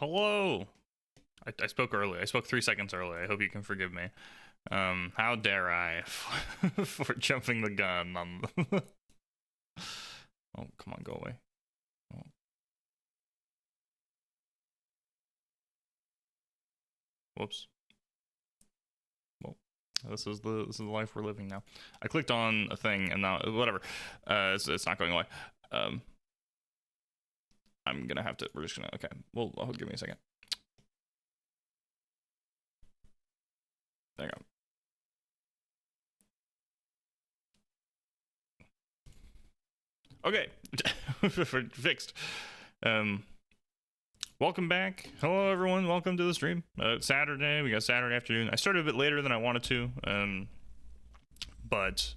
Hello. I spoke early. I spoke 3 seconds early. I hope you can forgive me. How dare I for jumping the gun on the Oh, come on, go away. Oh. Whoops. Well, this is the life we're living now. I clicked on a thing and now whatever. It's not going away. I'm gonna have to. We're just gonna. Okay. Well, give me a second. There you go. Okay. Fixed. Welcome back. Hello, everyone. Welcome to the stream. It's Saturday. We got Saturday afternoon. I started a bit later than I wanted to, but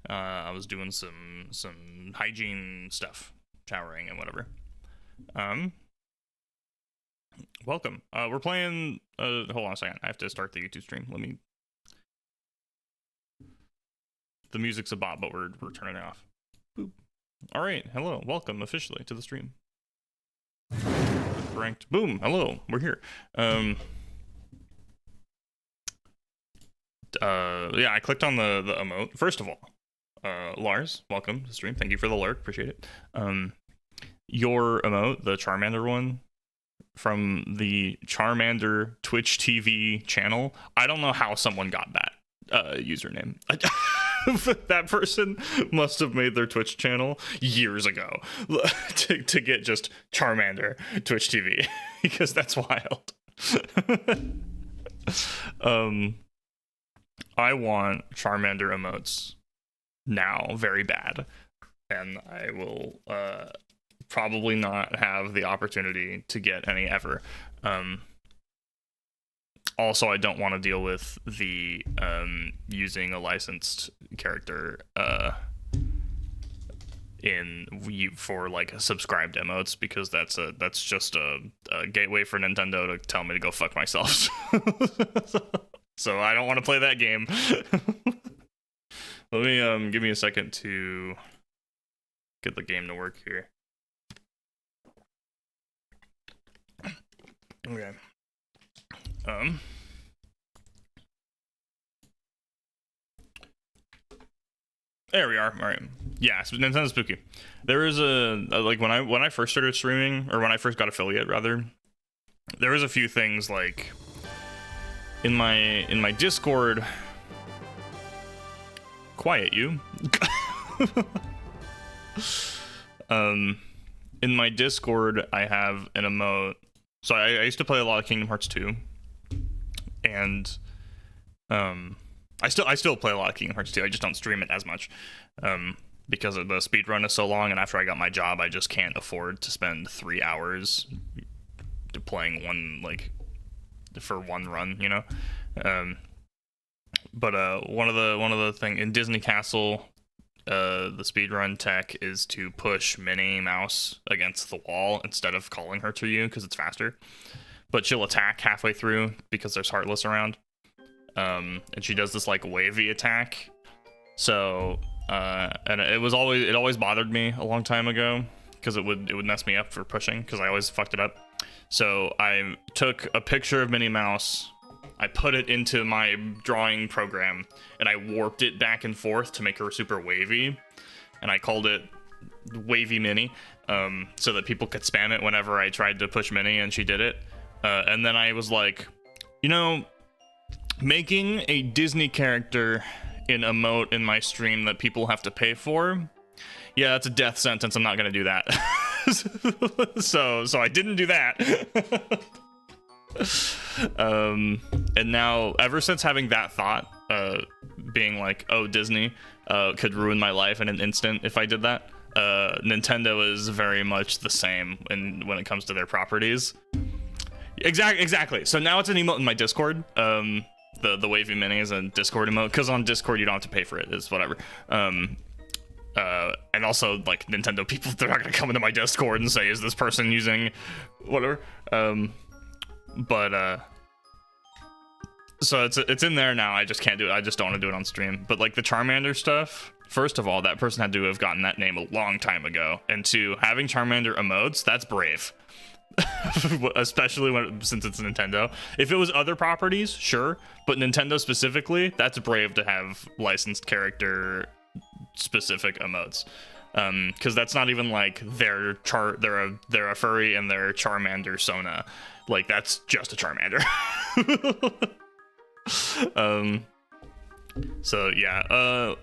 I was doing some hygiene stuff, showering and whatever. Welcome. We're playing. Hold on a second. I have to start the YouTube stream. Let me. The music's a bot, but we're turning it off. Boop. All right. Hello. Welcome officially to the stream. Ranked. Boom. Hello. We're here. Yeah, I clicked on the emote. First of all, Lars, welcome to the stream. Thank you for the lurk. Appreciate it. Your emote, the Charmander one, from the Charmander Twitch TV channel. I don't know how someone got that username. That person must have made their Twitch channel years ago to get just Charmander Twitch TV because that's wild. I want Charmander emotes now very bad, and I will probably not have the opportunity to get any ever. Also, I don't want to deal with the using a licensed character for like subscribed emotes, because that's just a gateway for Nintendo to tell me to go fuck myself. So I don't want to play that game. Let me give me a second to get the game to work here. Okay. There we are. All right. Yeah, so Nintendo Spooky. There is like when I first started streaming, or when I first got affiliate rather, there was a few things like in my Discord. Quiet you. In my Discord, I have an emote. So I used to play a lot of Kingdom Hearts 2, and I still play a lot of Kingdom Hearts 2. I just don't stream it as much because the speed run is so long, and after I got my job, I just can't afford to spend 3 hours playing for one run, you know. But one of the thing in Disney Castle, the speedrun tech is to push Minnie Mouse against the wall instead of calling her to you because it's faster. But she'll attack halfway through because there's Heartless around. And she does this like wavy attack. So and it always bothered me a long time ago because it would mess me up for pushing because I always fucked it up. So I took a picture of Minnie Mouse, I put it into my drawing program, and I warped it back and forth to make her super wavy, and I called it Wavy Minnie, so that people could spam it whenever I tried to push Minnie, and she did it. And then I was like, you know, making a Disney character in emote in my stream that people have to pay for, yeah, that's a death sentence. I'm not gonna do that. so I didn't do that. And now, ever since having that thought, being like, oh, Disney could ruin my life in an instant if I did that, Nintendo is very much the same when it comes to their properties. Exactly. So now it's an emote in my Discord. The Wavy Mini is a Discord emote, because on Discord you don't have to pay for it. It's whatever. And also, like, Nintendo people, they're not gonna come into my Discord and say, is this person using whatever? So it's in there now. I just can't do it. I just don't want to do it on stream. But like the Charmander stuff, first of all, that person had to have gotten that name a long time ago. And two, having Charmander emotes, that's brave. Especially since it's Nintendo. If it was other properties, sure, but Nintendo specifically, that's brave to have licensed character specific emotes. Because that's not even like they're a furry and they're Charmander Sona. Like, that's just a Charmander. So yeah,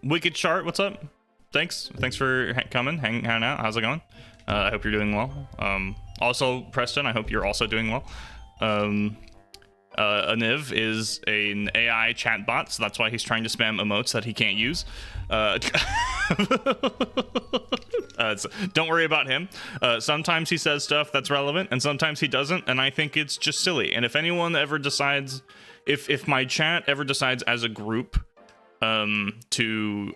Wicked Chart, what's up? Thanks for coming, hanging out. How's it going? I hope you're doing well. Also, Preston, I hope you're also doing well. Aniv is an AI chatbot, so that's why he's trying to spam emotes that he can't use. Don't worry about him. Sometimes he says stuff that's relevant, and sometimes he doesn't, and I think it's just silly. And if anyone ever decides, if my chat ever decides as a group to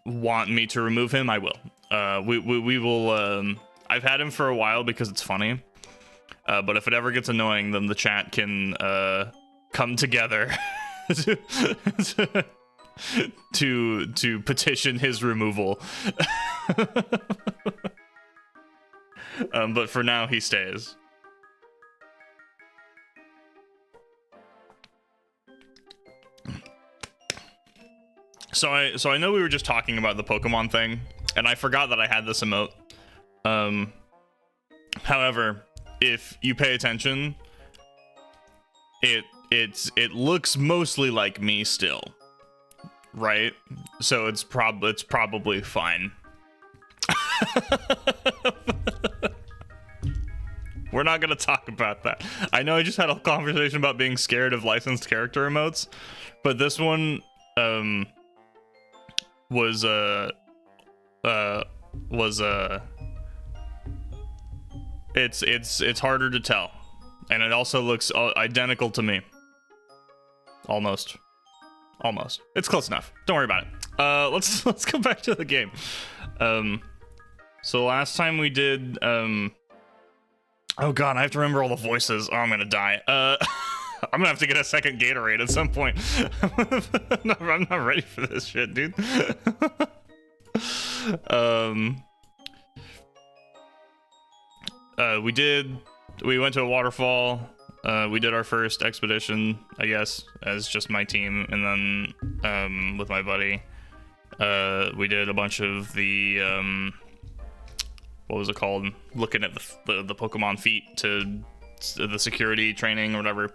want me to remove him, I will. We will. I've had him for a while because it's funny. But if it ever gets annoying, then the chat can come together to petition his removal. But for now, he stays. So I know we were just talking about the Pokemon thing, and I forgot that I had this emote. However, if you pay attention, it looks mostly like me still, right? So it's probably fine. We're not gonna talk about that. I know I just had a conversation about being scared of licensed character emotes, but this one was it's harder to tell, and it also looks identical to me. Almost. It's close enough. Don't worry about it. Let's go back to the game. So last time we did oh god, I have to remember all the voices. Oh, I'm gonna die. I'm gonna have to get a second Gatorade at some point. I'm not ready for this shit, dude. We went to a waterfall. We did our first expedition, I guess, as just my team, and then with my buddy, we did a bunch of the what was it called? Looking at the Pokemon feet to the security training or whatever,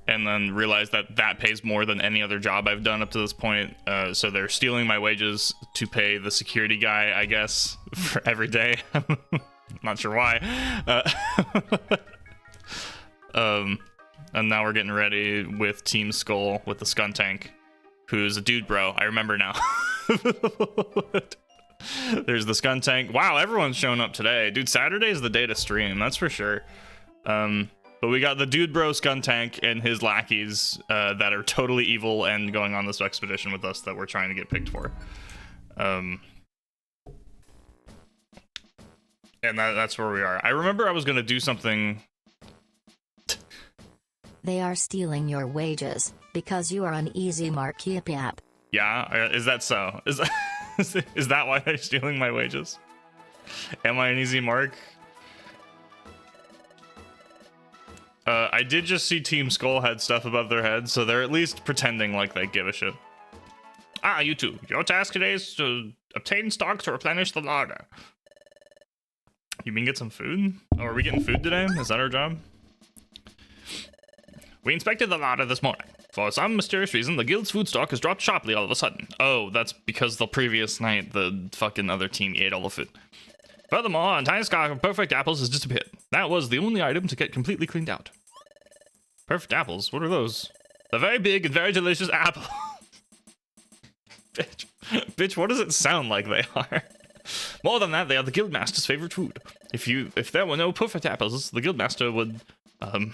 and then realized that pays more than any other job I've done up to this point. So they're stealing my wages to pay the security guy, I guess, for every day. Not sure why. And now we're getting ready with Team Skull with the Skuntank, who's a dude bro. I remember now. There's the Skuntank. Wow, everyone's showing up today. Dude, Saturday is the day to stream, that's for sure. But we got the dude bro Skuntank and his lackeys that are totally evil and going on this expedition with us that we're trying to get picked for. And that's where we are. I remember I was going to do something. They are stealing your wages because you are an easy mark. Yip yap. Yeah, is that so? Is that why they're stealing my wages? Am I an easy mark? I did just see Team Skull had stuff above their heads, so they're at least pretending like they give a shit. Ah, you two. Your task today is to obtain stock to replenish the larder. You mean get some food? Oh, are we getting food today? Is that our job? We inspected the larder this morning. For some mysterious reason, the guild's food stock has dropped sharply all of a sudden. Oh, that's because the previous night the fucking other team ate all the food. Furthermore, an entire stock of perfect apples has disappeared. That was the only item to get completely cleaned out. Perfect apples? What are those? A very big and very delicious apple. Bitch, what does it sound like they are? More than that, they are the guildmaster's favorite food. If there were no perfect apples, the guildmaster would the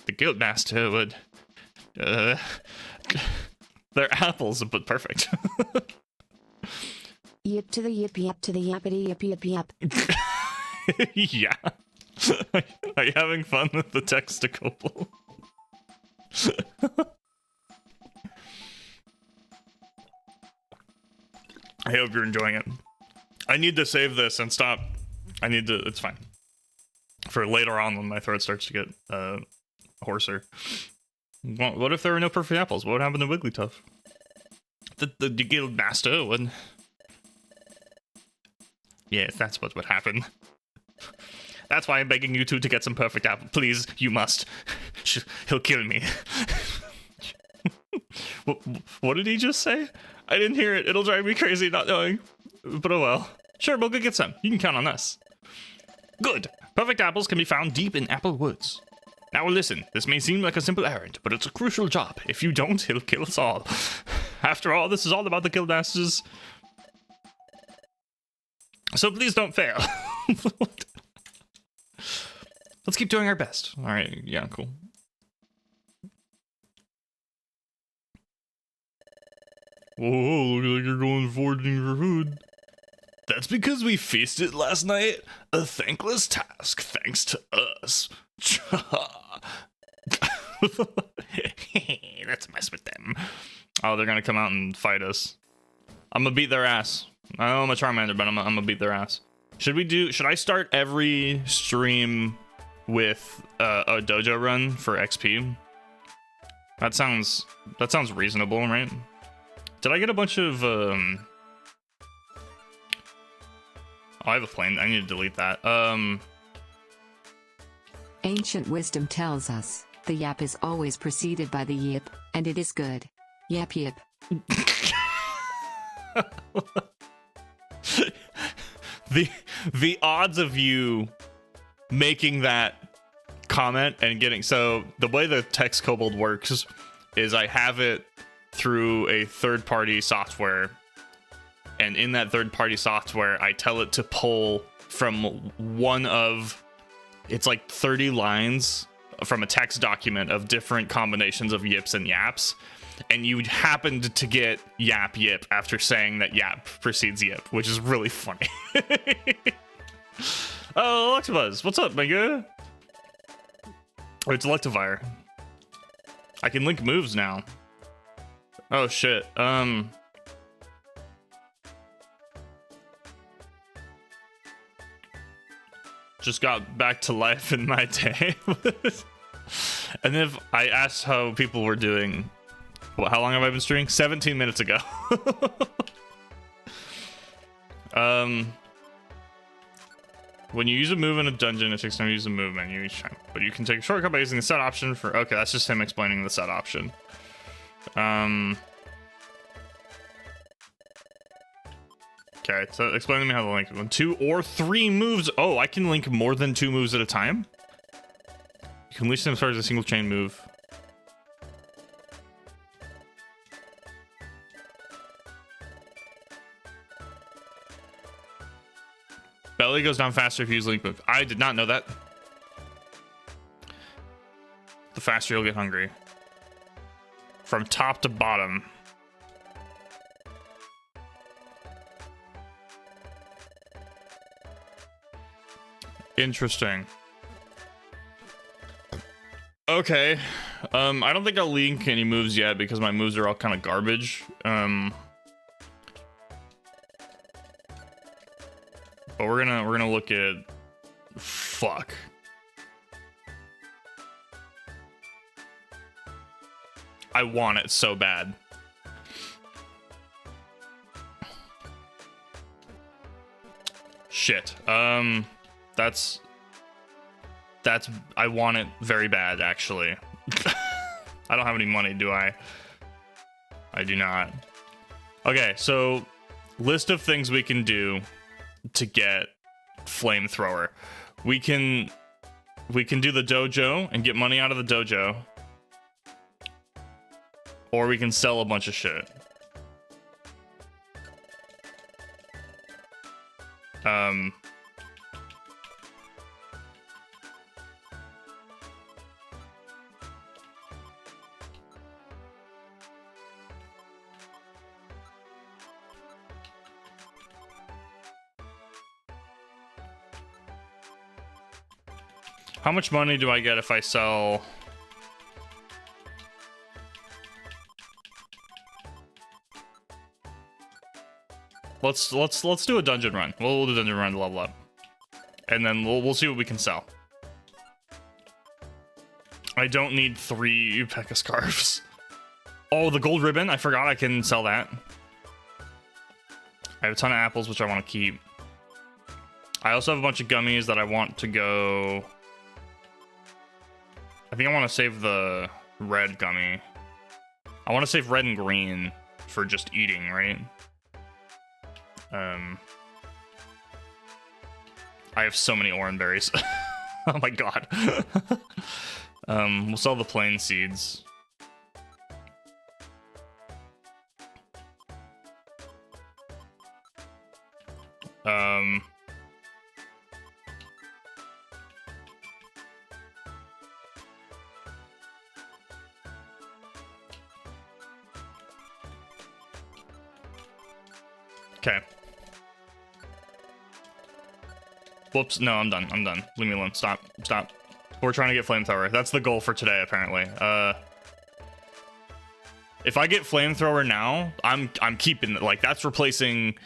guildmaster would they're apples but perfect. Yip to the yip yap to the yappity yip yip yap. Yeah. Are you having fun with the texticle? I hope you're enjoying it. I need to save this and stop. I need to. It's fine. For later on when my throat starts to get hoarser. What if there were no perfect apples? What would happen to Wigglytuff? The guild master would. Yes, that's what would happen. That's why I'm begging you two to get some perfect apple. Please, you must. He'll kill me. What did he just say? I didn't hear it. It'll drive me crazy not knowing. But oh well. Sure, we'll go get some. You can count on us. Good. Perfect apples can be found deep in apple woods. Now listen, this may seem like a simple errand, but it's a crucial job. If you don't, he'll kill us all. After all, this is all about the guildmasters. So please don't fail. Let's keep doing our best. All right, yeah, cool. Whoa, look like you're going foraging for food. That's because we feasted last night. A thankless task, thanks to us. Let's mess with them. Oh, they're gonna come out and fight us. I'm gonna beat their ass. I know I'm a Charmander, but I'm gonna beat their ass. Should I start every stream with a dojo run for XP? That sounds reasonable, right? Did I get a bunch of Oh, I have a plane. I need to delete that. Ancient wisdom tells us, the yap is always preceded by the yip, and it is good. Yap yip. The odds of you making that comment and getting... So, the way the text kobold works is I have it through a third-party software, and in that third-party software, I tell it to pull from one of... It's like 30 lines from a text document of different combinations of yips and yaps, and you happened to get yap yip after saying that yap precedes yip, which is really funny. Oh, Electabuzz, what's up, my guy? Oh, it's Electivire. I can link moves now. Oh shit. Just got back to life in my day. And if I asked how people were doing, how long have I been streaming? 17 minutes ago. When you use a move in a dungeon, it takes time to use the move menu each time. But you can take a shortcut by using the set option for... Okay, that's just him explaining the set option. Okay, so explain to me how to link 1, 2, or 3 moves. Oh, I can link more than 2 moves at a time? You can leash them as far as a single chain move. Belly goes down faster if you use link move. I did not know that. The faster you'll get hungry. From top to bottom. Interesting. Okay. I don't think I'll link any moves yet because my moves are all kind of garbage. But we're gonna look at... Fuck. I want it so bad. Shit. That's I want it very bad, actually. I don't have any money, do I? I do not. Okay, so list of things we can do to get flamethrower. We can do the dojo and get money out of the dojo. Or we can sell a bunch of shit. How much money do I get if I sell... Let's do a dungeon run. We'll do a dungeon run to level up, and then we'll see what we can sell. I don't need 3 P.E.K.K.A scarves. Oh, the gold ribbon! I forgot I can sell that. I have a ton of apples, which I want to keep. I also have a bunch of gummies that I want to go. I think I want to save the red gummy. I want to save red and green for just eating, right? I have so many orange berries. Oh my god. We'll sell the plain seeds. Okay. Whoops, no, I'm done. I'm done. Leave me alone. Stop. Stop. We're trying to get flamethrower. That's the goal for today, apparently. If I get flamethrower now, I'm keeping it. Like, that's replacing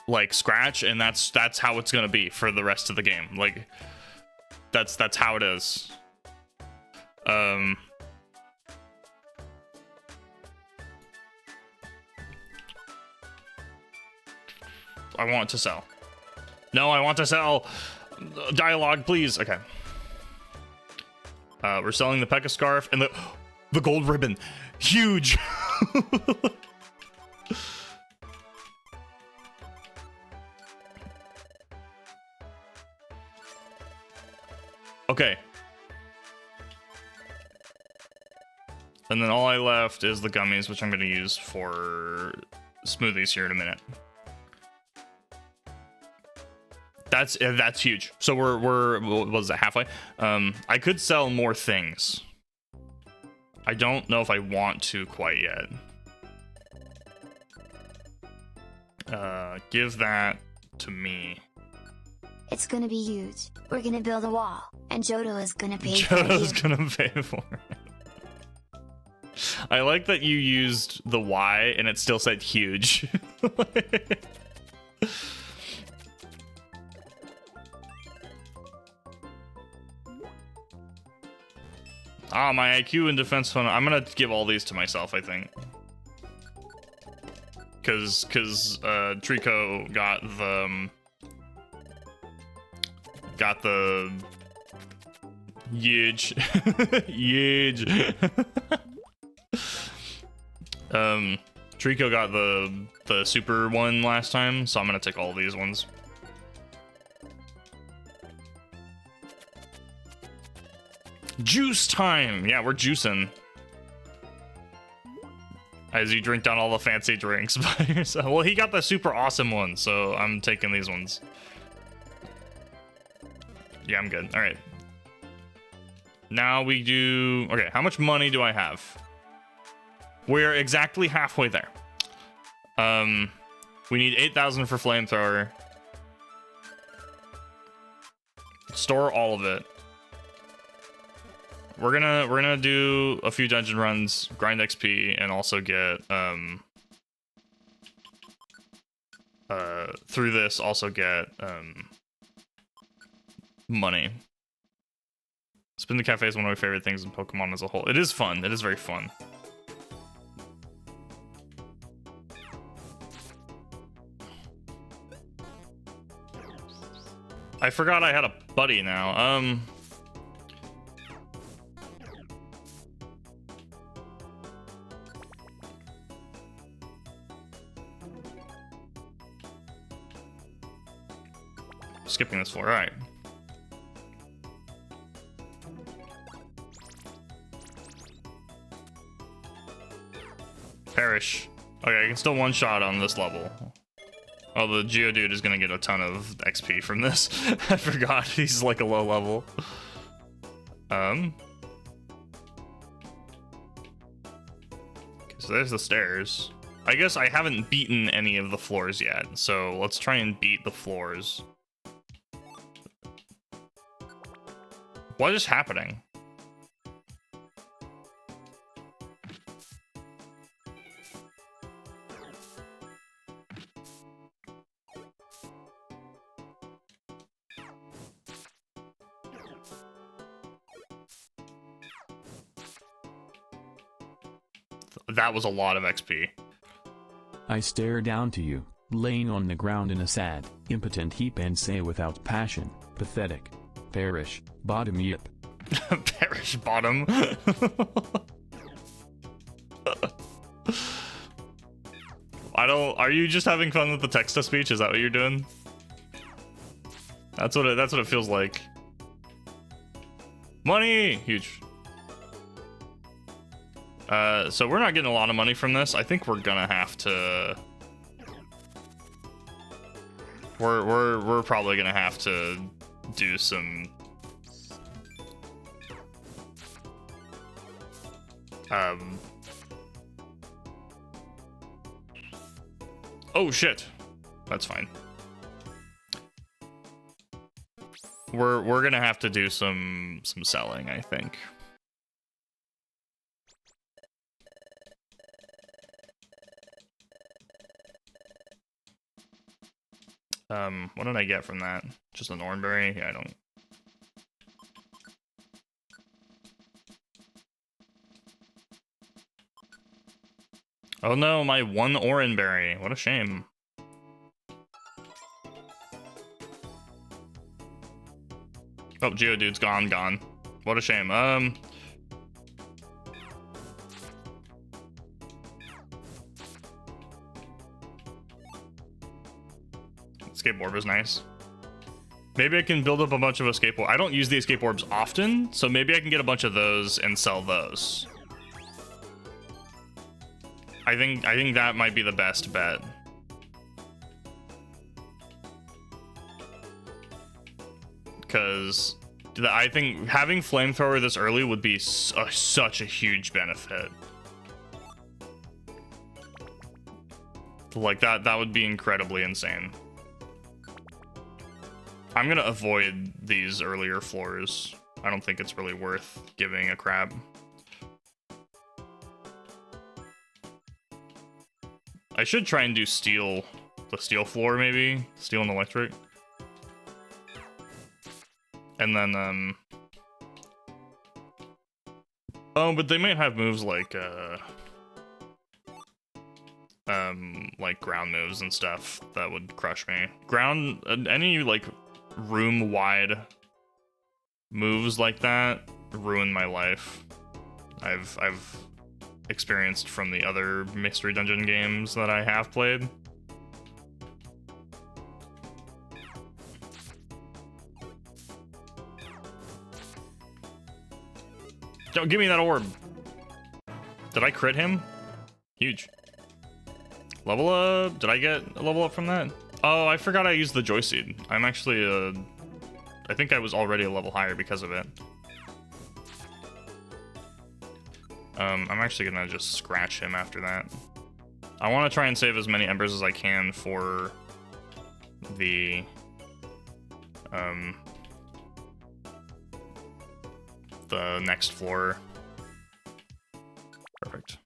like scratch, and that's how it's gonna be for the rest of the game. Like, that's how it is. I want to sell. No, I want to sell. Dialogue, please. Okay. We're selling the P.E.K.K.A scarf and the gold ribbon. Huge. Okay. And then all I left is the gummies, which I'm going to use for smoothies here in a minute. That's huge. So we're what was it, halfway? I could sell more things. I don't know if I want to quite yet. Give that to me. It's gonna be huge. We're gonna build a wall, and Jodo is gonna pay for it. Jodo's gonna pay for it. I like that you used the Y and it still said huge. Ah, my IQ and defense fund. I'm gonna give all these to myself, I think. Cause Trico got the huge huge Trico got the super one last time, so I'm gonna take all these ones. Juice time! Yeah, we're juicing. As you drink down all the fancy drinks by yourself. Well, he got the super awesome one, so I'm taking these ones. Yeah, I'm good. All right. Now we do... Okay, how much money do I have? We're exactly halfway there. We need 8,000 for flamethrower. Store all of it. We're gonna do a few dungeon runs, grind XP, and also get through this also get money. Spin the Cafe is one of my favorite things in Pokemon as a whole. It is fun. It is very fun. I forgot I had a buddy now. Skipping this floor, alright. Perish. Okay, I can still one-shot on this level. Oh, the Geodude is gonna get a ton of XP from this. I forgot, he's like a low level. Okay, so there's the stairs. I guess I haven't beaten any of the floors yet, so let's try and beat the floors. What is happening? That was a lot of XP. I stare down to you, laying on the ground in a sad, impotent heap and say without passion, pathetic. Perish, bottom yip. Perish bottom. Are you just having fun with the text-to-speech? Is that what you're doing? That's what it feels like. Money! Huge. So we're not getting a lot of money from this. I think we're gonna have to... We're probably gonna have to do some... Oh shit. That's fine. We're gonna have to do some selling, I think. What did I get from that? Just an oranberry? Yeah, I don't... Oh no, my one oranberry. What a shame. Oh, Geodude's gone. What a shame. Escape orb is nice. Maybe I can build up a bunch of escape orbs. I don't use the escape orbs often, so maybe I can get a bunch of those and sell those. I think that might be the best bet. Because I think having flamethrower this early would be such a huge benefit. Like that would be incredibly insane. I'm gonna avoid these earlier floors. I don't think it's really worth giving a crap. I should try and do steel, the steel floor maybe, steel and electric. And then, oh, but they might have moves like ground moves and stuff that would crush me. Ground, any like room-wide moves like that ruin my life. I've experienced from the other mystery dungeon games that I have played. Don't give me that orb. Did I crit him? Huge. Level up? Did I get a level up from that? Oh, I forgot I used the joy seed. I'm actually I think I was already a level higher because of it. I'm actually gonna just scratch him after that. I want to try and save as many embers as I can for the next floor. Perfect.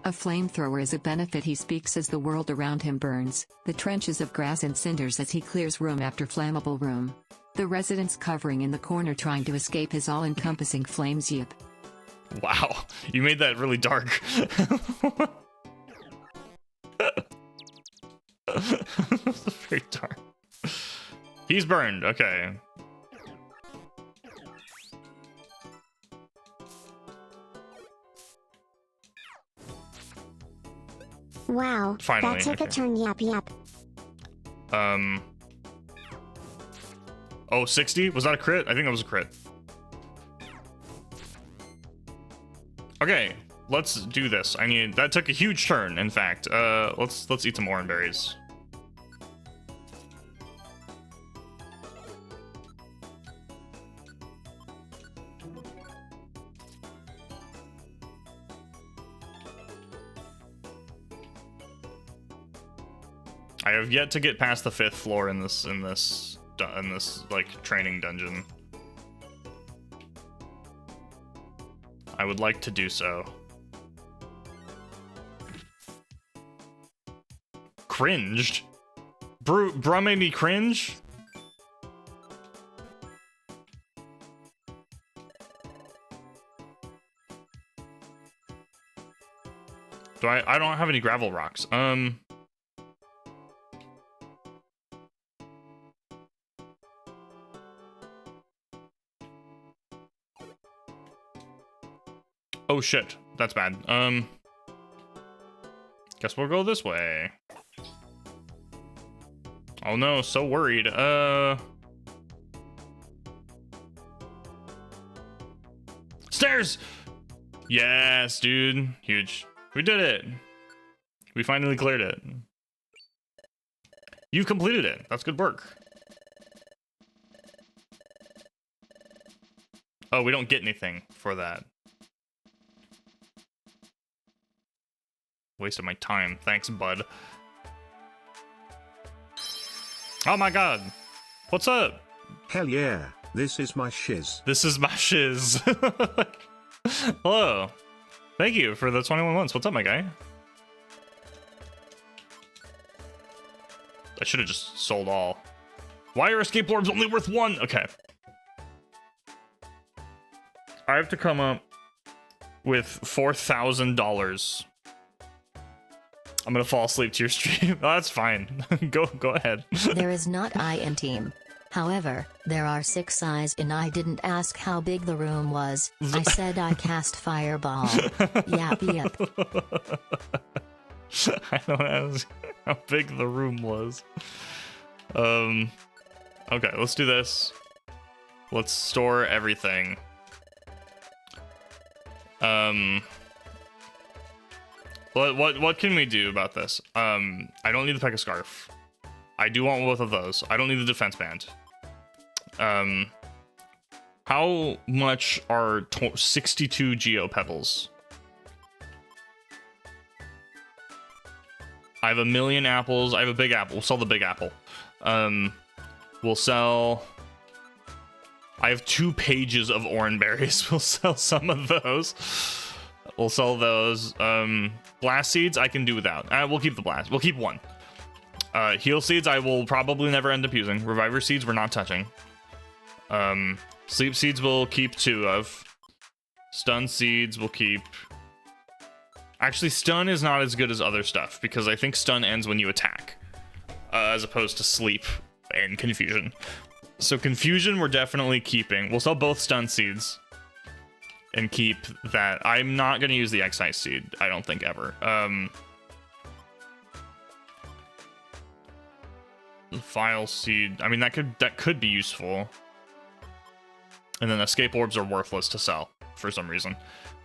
A flamethrower is a benefit he speaks as the world around him burns, the trenches of grass and cinders as he clears room after flammable room. The residents covering in the corner trying to escape his all-encompassing flames yip. Wow, you made that really dark. That's very dark. He's burned, okay. Wow, Finally, that took okay. a turn, yap. Oh, 60? Was that a crit? I think it was a crit. Okay, let's do this. That took a huge turn, in fact. Let's eat some orange berries. I have yet to get past the 5th floor in this like training dungeon. I would like to do so. Cringed? Bruh made me cringe? Do I don't have any gravel rocks. Oh shit, that's bad. Guess we'll go this way. Oh no, so worried. Stairs! Yes, dude. Huge. We did it. We finally cleared it. You've completed it. That's good work. Oh, we don't get anything for that. Wasted my time. Thanks, bud. Oh my god. What's up? Hell yeah, this is my shiz. This is my shiz. Hello. Thank you for the 21 months. What's up, my guy? I should have just sold all. Why are escape orbs only worth 1? Okay. I have to come up with $4,000. I'm gonna fall asleep to your stream. Oh, that's fine. Go ahead. There is not I in team. However, there are 6 eyes and I didn't ask how big the room was. I said I cast fireball. Yap. I don't ask how big the room was. Okay, let's do this. Let's store everything. What can we do about this? I don't need the Pekka Scarf. I do want both of those. I don't need the defense band. How much are 62 Geo Pebbles? I have 1 million apples. I have a big apple. We'll sell the big apple. We'll sell... I have 2 pages of orange berries. We'll sell some of those. We'll sell those. Blast seeds I can do without. We'll keep the blast. We'll keep 1. Heal seeds I will probably never end up using. Reviver seeds we're not touching. Sleep seeds we'll keep 2 of. Stun seeds we'll keep. Actually, stun is not as good as other stuff because I think stun ends when you attack, as opposed to sleep and confusion. So confusion we're definitely keeping. We'll sell both stun seeds and keep that. I'm not going to use the excise seed, I don't think, ever. The file seed, I mean, that could be useful. And then escape orbs are worthless to sell for some reason.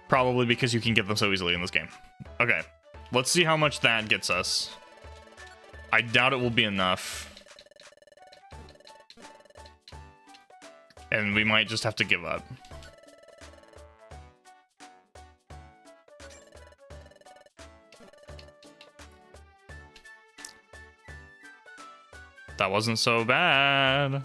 Probably because you can get them so easily in this game. Okay, let's see how much that gets us. I doubt it will be enough. And we might just have to give up. That wasn't so bad.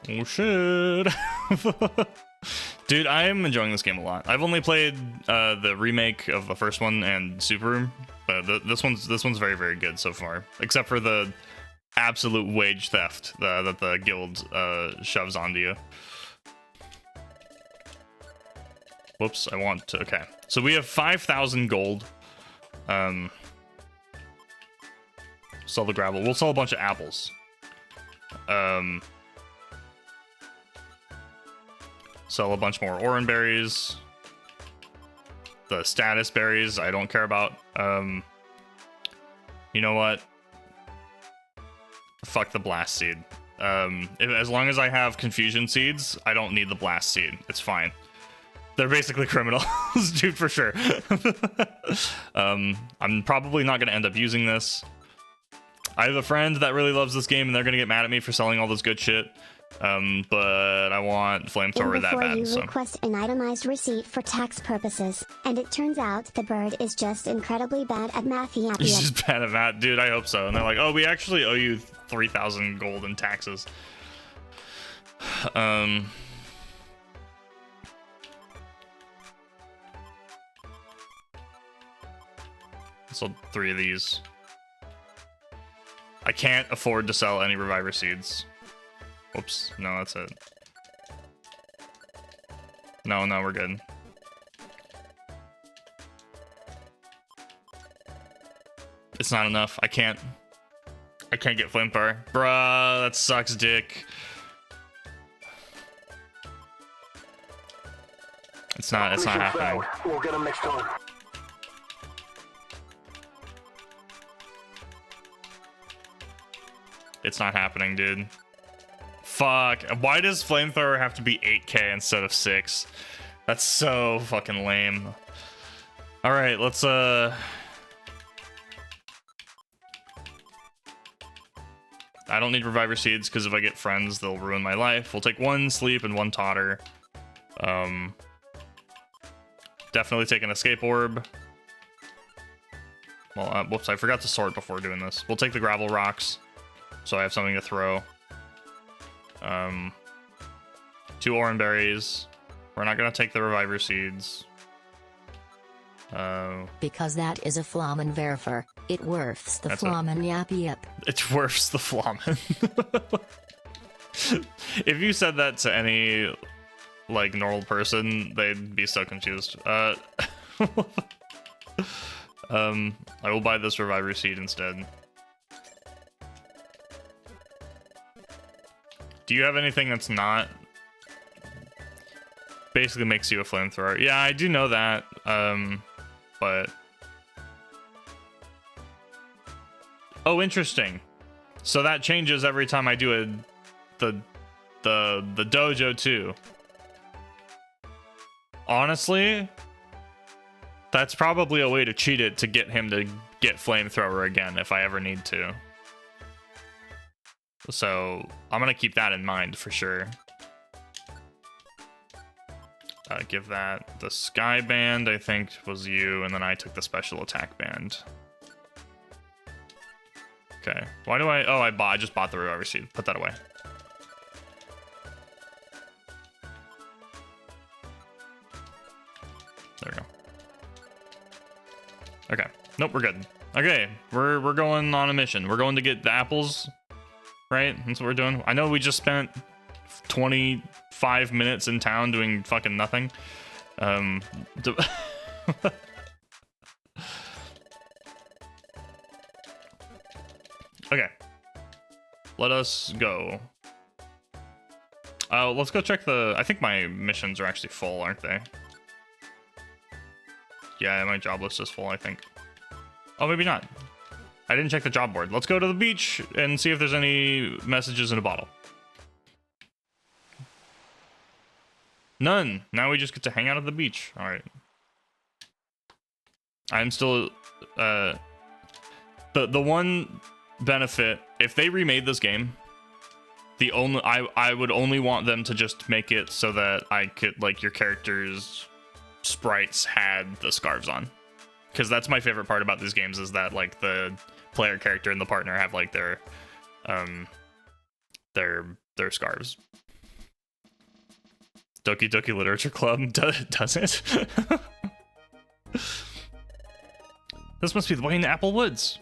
Oh shit. Dude, I am enjoying this game a lot. I've only played the remake of the first one and Super, but this one's very, very good so far. Except for the absolute wage theft that the guild shoves onto you. Whoops, I want to... Okay. So we have 5,000 gold. Sell the gravel. We'll sell a bunch of apples. Sell a bunch more orange berries. The status berries, I don't care about. You know what? Fuck the blast seed. As long as I have confusion seeds, I don't need the blast seed. It's fine. They're basically criminals, dude, for sure. I'm probably not going to end up using this. I have a friend that really loves this game, and they're going to get mad at me for selling all this good shit. But I want flamethrower that bad. You request an itemized receipt for tax purposes, and it turns out the bird is just incredibly bad at math. He's just bad at math, dude. I hope so. And they're like, "Oh, we actually owe you 3,000 gold in taxes." Sold 3 of these. I can't afford to sell any reviver seeds. Whoops. No, that's it. No, we're good. It's not enough. I can't get flamethrower. Bruh, that sucks dick. It's not happening. We'll get them next time. It's not happening, dude. Fuck. Why does flamethrower have to be 8k instead of 6? That's so fucking lame. Alright, let's I don't need reviver seeds because if I get friends, they'll ruin my life. We'll take 1 sleep and 1 totter. Definitely take an escape orb. Well, whoops, I forgot to sort before doing this. We'll take the gravel rocks, so I have something to throw. 2 orange berries. We're not gonna take the reviver seeds. Because that is a flamen verifer. It worths the flamen yap yep. It's worths the flamen. If you said that to any like normal person, they'd be so confused. I will buy this reviver seed instead. Do you have anything that's not basically makes you a flamethrower? Yeah, I do know that. But oh, interesting. So that changes every time I do the dojo too. Honestly, that's probably a way to cheat it to get him to get flamethrower again if I ever need to. So I'm gonna keep that in mind for sure. Give that the sky band, I think was you, and then I took the special attack band. Okay, why do I? Oh, I just bought the reviver seed. Put that away. There we go. Okay, nope, we're good. Okay, we're going on a mission. We're going to get the apples, right? That's what we're doing. I know we just spent 25 minutes in town doing fucking nothing. Okay, let us go. Let's go check the. I think my missions are actually full, aren't they? Yeah, my job list is full, I think. Oh, maybe not. I didn't check the job board. Let's go to the beach and see if there's any messages in a bottle. None. Now we just get to hang out at the beach. All right. I'm still the one benefit if they remade this game, I would only want them to just make it so that I could like your character's sprites had the scarves on, because that's my favorite part about these games is that like the player character and the partner have like their scarves. Doki Doki Literature Club does it. This must be the way in the Apple Woods.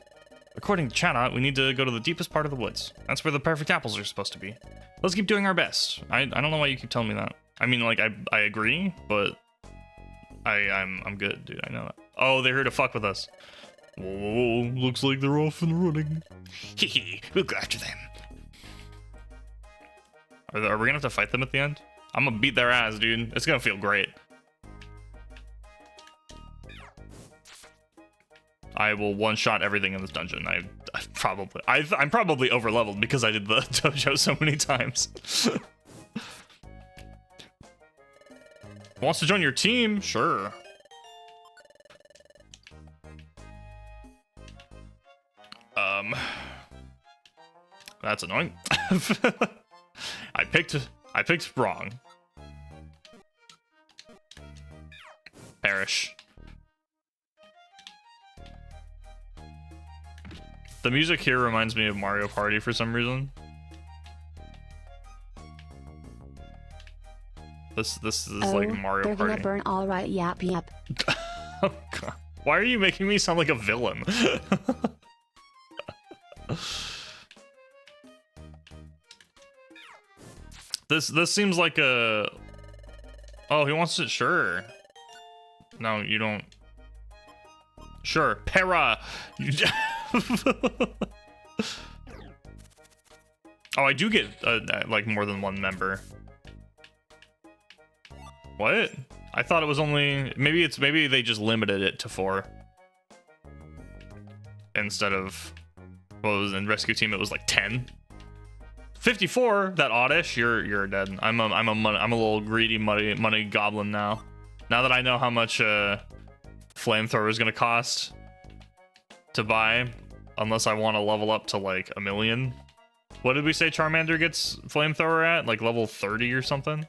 According to Chatbot, we need to go to the deepest part of the woods. That's where the perfect apples are supposed to be. Let's keep doing our best. I don't know why you keep telling me that. I mean, like, I agree, but I'm good, dude. I know that. Oh, they're here to fuck with us. Whoa, looks like they're off and running. Hehe, we'll go after them. Are we gonna have to fight them at the end? I'm gonna beat their ass, dude. It's gonna feel great. I will one-shot everything in this dungeon. I'm probably over-leveled because I did the dojo so many times. Wants to join your team? Sure. That's annoying. I picked wrong. Perish. The music here reminds me of Mario Party for some reason. This is like Mario they're Party. gonna burn all right. Yep. Oh god. Why are you making me sound like a villain? This seems like a... Oh, he wants to... Sure. No, you don't... Sure. Para! Oh, I do get, like, more than one member. What? I thought it was only... Maybe they just limited it to 4. Instead of... What was in Rescue Team? It was like 10. 54. That oddish. You're dead. I'm a little greedy money goblin now. Now that I know how much flamethrower is gonna cost to buy, unless I want to level up to like 1 million. What did we say Charmander gets flamethrower at? Like level 30 or something?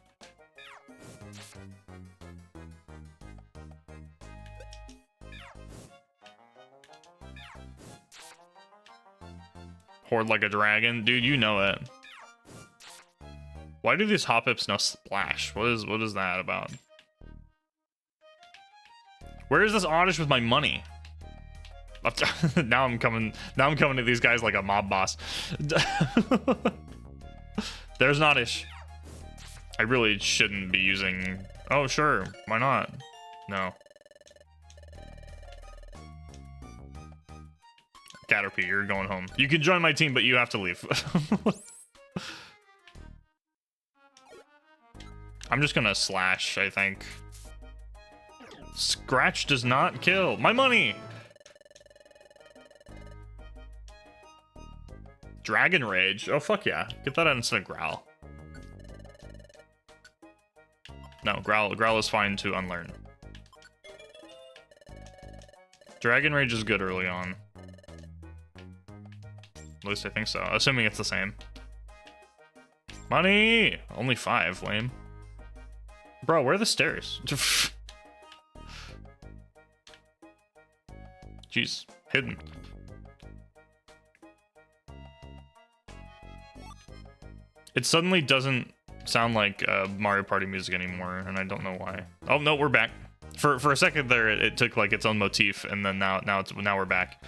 Horde like a dragon? Dude, you know it. Why do these hop-ups now splash? What is that about? Where is this oddish with my money? now I'm coming to these guys like a mob boss. There's an oddish. I really shouldn't be using... Oh, sure. Why not? No. Caterpie, you're going home. You can join my team, but you have to leave. I'm just gonna slash, I think. Scratch does not kill. My money! Dragon Rage. Oh, fuck yeah. Get that out instead of Growl. No, Growl is fine to unlearn. Dragon Rage is good early on. At least I think so. Assuming it's the same. Money! Only 5, lame. Bro, where are the stairs? Jeez, hidden. It suddenly doesn't sound like Mario Party music anymore, and I don't know why. Oh no, we're back. For a second there, it took like its own motif, and then now we're back.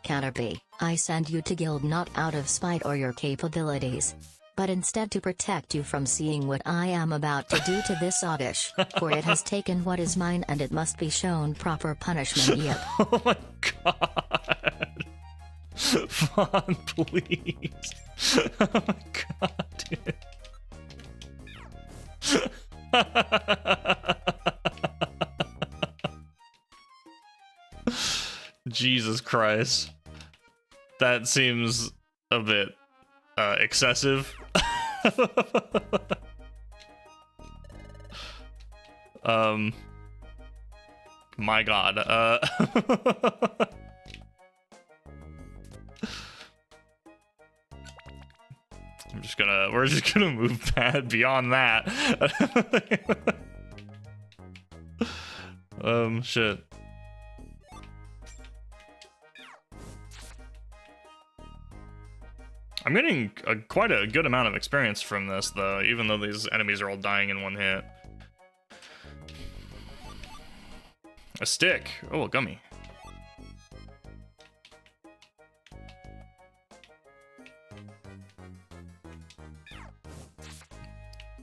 Caterpie, I send you to guild not out of spite or your capabilities, but instead to protect you from seeing what I am about to do to this oddish, for it has taken what is mine and it must be shown proper punishment. Yep. Oh my god. Fawn, please. Oh my god, dude. Jesus Christ. That seems a bit excessive. My god. We're just gonna move beyond that. Shit. I'm getting quite a good amount of experience from this, though, even though these enemies are all dying in one hit. A stick. Oh, a gummy.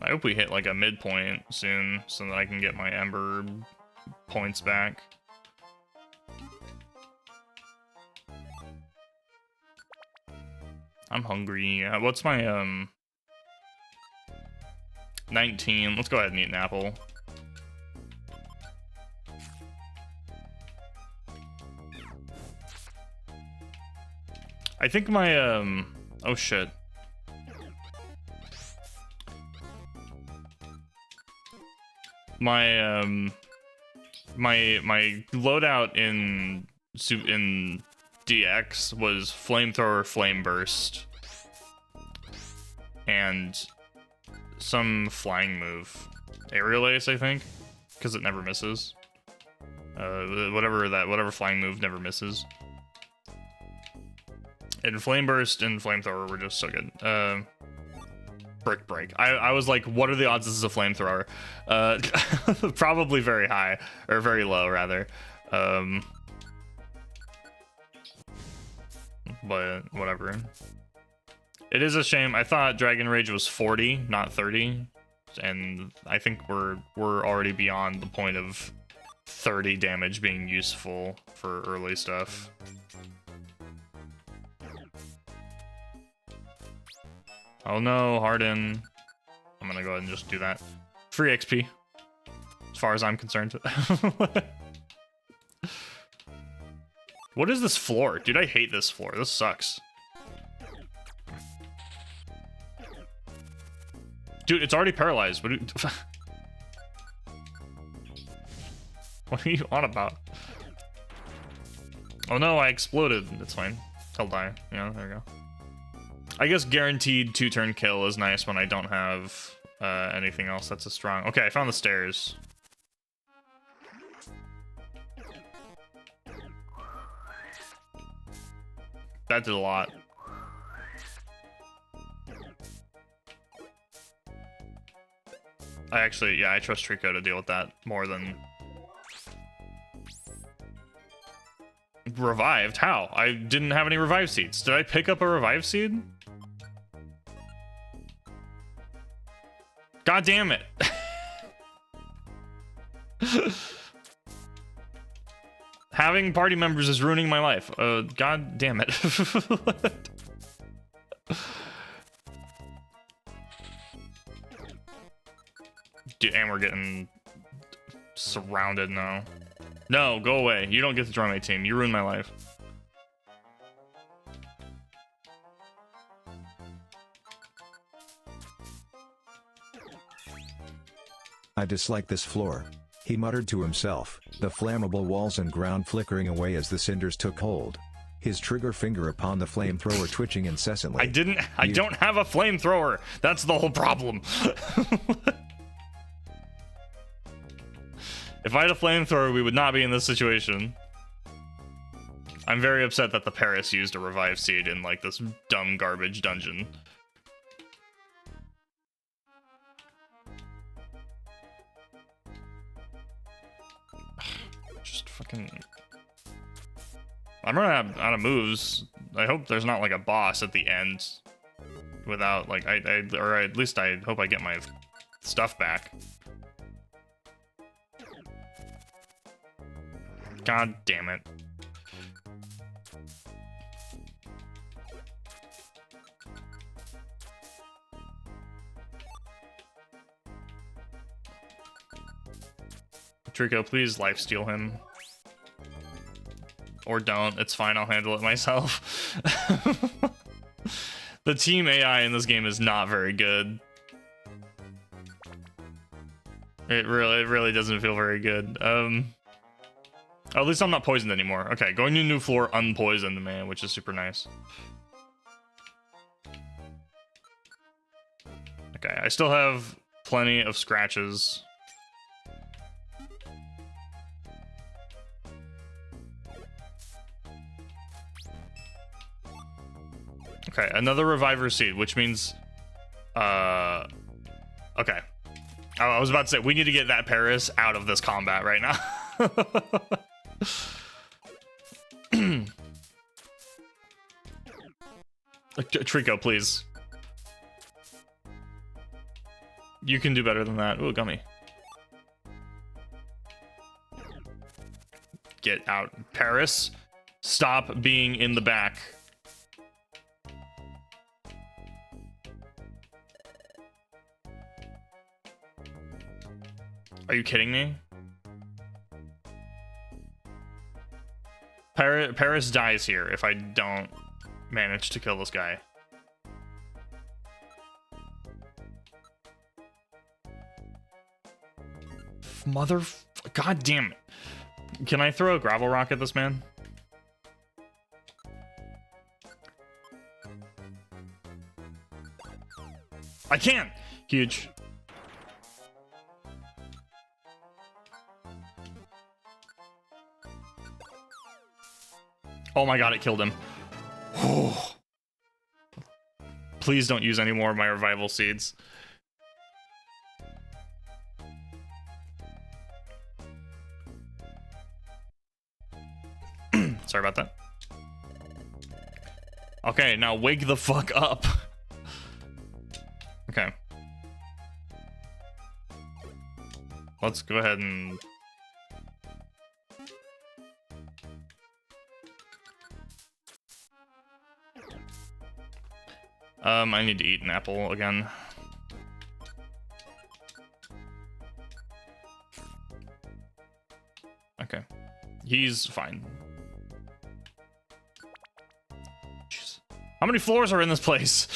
I hope we hit like a midpoint soon so that I can get my Ember points back. I'm hungry. What's my 19? Let's go ahead and eat an apple. I think my oh shit. My my loadout in DX was flamethrower, flame burst, and some flying move, aerial ace, I think, because it never misses. Whatever flying move never misses. And flame burst and flamethrower were just so good. Brick break. I was like, what are the odds this is a flamethrower? Probably very high, or very low rather. But whatever. It is a shame. I thought Dragon Rage was 40, not 30. And I think we're already beyond the point of 30 damage being useful for early stuff. Oh no, Harden. I'm gonna go ahead and just do that. Free XP, as far as I'm concerned. What is this floor? Dude, I hate this floor. This sucks. Dude, it's already paralyzed. What are you on about? Oh no, I exploded. It's fine. He'll die. Yeah, there we go. I guess guaranteed 2-turn kill is nice when I don't have anything else that's a strong... Okay, I found the stairs. That did a lot. I trust Trico to deal with that more than... Revived? How? I didn't have any revive seeds. Did I pick up a revive seed? God damn it. Having party members is ruining my life. God damn it. Dude, and we're getting surrounded now. No, go away. You don't get to join my team. You ruined my life. I dislike this floor. He muttered to himself, the flammable walls and ground flickering away as the cinders took hold. His trigger finger upon the flamethrower twitching incessantly. I don't have a flamethrower. That's the whole problem. If I had a flamethrower, we would not be in this situation. I'm very upset that the Paris used a revive seed in like this dumb garbage dungeon. Just fucking... I'm running out of moves. I hope there's not like a boss at the end without like or at least I hope I get my stuff back. God damn it. Trico, please lifesteal him. Or don't. It's fine, I'll handle it myself. The team AI in this game is not very good. It really doesn't feel very good. At least I'm not poisoned anymore. Okay, going to a new floor unpoisoned, man, which is super nice. Okay, I still have plenty of scratches. Okay, another reviver seed, which means... okay. I was about to say, we need to get that Paris out of this combat right now. Trico, please. You can do better than that. Ooh, gummy. Get out. Paris, stop being in the back. Are you kidding me? Paris dies here if I don't manage to kill this guy. God damn it. Can I throw a gravel rock at this man? I can! Huge. Oh my god, it killed him. Please don't use any more of my revival seeds. Sorry about that. Okay, now wake the fuck up. let's go ahead and... I need to eat an apple again. Okay. He's fine. Jeez. How many floors are in this place?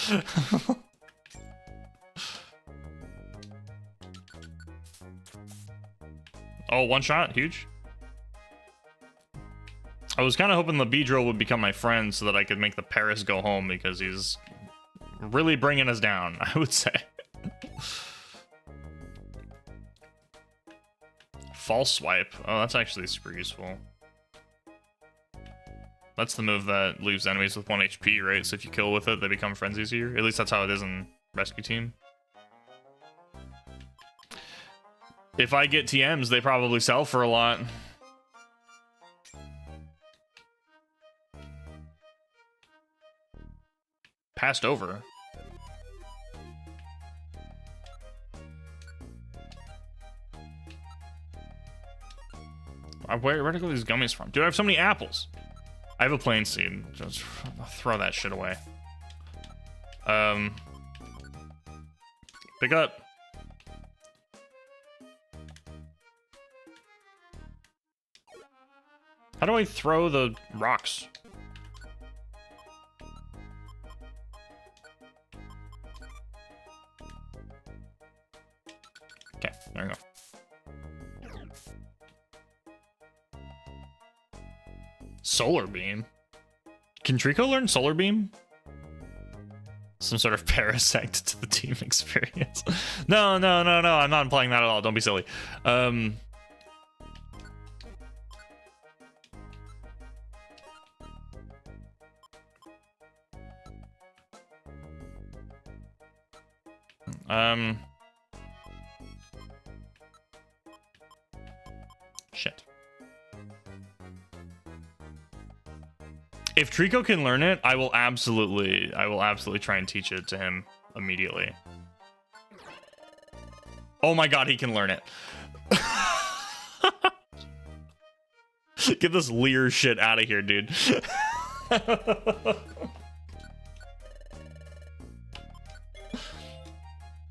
Oh, one shot? Huge. I was kind of hoping the Beedrill would become my friend so that I could make the Paris go home because he's really bringing us down, I would say. False swipe. Oh, that's actually super useful. That's the move that leaves enemies with 1 HP, right? So if you kill with it, they become friends easier. At least that's how it is in Rescue Team. If I get TMs, they probably sell for a lot. Passed over. Where did these gummies from? Dude, I have so many apples. I have a plain seed. Just throw that shit away. Pick up. How do I throw the rocks? Okay, there we go. Solar Beam? Can Trico learn Solar Beam? Some sort of parasect to the team experience. No, I'm not implying that at all. Don't be silly. Shit. If Trico can learn it, I will absolutely try and teach it to him immediately. Oh my god, he can learn it. Get this Leer shit out of here, dude.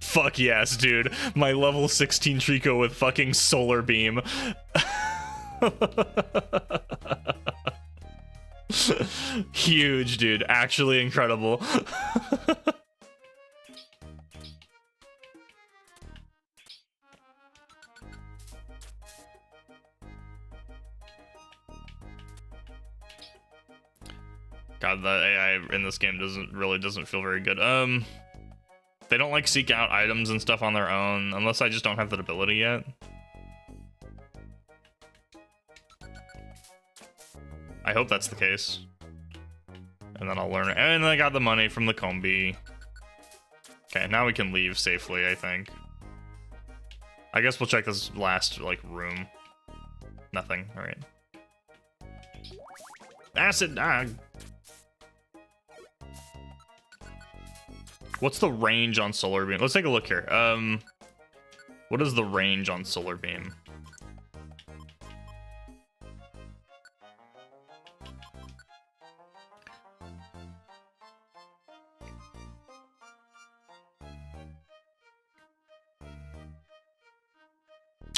Fuck yes, dude. My level 16 Trico with fucking Solar Beam. Huge, dude. Actually incredible. God, the AI in this game doesn't feel very good. They don't like seek out items and stuff on their own, unless I just don't have that ability yet. I hope that's the case. And then I'll learn it. And I got the money from the Combi. Okay, now we can leave safely, I think. I guess we'll check this last, like, room. Nothing, alright. Acid! Ah. What's the range on Solar Beam? Let's take a look here. What is the range on Solar Beam?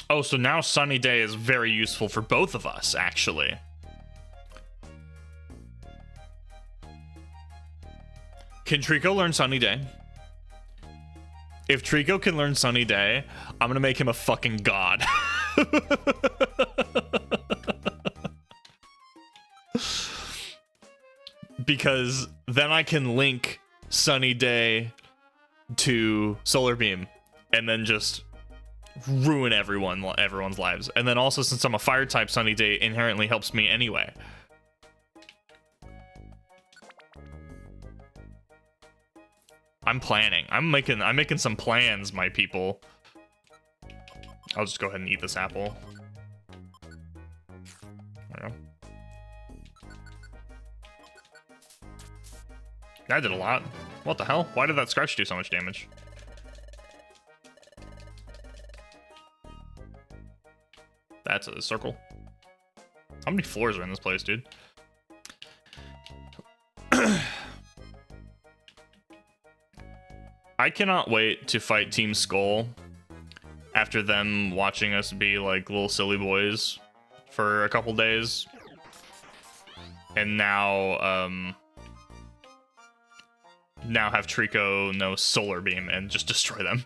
Oh, so now Sunny Day is very useful for both of us, actually. Can Trico learn Sunny Day? If Trico can learn Sunny Day, I'm gonna make him a fucking god. Because then I can link Sunny Day to Solar Beam and then just ruin everyone's lives. And then also, since I'm a fire type, Sunny Day inherently helps me anyway. I'm planning. I'm making some plans, my people. I'll just go ahead and eat this apple. There we go. That did a lot. What the hell? Why did that scratch do so much damage? that's a circle. How many floors are in this place, dude? I cannot wait to fight Team Skull after them watching us be like little silly boys for a couple days. And now have Trico know Solar Beam and just destroy them.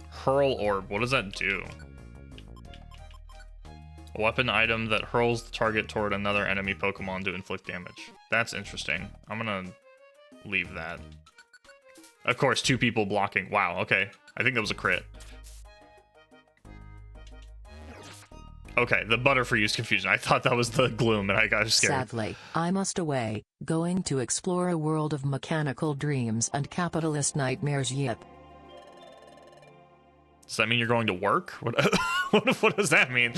Hurl Orb, what does that do? A weapon item that hurls the target toward another enemy Pokemon to inflict damage. That's interesting. I'm gonna leave that. Of course, 2 people blocking. Wow, okay. I think that was a crit. Okay, the Butterfree used confusion. I thought that was the Gloom and I got scared. Sadly, I must away, going to explore a world of mechanical dreams and capitalist nightmares. Yep. Does that mean you're going to work? What does that mean?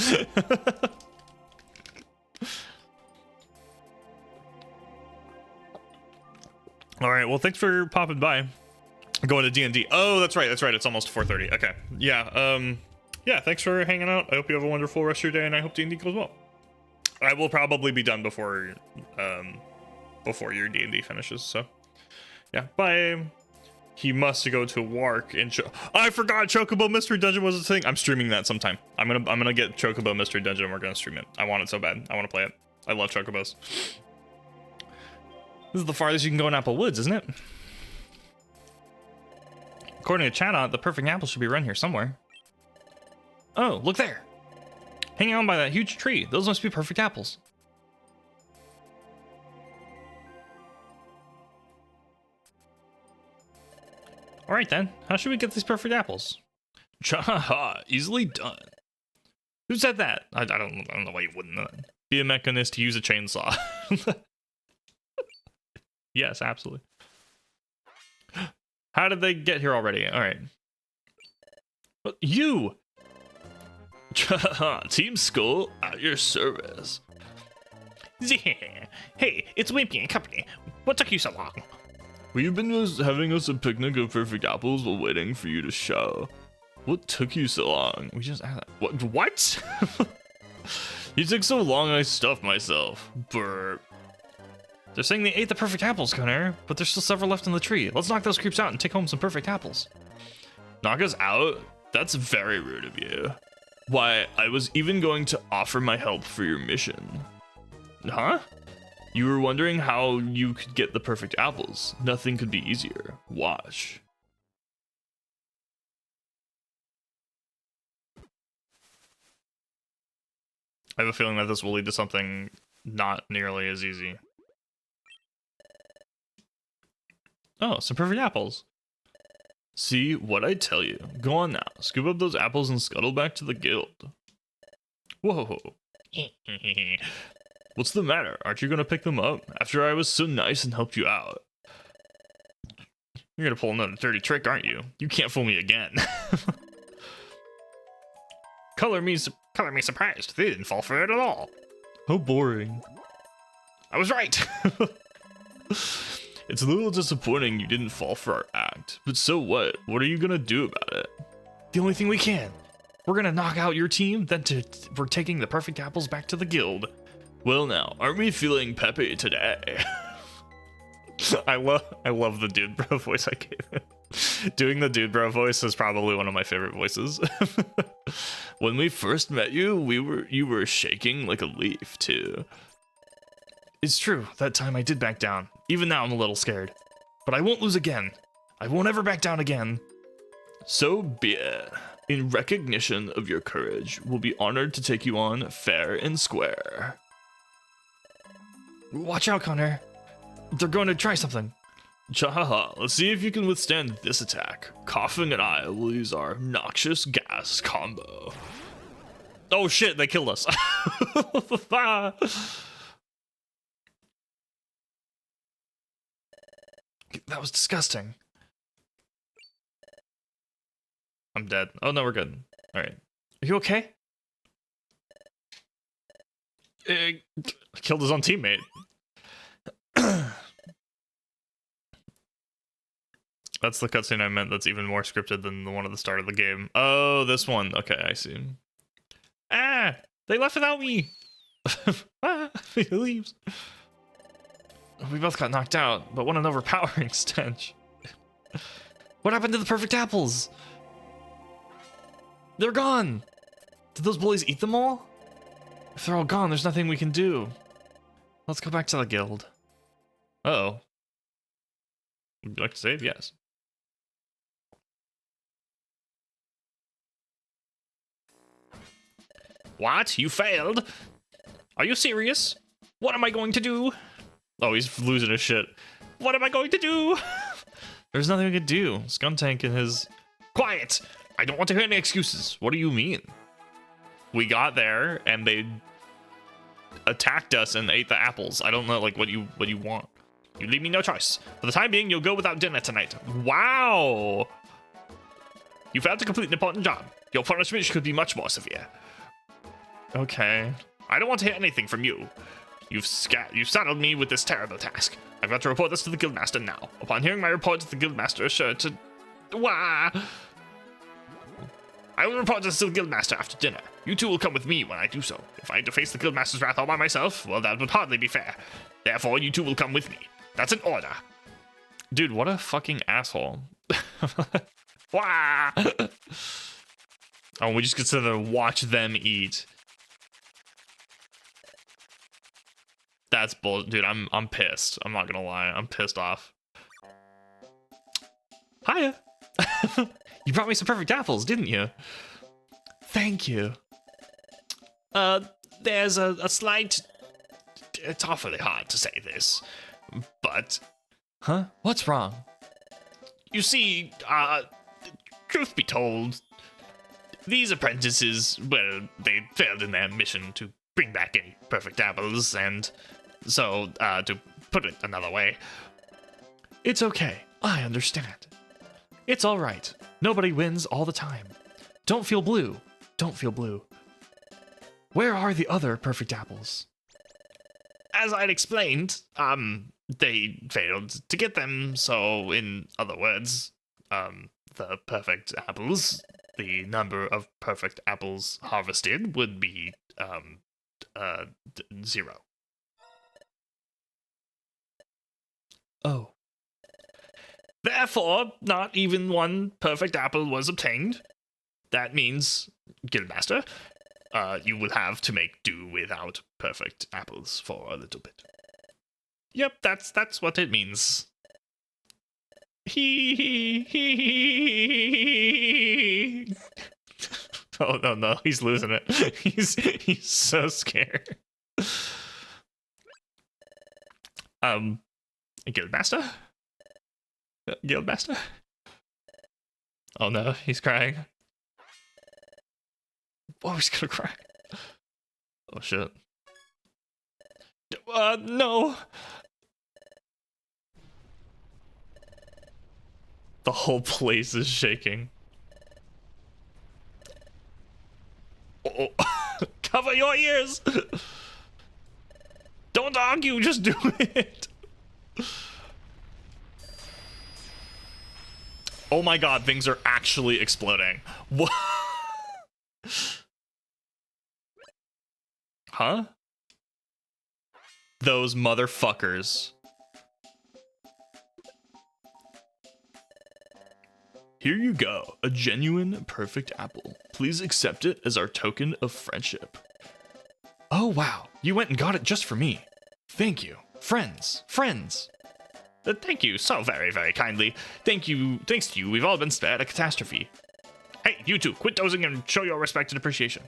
All right, well, thanks for popping by. Going to D&D. Oh, that's right. It's almost 4:30. Okay. Yeah, yeah, thanks for hanging out. I hope you have a wonderful rest of your day, and I hope D&D goes well. I will probably be done before your D&D finishes, so yeah, bye. He must go to work in I forgot Chocobo Mystery Dungeon was a thing. I'm streaming that sometime. I'm gonna get Chocobo Mystery Dungeon and we're gonna stream it. I want it so bad. I want to play it. I love Chocobos. This is the farthest you can go in Apple Woods, isn't it? According to Chatot, the perfect apple should be around here somewhere. Oh, look there. Hanging on by that huge tree. Those must be perfect apples. All right, then. How should we get these perfect apples? Cha-ha-ha, easily done. Who said that? I don't know why you wouldn't know that. Be a mechanist, use a chainsaw. Yes, absolutely. How did they get here already? All right. You! Cha-ha, Team Skull, at your service. Hey, it's Wimpy and company. What took you so long? We've been having us a picnic of perfect apples while waiting for you to show. What took you so long? We just what? You took so long I stuffed myself. Burp. They're saying they ate the perfect apples, Draconayr, but there's still several left in the tree. Let's knock those creeps out and take home some perfect apples. Knock us out? That's very rude of you. Why, I was even going to offer my help for your mission. Huh? You were wondering how you could get the perfect apples. Nothing could be easier. Watch. I have a feeling that this will lead to something not nearly as easy. Oh, some perfect apples. See what I tell you. Go on now. Scoop up those apples and scuttle back to the guild. Whoa. What's the matter? Aren't you gonna pick them up? After I was so nice and helped you out. You're gonna pull another dirty trick, aren't you? You can't fool me again. Color me surprised. They didn't fall for it at all. How boring. I was right. It's a little disappointing you didn't fall for our act, but so what? What are you gonna do about it? The only thing we can. We're gonna knock out your team, then we're taking the perfect apples back to the guild. Well now, aren't we feeling peppy today? I love the dude bro voice I gave him. Doing the dude bro voice is probably one of my favorite voices. When we first met you, you were shaking like a leaf too. It's true, that time I did back down. Even now I'm a little scared. But I won't lose again. I won't ever back down again. So be it. In recognition of your courage, we'll be honored to take you on fair and square. Watch out, Connor. They're going to try something. Chahaha, let's see if you can withstand this attack. Coughing and I will use our noxious gas combo. Oh shit, they killed us. That was disgusting. I'm dead. Oh no, we're good. Alright. Are you okay? Killed his own teammate. That's the cutscene I meant. That's even more scripted than the one at the start of the game. Oh, this one. Okay, I see. Ah, they left without me. Ah, he leaves. We both got knocked out, but what an overpowering stench. What happened to the perfect apples? They're gone. Did those bullies eat them all? If they're all gone, there's nothing we can do. Let's go back to the guild. Uh-oh. Would you like to save? Yes. What? You failed? Are you serious? What am I going to do? Oh, he's losing his shit. What am I going to do? There's nothing we can do. Skuntank and his... Quiet! I don't want to hear any excuses. What do you mean? We got there, and they attacked us and ate the apples. I don't know, like, what you want. You leave me no choice. For the time being, you'll go without dinner tonight. Wow! You failed to complete an important job. Your punishment could be much more severe. Okay. I don't want to hear anything from you. You've saddled me with this terrible task. I've got to report this to the guildmaster now. Upon hearing my report, the guildmaster is sure to... Wah! I will report this to the guildmaster after dinner. You two will come with me when I do so. If I had to face the guildmaster's wrath all by myself, well, that would hardly be fair. Therefore, you two will come with me. That's an order. Dude, what a fucking asshole. Wah! Oh, we just get to watch them eat. That's bull, dude. I'm pissed. I'm not gonna lie. I'm pissed off. Hiya. You brought me some perfect apples, didn't you? Thank you. There's a slight... It's awfully hard to say this, but... Huh? What's wrong? You see, truth be told, these apprentices, well, they failed in their mission to bring back any perfect apples, and so, to put it another way, it's okay. I understand. It's all right. Nobody wins all the time. Don't feel blue. Don't feel blue. Where are the other perfect apples? As I'd explained, they failed to get them, so in other words, the perfect apples, the number of perfect apples harvested would be, 0. Oh. Therefore, not even one perfect apple was obtained. That means, Guildmaster, you will have to make do without perfect apples for a little bit. Yep, that's what it means. Oh no, he's losing it. He's so scared. Guildmaster? Guildmaster? Oh no, he's crying. Oh, he's gonna cry. Oh shit. No! The whole place is shaking. Oh. Cover your ears! Don't argue, just do it! Oh my god, things are actually exploding. What? Huh? Those motherfuckers. Here you go, a genuine perfect apple. Please accept it as our token of friendship. Oh wow, you went and got it just for me. Thank you. Friends. Thank you so very, very kindly. Thanks to you, we've all been spared a catastrophe. Hey, you two, quit dozing and show your respect and appreciation.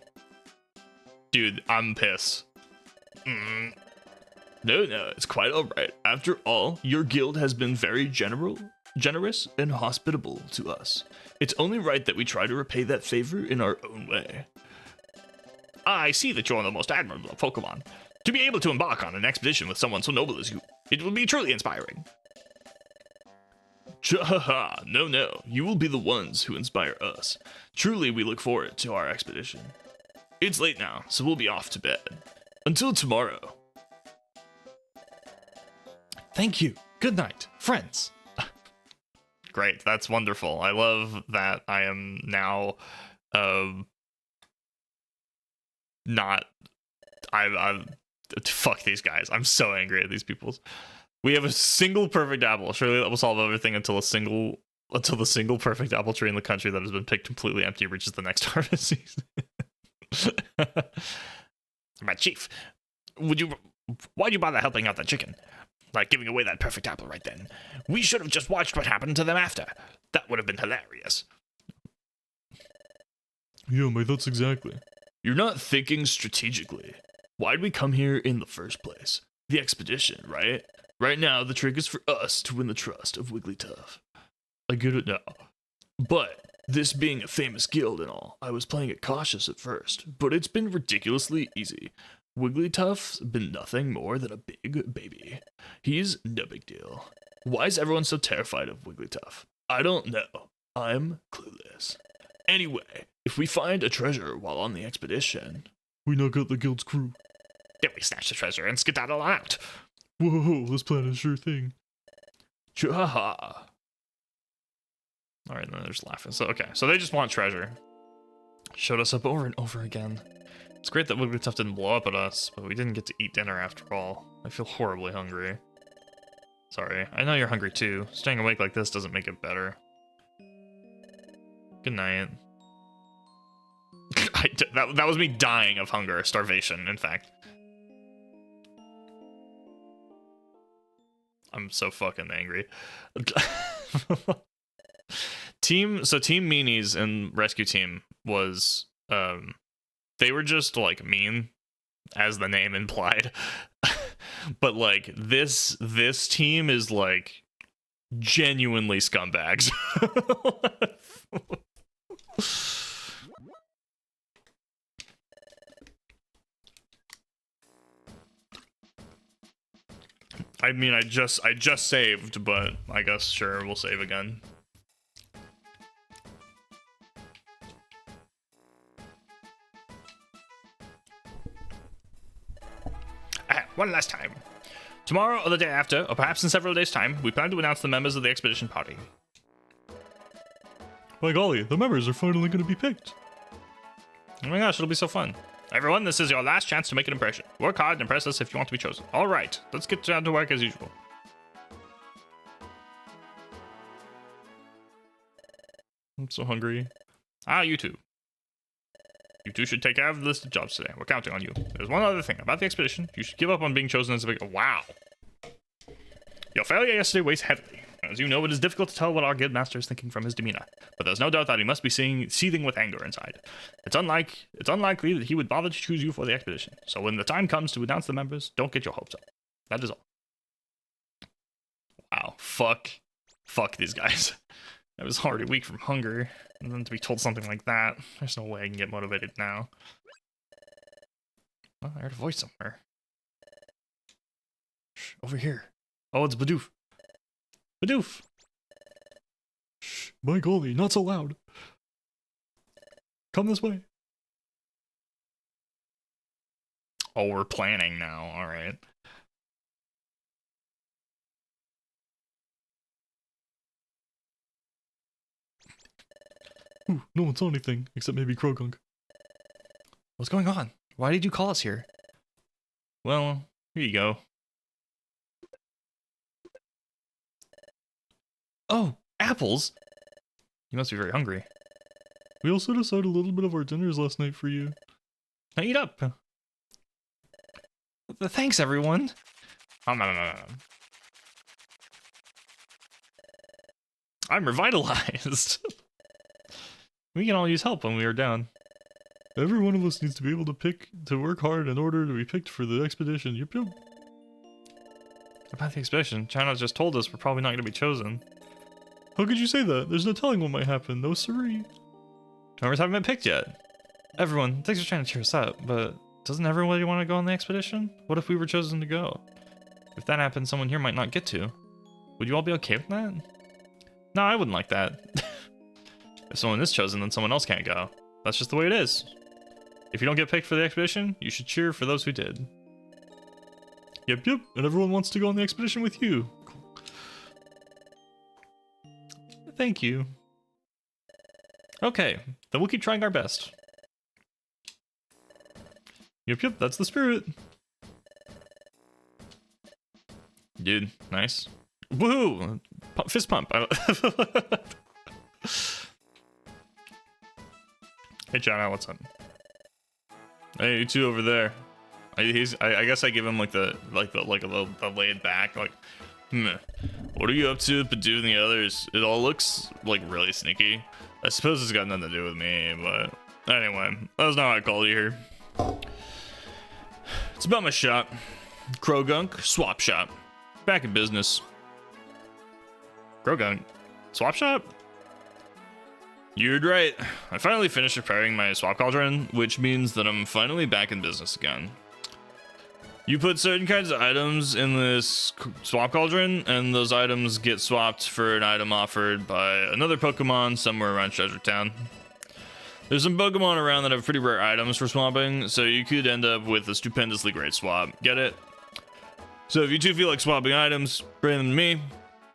Dude, I'm pissed. No, it's quite alright. After all, your guild has been very generous and hospitable to us. It's only right that we try to repay that favor in our own way. I see that you're the most admirable of Pokemon. To be able to embark on an expedition with someone so noble as you, it will be truly inspiring. Chahaha, no, you will be the ones who inspire us. Truly, we look forward to our expedition. It's late now, so we'll be off to bed. Until tomorrow. Thank you. Good night, friends. Great, that's wonderful. I love that I am now not I fuck these guys. I'm so angry at these people. We have a single perfect apple. Surely that will solve everything until the single perfect apple tree in the country that has been picked completely empty reaches the next harvest season. My chief, why'd you bother helping out that chicken? Like giving away that perfect apple right then. We should have just watched what happened to them after. That would have been hilarious. Yeah, my thoughts exactly. You're not thinking strategically. Why'd we come here in the first place? The expedition, right? Right now, the trick is for us to win the trust of Wigglytuff. I get it now. But, this being a famous guild and all, I was playing it cautious at first, but it's been ridiculously easy. Wigglytuff's been nothing more than a big baby. He's no big deal. Why is everyone so terrified of Wigglytuff? I don't know. I'm clueless. Anyway, if we find a treasure while on the expedition... We knock out the guild's crew. Then we snatch the treasure and skedaddle out. Whoa, this plan is sure thing. Cha-ha-ha. Alright, then they're just laughing. So, okay, so they just want treasure. Showed us up over and over again. It's great that Wigglytuff didn't blow up at us, but we didn't get to eat dinner after all. I feel horribly hungry. Sorry, I know you're hungry too. Staying awake like this doesn't make it better. Good night. That was me dying of hunger, starvation, in fact. I'm so fucking angry. Team Meanies and Rescue Team was, they were just, like, mean, as the name implied. But, like, this team is, like, genuinely scumbags. I mean, I just saved, but I guess sure we'll save again. One last time. Tomorrow or the day after, or perhaps in several days' time, we plan to announce the members of the expedition party. By golly, the members are finally going to be picked. Oh my gosh, it'll be so fun. Everyone, this is your last chance to make an impression. Work hard and impress us if you want to be chosen. All right, let's get down to work as usual. I'm so hungry. You two. You two should take care of the list of jobs today. We're counting on you. There's one other thing. About the expedition, you should give up on being chosen as a big... Wow. Your failure yesterday weighs heavily. As you know, it is difficult to tell what our guild master is thinking from his demeanor, but there's no doubt that he must be seething with anger inside. It's unlikely that he would bother to choose you for the expedition, so when the time comes to announce the members, don't get your hopes up. That is all. Wow. Fuck these guys. I was already weak from hunger, and then to be told something like that, there's no way I can get motivated now. Oh, I heard a voice somewhere. Shh, over here. Oh, it's Bidoof. Bidoof! Shh, by golly, not so loud. Come this way. Oh, we're planning now, alright. Ooh, no one saw anything, except maybe Krogunk. What's going on? Why did you call us here? Well, here you go. Oh, apples! You must be very hungry. We all set aside a little bit of our dinners last night for you. Now eat up! Thanks, everyone! I'm revitalized! We can all use help when we are down. Every one of us needs to be able to work hard in order to be picked for the expedition. Yep. About the expedition, China just told us we're probably not going to be chosen. How could you say that? There's no telling what might happen. No siree. Members haven't been picked yet. Everyone, thanks for trying to cheer us up, but doesn't everybody want to go on the expedition? What if we were chosen to go? If that happened, someone here might not get to. Would you all be okay with that? No, I wouldn't like that. If someone is chosen, then someone else can't go. That's just the way it is. If you don't get picked for the expedition, you should cheer for those who did. Yep, and everyone wants to go on the expedition with you. Cool. Thank you. Okay, then we'll keep trying our best. Yep, that's the spirit. Dude, nice. Woohoo! Fist pump. Hey, John, what's up? Hey, you two over there. I guess I give him like the laid back like, what are you up to with Badoo and the others? It all looks like really sneaky. I suppose it's got nothing to do with me, but anyway, that's not why I called you here. It's about my shop, Krogunk Swap Shop, back in business. Krogunk Swap Shop? You're right. I finally finished repairing my swap cauldron, which means that I'm finally back in business again. You put certain kinds of items in this swap cauldron, and those items get swapped for an item offered by another Pokemon somewhere around Treasure Town. There's some Pokemon around that have pretty rare items for swapping, so you could end up with a stupendously great swap. Get it? So if you two feel like swapping items, bring them to me.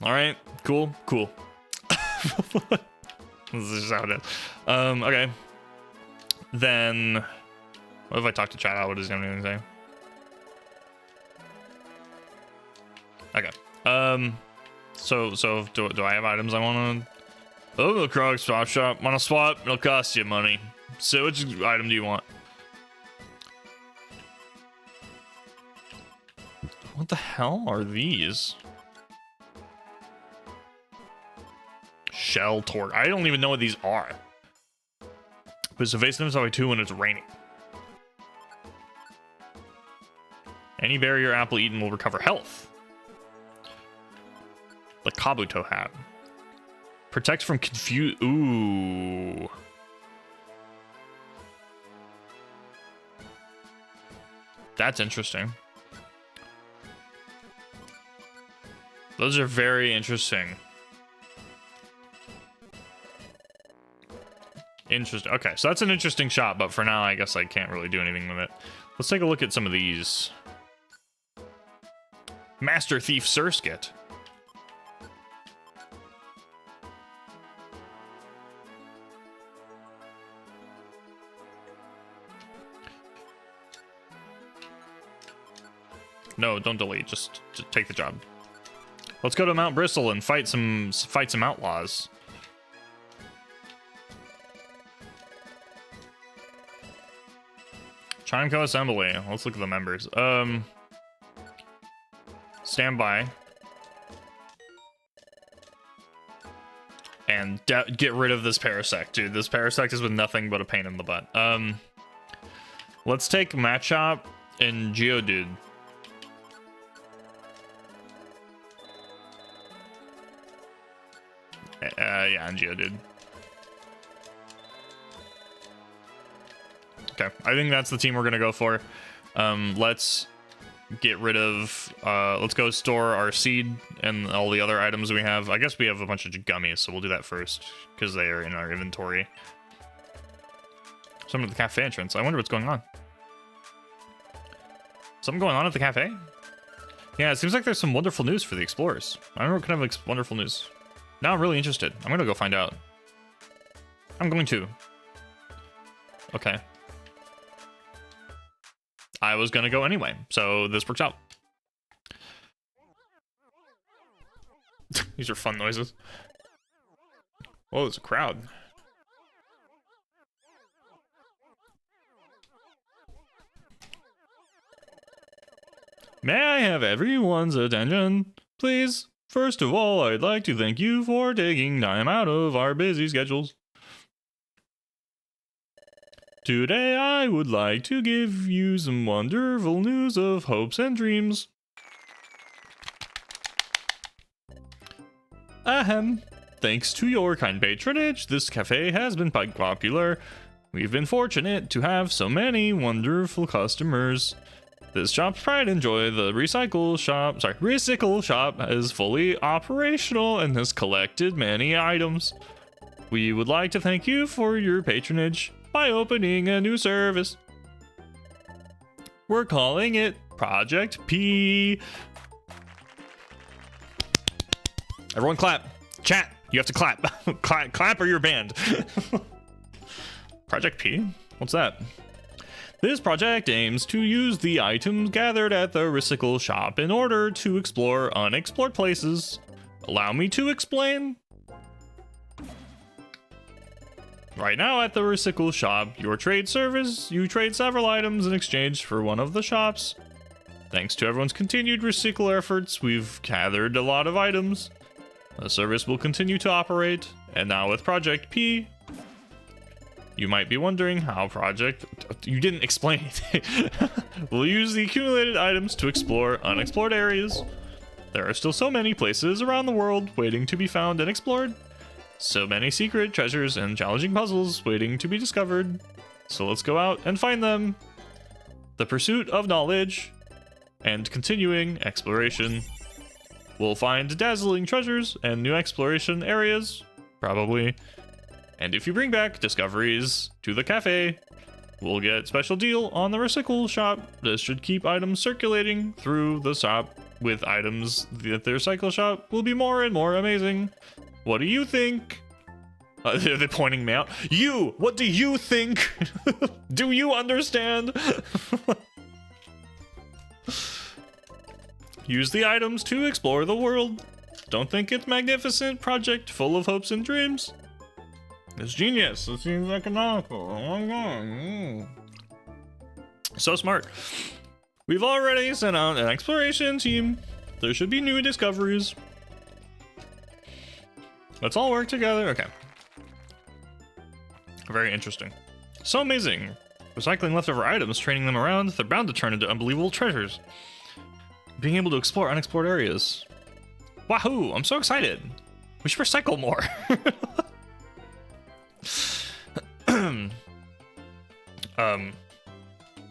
Alright, cool. This is just how it is. Okay. Then, what if I talk to chat out? What is he gonna say? Okay. So do I have items I want to? Oh, the Krog Swap Shop. Want to swap? It'll cost you money. So which item do you want? What the hell are these? Shell torque. I don't even know what these are. But it's evasive by 2 when it's raining. Any berry or apple eaten will recover health. The Kabuto hat. Protects from confuse. Ooh. That's interesting. Those are very interesting. Interesting. Okay, so that's an interesting shot, but for now, I guess I can't really do anything with it. Let's take a look at some of these. Master Thief Surskit. No, don't delete. Just take the job. Let's go to Mount Bristle and fight some outlaws. Chimeco Assembly. Let's look at the members. Stand by. And get rid of this Parasect, dude. This Parasect has been nothing but a pain in the butt. Let's take Machop and Geodude. Yeah, and Geodude. Okay, I think that's the team we're gonna go for. Let's get rid of. Let's go store our seed and all the other items we have. I guess we have a bunch of gummies, so we'll do that first because they are in our inventory. Something at the cafe entrance. I wonder what's going on. Something going on at the cafe? Yeah, it seems like there's some wonderful news for the explorers. I don't know what kind of wonderful news. Now I'm really interested. I'm gonna go find out. I'm going to. Okay. I was gonna go anyway, so this works out. These are fun noises. Whoa, there's a crowd. May I have everyone's attention, please? First of all, I'd like to thank you for taking time out of our busy schedules. Today, I would like to give you some wonderful news of hopes and dreams. Ahem. Thanks to your kind patronage, this cafe has been quite popular. We've been fortunate to have so many wonderful customers. This shop's pride and joy, the recycle shop is fully operational and has collected many items. We would like to thank you for your patronage by opening a new service. We're calling it Project P. Everyone clap. Chat, you have to clap. Clap or you're banned. Project P? What's that? This project aims to use the items gathered at the Recycle Shop in order to explore unexplored places. Allow me to explain. Right now at the Recycle Shop, you trade several items in exchange for one of the shops. Thanks to everyone's continued recycle efforts, we've gathered a lot of items. The service will continue to operate, and now with Project P, you might be wondering how you didn't explain anything. We'll use the accumulated items to explore unexplored areas. There are still so many places around the world waiting to be found and explored. So many secret treasures and challenging puzzles waiting to be discovered. So let's go out and find them. The pursuit of knowledge and continuing exploration. We'll find dazzling treasures and new exploration areas, probably. And if you bring back discoveries to the cafe, we'll get special deal on the Recycle Shop. This should keep items circulating through the shop. With items at the Recycle Shop will be more and more amazing. What do you think? They're pointing me out. You! What do you think? Do you understand? Use the items to explore the world. Don't think it's magnificent project full of hopes and dreams. It's genius. It seems economical. Oh my god. So smart. We've already sent out an exploration team. There should be new discoveries. Let's all work together. Okay. Very interesting. So amazing. Recycling leftover items, training them around, they're bound to turn into unbelievable treasures. Being able to explore unexplored areas. Wahoo! I'm so excited. We should recycle more.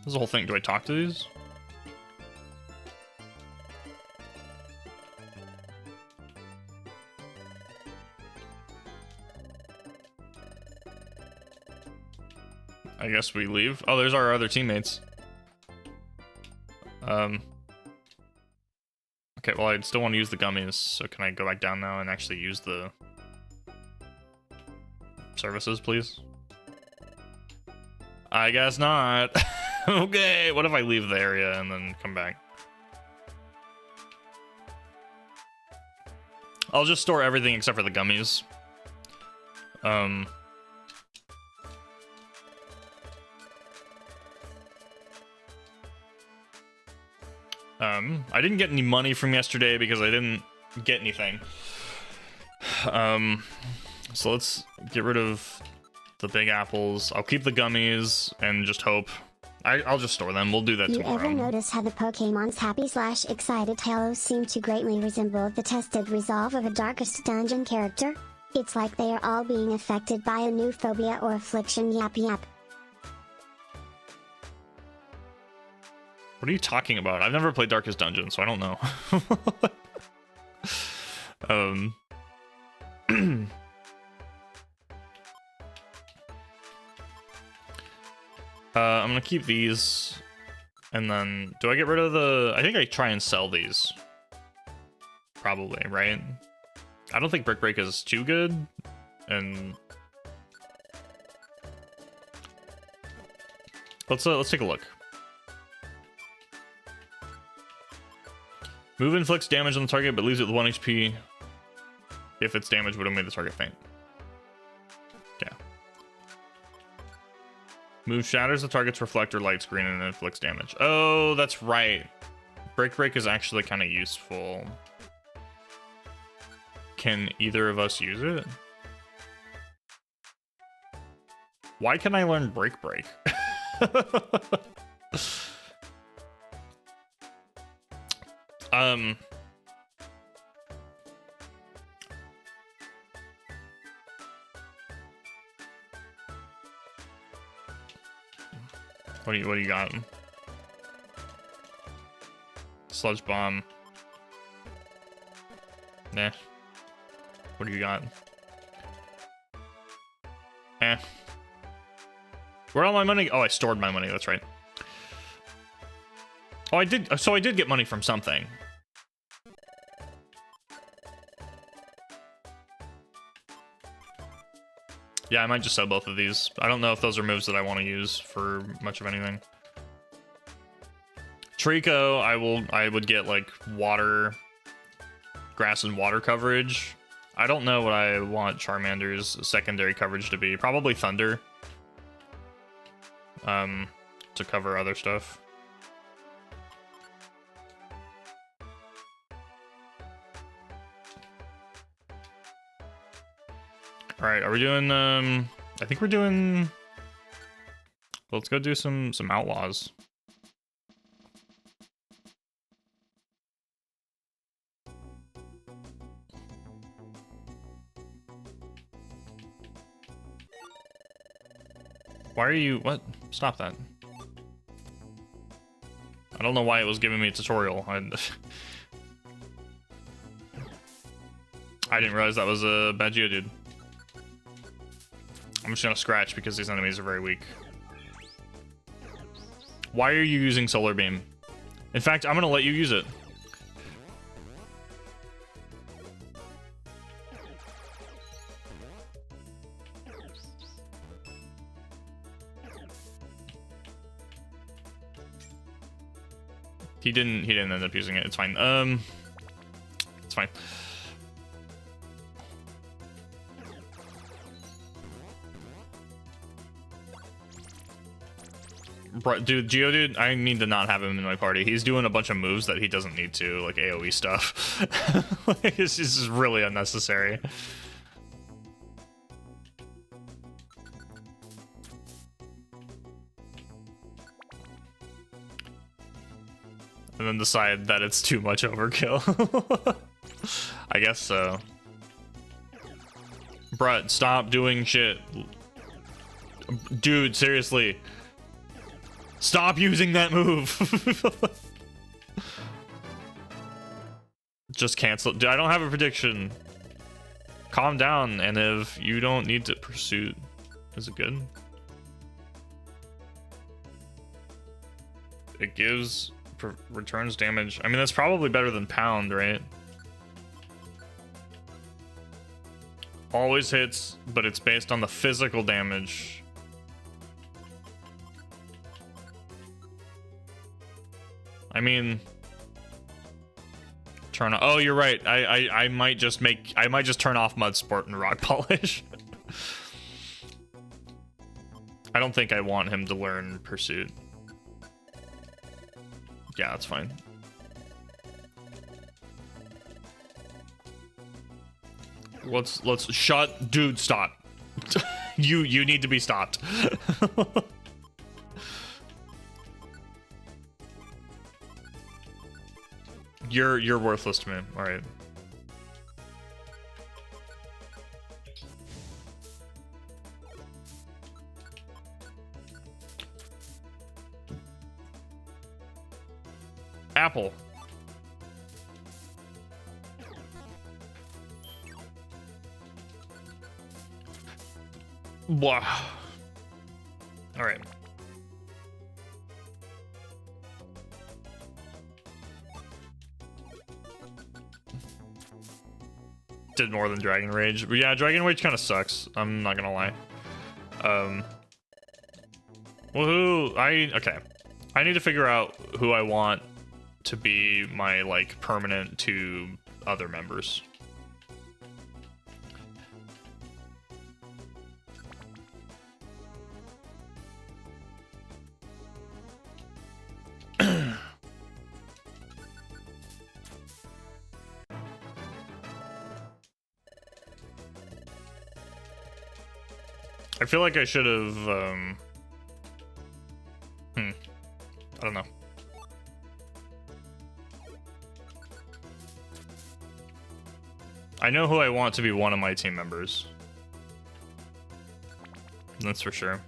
This is the whole thing. Do I talk to these? I guess we leave. Oh, there's our other teammates. Okay, well, I still want to use the gummies, so can I go back down now and actually use the services, please? I guess not. Okay, what if I leave the area and then come back? I'll just store everything except for the gummies. I didn't get any money from yesterday because I didn't get anything. So let's get rid of the big apples. I'll keep the gummies and just hope. I'll just store them. We'll do that tomorrow. You ever notice how the Pokemon's happy/excited halos seem to greatly resemble the tested resolve of a Darkest Dungeon character? It's like they are all being affected by a new phobia or affliction. Yap yap. What are you talking about? I've never played Darkest Dungeon, so I don't know. I'm gonna keep these, and then do I get rid of the? I think I try and sell these. Probably, right? I don't think Brick Break is too good, and let's take a look. Move inflicts damage on the target, but leaves it with 1 HP. If its damage would have made the target faint. Okay. Move shatters the target's reflector light screen and inflicts damage. Oh, that's right. Break is actually kind of useful. Can either of us use it? Why can I learn Break? What do you got? Sludge bomb. Nah. What do you got? Eh. Where'd all my money? Oh, I stored my money, that's right. Oh, I did. So I did get money from something. Yeah, I might just sell both of these. I don't know if those are moves that I want to use for much of anything. Trico, I would get like water, grass and water coverage. I don't know what I want Charmander's secondary coverage to be. Probably Thunder. To cover other stuff. All right, are we doing? I think we're doing. Let's go do some outlaws. Why are you? What? Stop that. I don't know why it was giving me a tutorial. I didn't realize that was a bad Geodude. I'm just gonna scratch because these enemies are very weak. Why are you using Solar Beam? In fact, I'm gonna let you use it. He didn't end up using it. It's fine. It's fine. Bro, dude, Geodude, I need to not have him in my party. He's doing a bunch of moves that he doesn't need to, like AoE stuff. Like, it's just really unnecessary. And then decide that it's too much overkill. I guess so. Brett, stop doing shit. Dude, seriously. Stop using that move. Just cancel. Dude, I don't have a prediction. Calm down, and if you don't need to pursue... Is it good? It gives... returns damage. I mean, that's probably better than Pound, right? Always hits, but it's based on the physical damage. I mean, turn. Oh, you're right. I might just turn off Mud Sport and Rock Polish. I don't think I want him to learn Pursuit. Yeah, that's fine. Let's shut. Dude, stop. You need to be stopped. You're worthless to me. All right. Apple. Wow. All right. Did more than Dragon Rage. But yeah, Dragon Rage kind of sucks. I'm not gonna lie. Woohoo! Okay. I need to figure out who I want to be my, like, permanent to other members. I feel like I should have, I don't know. I know who I want to be one of my team members. That's for sure.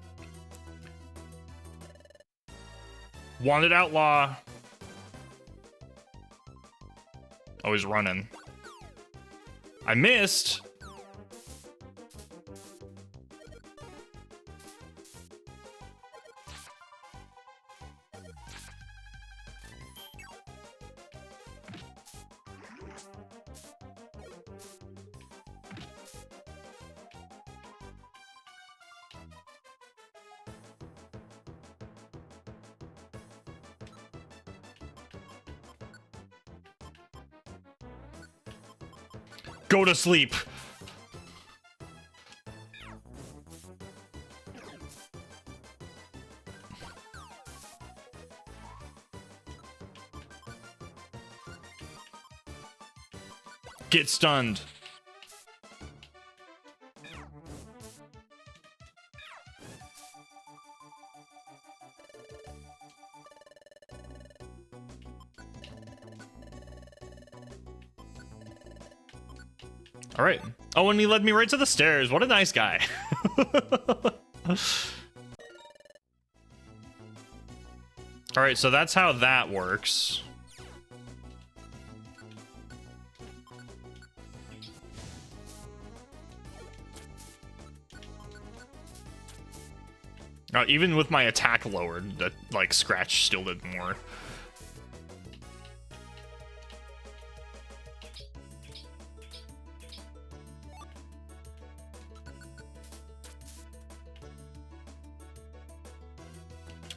Wanted Outlaw. Oh, he's running. I missed. Go to sleep. Get stunned. All right. Oh, and he led me right to the stairs. What a nice guy. All right, so that's how that works. Even with my attack lowered, that like scratch still did more.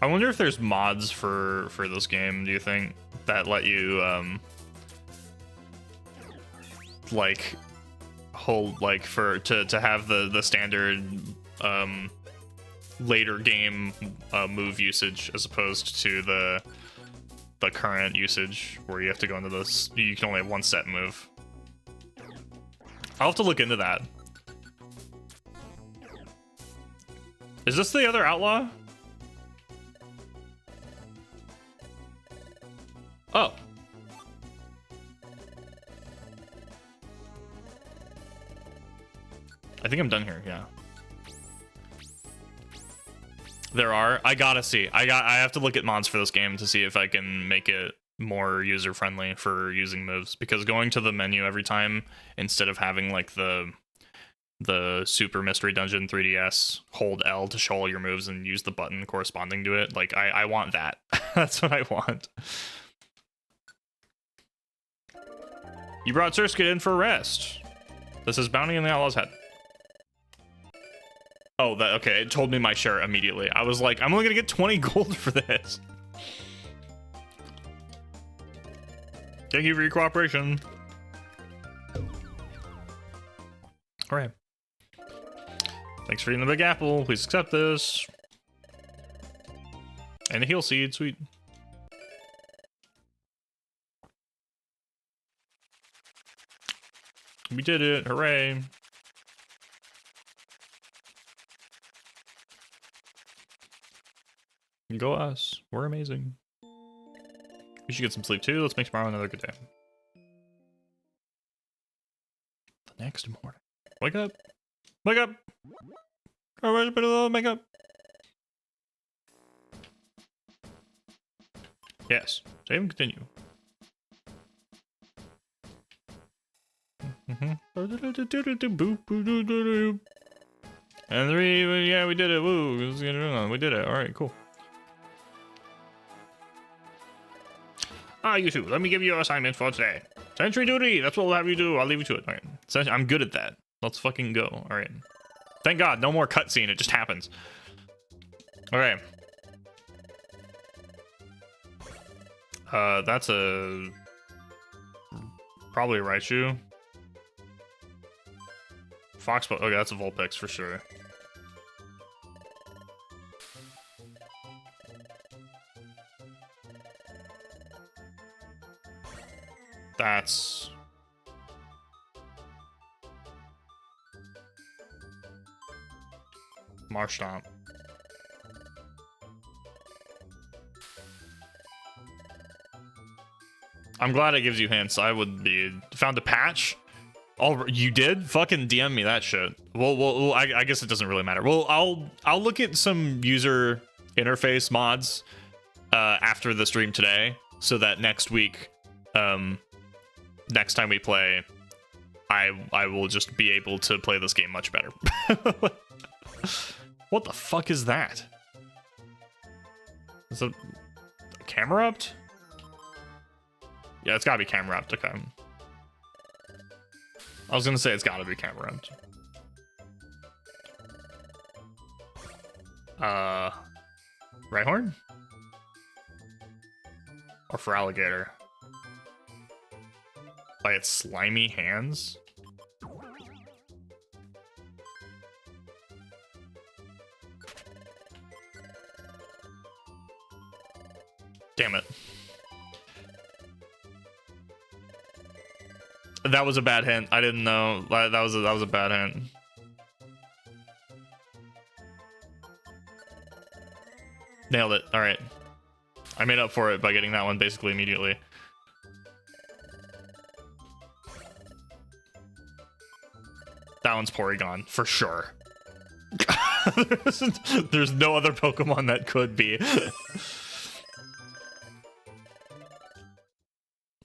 I wonder if there's mods for this game, do you think, that let you like hold like to have the standard later game move usage as opposed to the current usage where you have to go into this, you can only have one set move. I'll have to look into that. Is this the other outlaw? Oh. I think I'm done here, yeah. There are. I gotta see. I have to look at mods for this game to see if I can make it more user-friendly for using moves, because going to the menu every time instead of having like the Super Mystery Dungeon 3DS, hold L to show all your moves and use the button corresponding to it. Like I want that. That's what I want. You brought Surskit in for a rest. This is bounty in the Outlaw's head. Oh, that okay. It told me my share immediately. I was like, I'm only gonna get 20 gold for this. Thank you for your cooperation. All right. Thanks for eating the big apple. Please accept this. And a heal seed, sweet. We did it, hooray. Go us, we're amazing. We should get some sleep too. Let's make tomorrow another good day. The next morning. Wake up! Wake up! Wake up! Yes, save and continue. And 3, yeah, we did it. Woo, we did it. All right, cool. You two, let me give you your assignment for today. Sentry duty, that's what we'll have you do. I'll leave you to it. All right. So I'm good at that. Let's fucking go. All right. Thank God, no more cutscene. It just happens. Okay. That's a... probably a Raichu. Foxbow. Okay, that's a Vulpix for sure. That's... Marshtomp. I'm glad it gives you hints. I would be... Found a patch? Oh, you did? Fucking DM me that shit. Well, I guess it doesn't really matter. Well, I'll look at some user interface mods after the stream today, so that next week, next time we play, I will just be able to play this game much better. What the fuck is that? Is it Camerupt? Yeah, it's gotta be Camerupt. Okay. I was gonna say it's gotta be Camerupt. Rhyhorn? Or for alligator? By its slimy hands? Damn it. That was a bad hint. I didn't know. That was a bad hint. Nailed it. All right. I made up for it by getting that one basically immediately. That one's Porygon for sure. There's no other Pokemon that could be.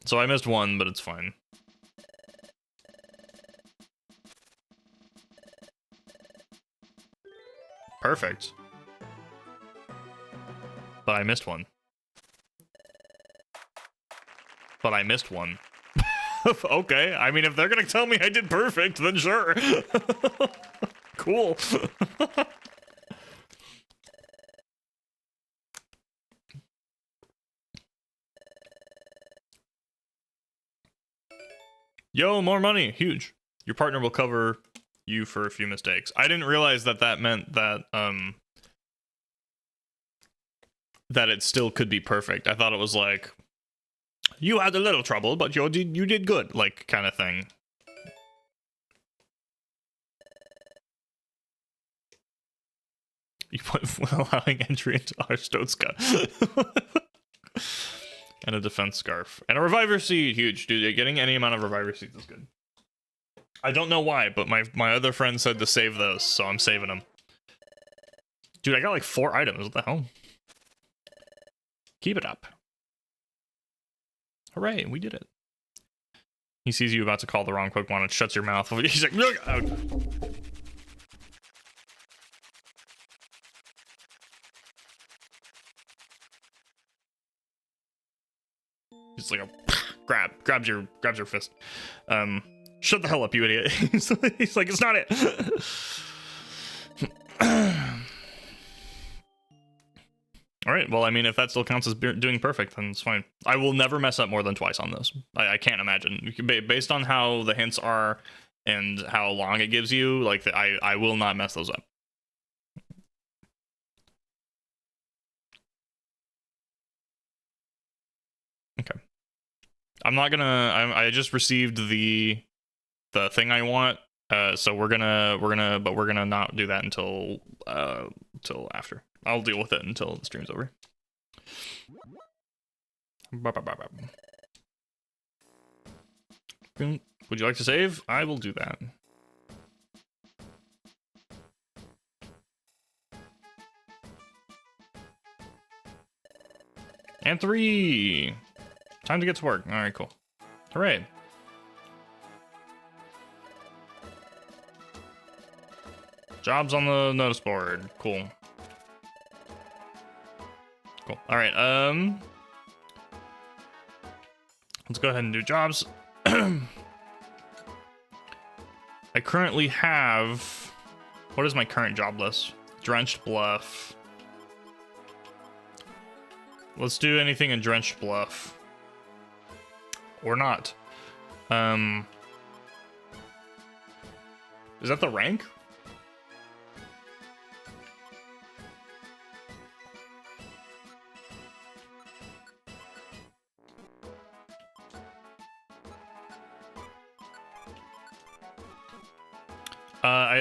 So I missed one, but it's fine. Perfect. But I missed one. But I missed one. Okay, I mean, if they're gonna tell me I did perfect, then sure. Cool. Yo, more money. Huge. Your partner will cover you for a few mistakes. I didn't realize that that meant that that it still could be perfect. I thought it was like, you had a little trouble, but you did good, like, kind of thing. You put allowing entry into Arstotzka. And a defense scarf. And a reviver seed. Huge. Dude, getting any amount of reviver seeds is good. I don't know why, but my other friend said to save those, so I'm saving them. Dude, I got like 4 items. What the hell? Keep it up. Hooray, we did it. He sees you about to call the wrong Pokemon and shuts your mouth. He's like, look out. He's like a grabs your fist. Shut the hell up, you idiot. He's like, it's not it. All right, well, I mean, if that still counts as doing perfect, then it's fine. I will never mess up more than twice on this. I can't imagine. Based on how the hints are and how long it gives you, like, I will not mess those up. Okay. I'm not gonna. I just received the thing I want. So we're gonna not do that until after. I'll deal with it until the stream's over. Would you like to save? I will do that. And 3. Time to get to work. All right, cool. Hooray. Jobs on the notice board. Cool. Cool. All right. Let's go ahead and do jobs. I currently have. What is my current job list? Drenched Bluff. Let's do anything in Drenched Bluff. Or not. Is that the rank?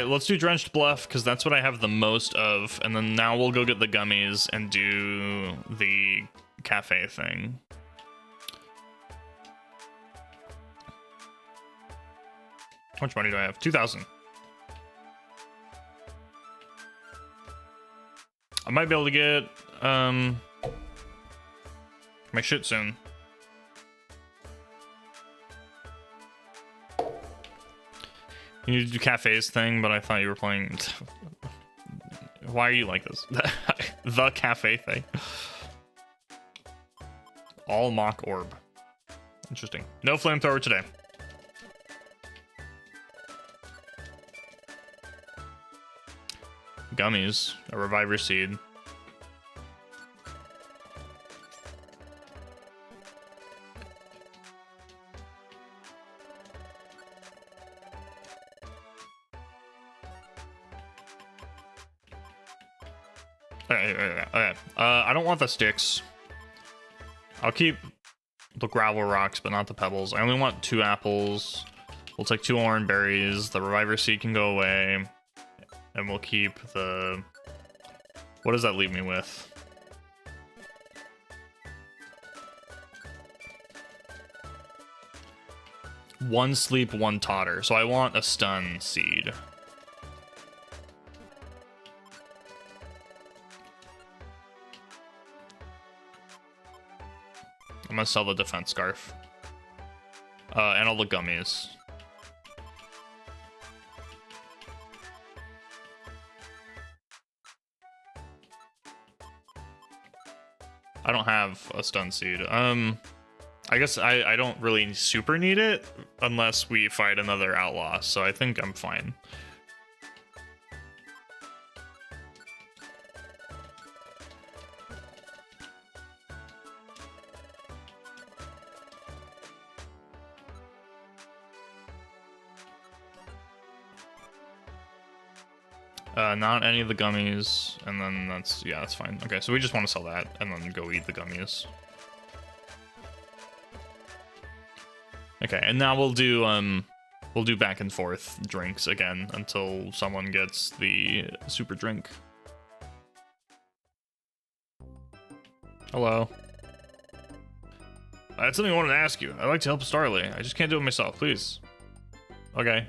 Let's do Drenched Bluff, because that's what I have the most of, and then now we'll go get the gummies and do the cafe thing. How much money do I have? 2,000. I might be able to get my shit soon. You need to do cafes thing, but I thought you were playing. Why are you like this? The cafe thing. All mock orb. Interesting. No flamethrower today. Gummies. A reviver seed. Okay. I don't want the sticks. I'll keep the gravel rocks, but not the pebbles. I only want 2 apples. We'll take 2 orange berries. The reviver seed can go away. And we'll keep the... What does that leave me with? One sleep, 1 totter. So I want a stun seed. I'm gonna sell the defense scarf. And all the gummies. I don't have a stun seed. I guess I don't really super need it unless we fight another outlaw, so I think I'm fine. Not any of the gummies, and then that's fine. Okay, so we just want to sell that and then go eat the gummies. Okay, and now we'll do back and forth drinks again until someone gets the super drink. Hello. I had something I wanted to ask you. I'd like to help Starly. I just can't do it myself, please. Okay.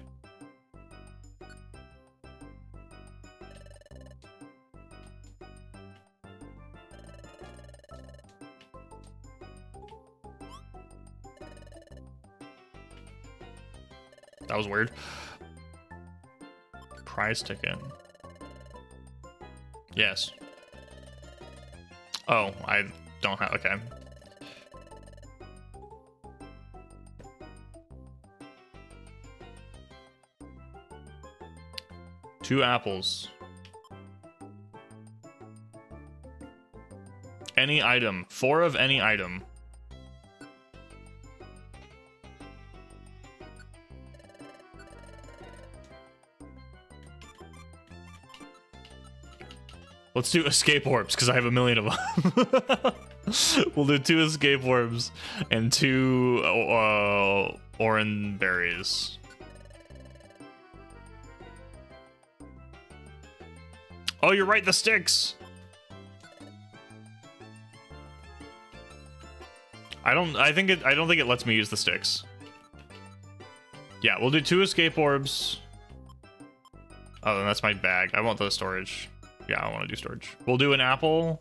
That was weird. Prize ticket. Yes. Oh, I don't have, okay. Two apples. Any item. 4 of any item. Let's do escape orbs, because I have a million of them. We'll do 2 escape orbs and 2 orange berries. Oh, you're right, the sticks! I don't think it lets me use the sticks. Yeah, we'll do 2 escape orbs. Oh, then that's my bag. I want the storage. Yeah, I want to do storage. We'll do an apple,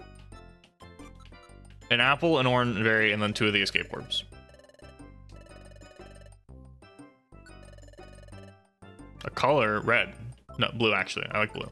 an orange berry, and then 2 of the escape orbs. A color, red. No, blue, actually. I like blue.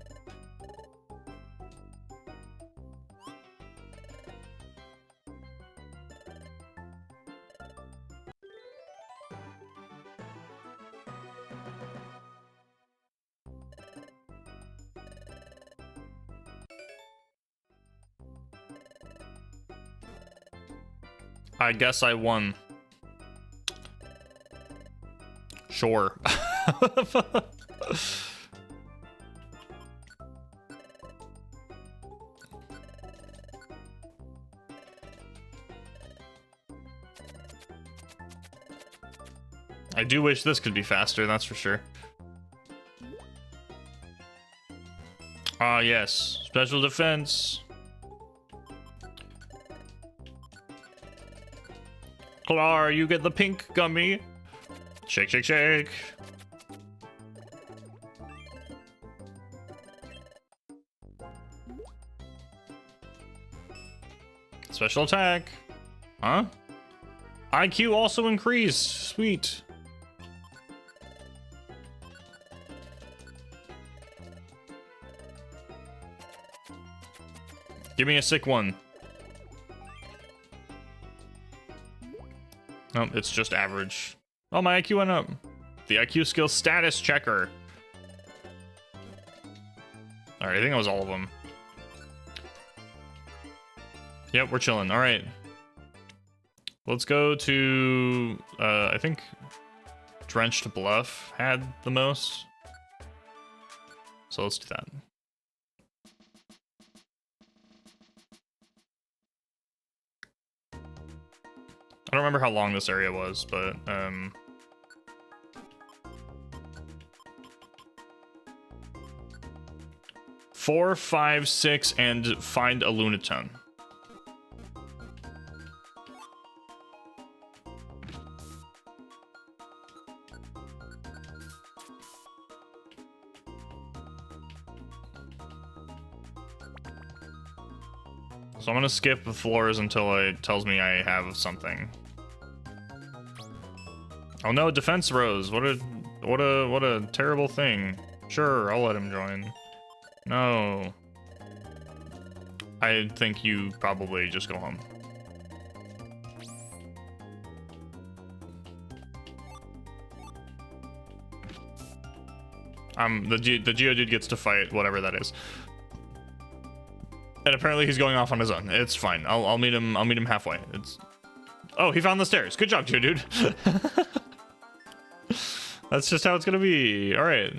I guess I won. Sure. I do wish this could be faster, that's for sure. Ah, yes. Special defense. Clar, you get the pink gummy. Shake, shake, shake. Special attack. Huh? IQ also increased. Sweet. Give me a sick one. Nope, it's just average. Oh, my IQ went up. The IQ skill status checker. Alright, I think that was all of them. Yep, we're chilling. Alright. Let's go to... I think Drenched Bluff had the most. So let's do that. don't remember how long this area was, but 4, 5, 6, and find a Lunatone. So I'm gonna skip the floors until it tells me I have something. Oh no, defense rose. What a terrible thing. Sure, I'll let him join. No. I think you probably just go home. The Geodude gets to fight whatever that is. And apparently he's going off on his own. It's fine. I'll meet him halfway. Oh, he found the stairs. Good job, Geodude. That's just how it's gonna be. All right.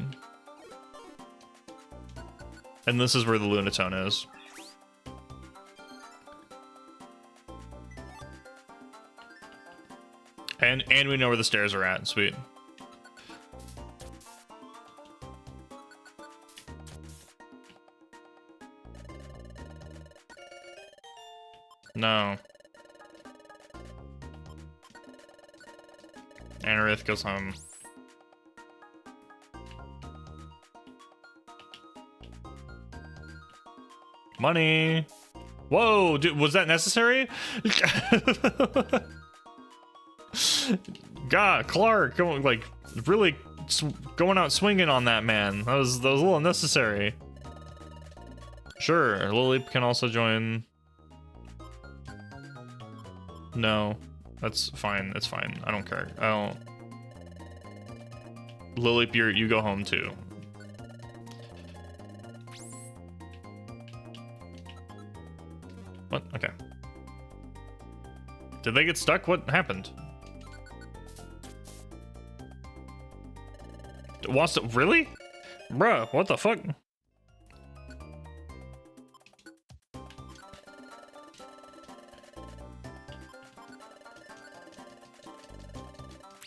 And this is where the Lunatone is. And we know where the stairs are at. Sweet. No. Anorith goes home. Money. Whoa, dude, was that necessary? God, Clark, really going out swinging on that man. That was a little unnecessary. Sure, Lily can also join. No, that's fine. It's fine. I don't care. I don't. Lily, you go home too. What? Okay. Did they get stuck? What happened? Really? Bruh, what the fuck?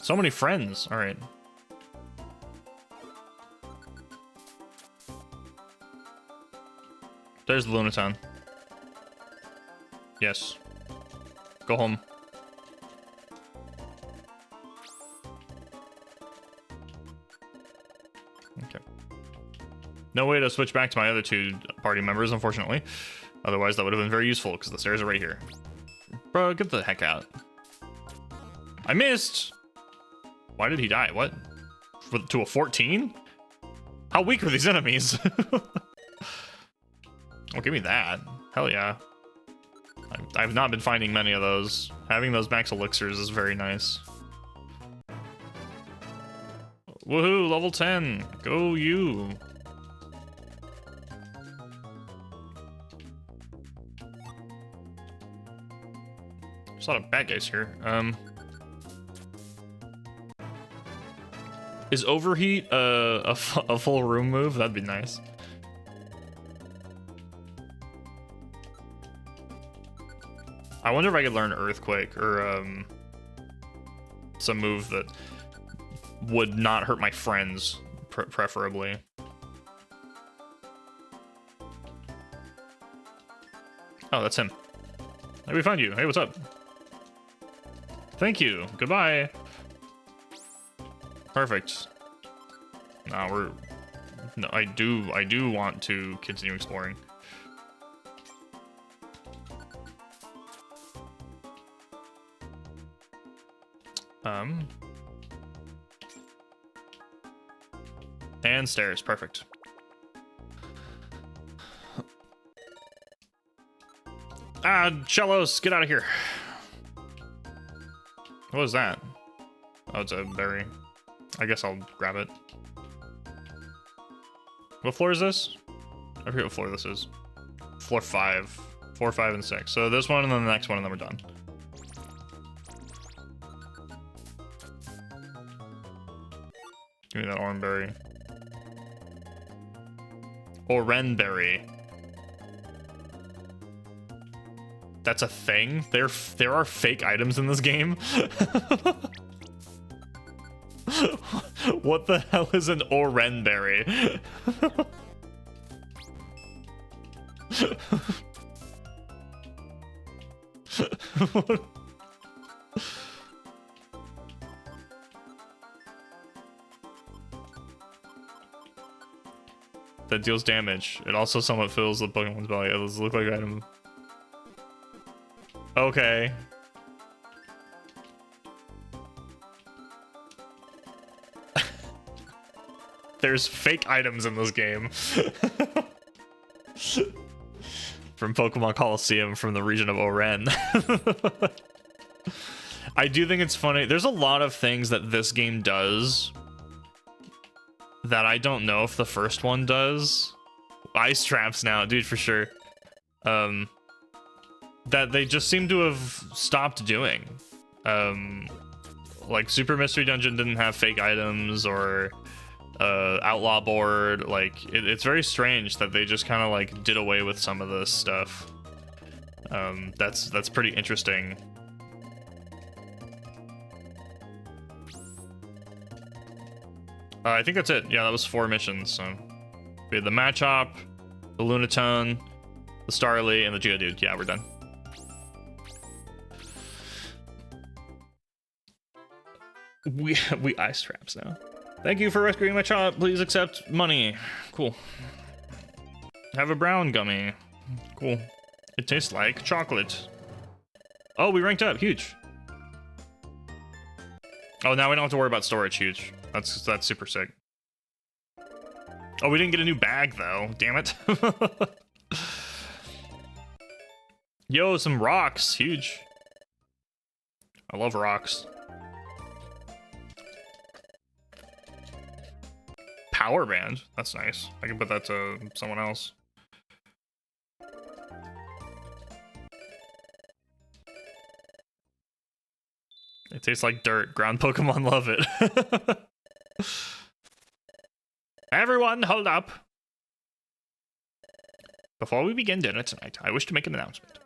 So many friends. All right. There's the Lunatone. Yes. Go home. Okay. No way to switch back to my other two party members, unfortunately. Otherwise, that would have been very useful, because the stairs are right here. Bro, get the heck out. I missed! Why did he die? What? To a 14? How weak are these enemies? Oh, give me that. Hell yeah. I've not been finding many of those. Having those max elixirs is very nice. Woohoo, level 10. Go you. There's a lot of bad guys here. Is overheat a full room move? That'd be nice. I wonder if I could learn Earthquake or some move that would not hurt my friends, preferably. Oh, that's him. Hey, we found you. Hey, what's up? Thank you. Goodbye. Perfect. No, I do want to continue exploring. And stairs, perfect. Ah, Shellos, get out of here. What was that? Oh, it's a berry. I guess I'll grab it. What floor is this? I forget what floor this is. Floor 5. 4, 5, and 6. So this one and then the next one and then we're done. Give me that oranberry. Oranberry. That's a thing? There are fake items in this game? What the hell is an orenberry? That deals damage. It also somewhat fills the Pokemon's belly. Those look like item. Okay. There's fake items in this game. From Pokemon Coliseum from the region of Oren. I do think it's funny. There's a lot of things that this game does that I don't know if the first one does. Ice traps now, dude, for sure. That they just seem to have stopped doing. Like Super Mystery Dungeon didn't have fake items, or Outlaw Board. Like it's very strange that they just kind of like did away with some of this stuff. That's pretty interesting. I think that's it. Yeah, that was 4 missions. So we had the Machop, the Lunatone, the Starly, and the Geodude. Yeah, we're done. We ice traps now. Thank you for rescuing my Chop. Please accept money. Cool. Have a brown gummy. Cool. It tastes like chocolate. Oh, we ranked up. Huge. Oh, now we don't have to worry about storage. Huge. That's super sick. Oh, we didn't get a new bag though. Damn it. Yo, some rocks. Huge. I love rocks. Power band. That's nice. I can put that to someone else. It tastes like dirt. Ground Pokemon love it. Everyone, hold up. Before we begin dinner tonight, I wish to make an announcement.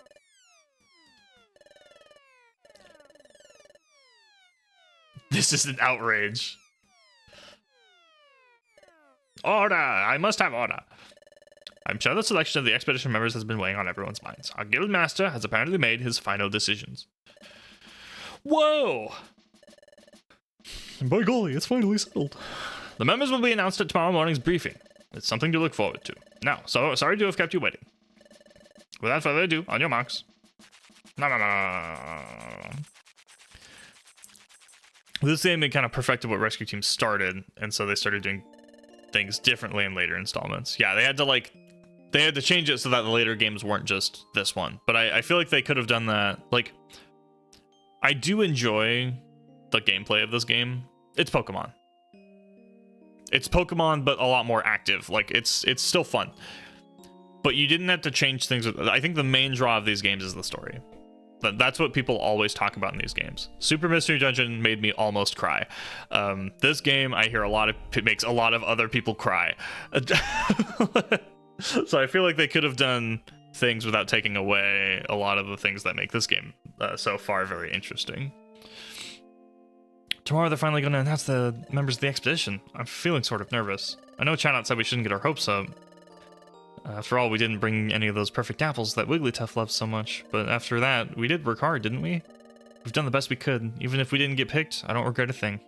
This is an outrage. Order! I must have order. I'm sure the selection of the expedition members has been weighing on everyone's minds. Our guild master has apparently made his final decisions. Whoa! By golly, it's finally settled. The members will be announced at tomorrow morning's briefing. It's something to look forward to. Now, so sorry to have kept you waiting. Without further ado, on your marks. This game, they kind of perfected what Rescue Team started, and so they started doing things differently in later installments. Yeah, they had to change it so that the later games weren't just this one. But I feel like they could have done that. Like, I do enjoy the gameplay of this game. It's Pokemon. It's Pokemon, but a lot more active. Like, it's still fun. But you didn't have to change things. I think the main draw of these games is the story. That's what people always talk about in these games. Super Mystery Dungeon made me almost cry. This game, I hear it makes a lot of other people cry. So I feel like they could have done things without taking away a lot of the things that make this game so far very interesting. Tomorrow they're finally going to announce the members of the expedition. I'm feeling sort of nervous. I know Chanot said we shouldn't get our hopes up. After all, we didn't bring any of those perfect apples that Wigglytuff loves so much. But after that, we did work hard, didn't we? We've done the best we could. Even if we didn't get picked, I don't regret a thing.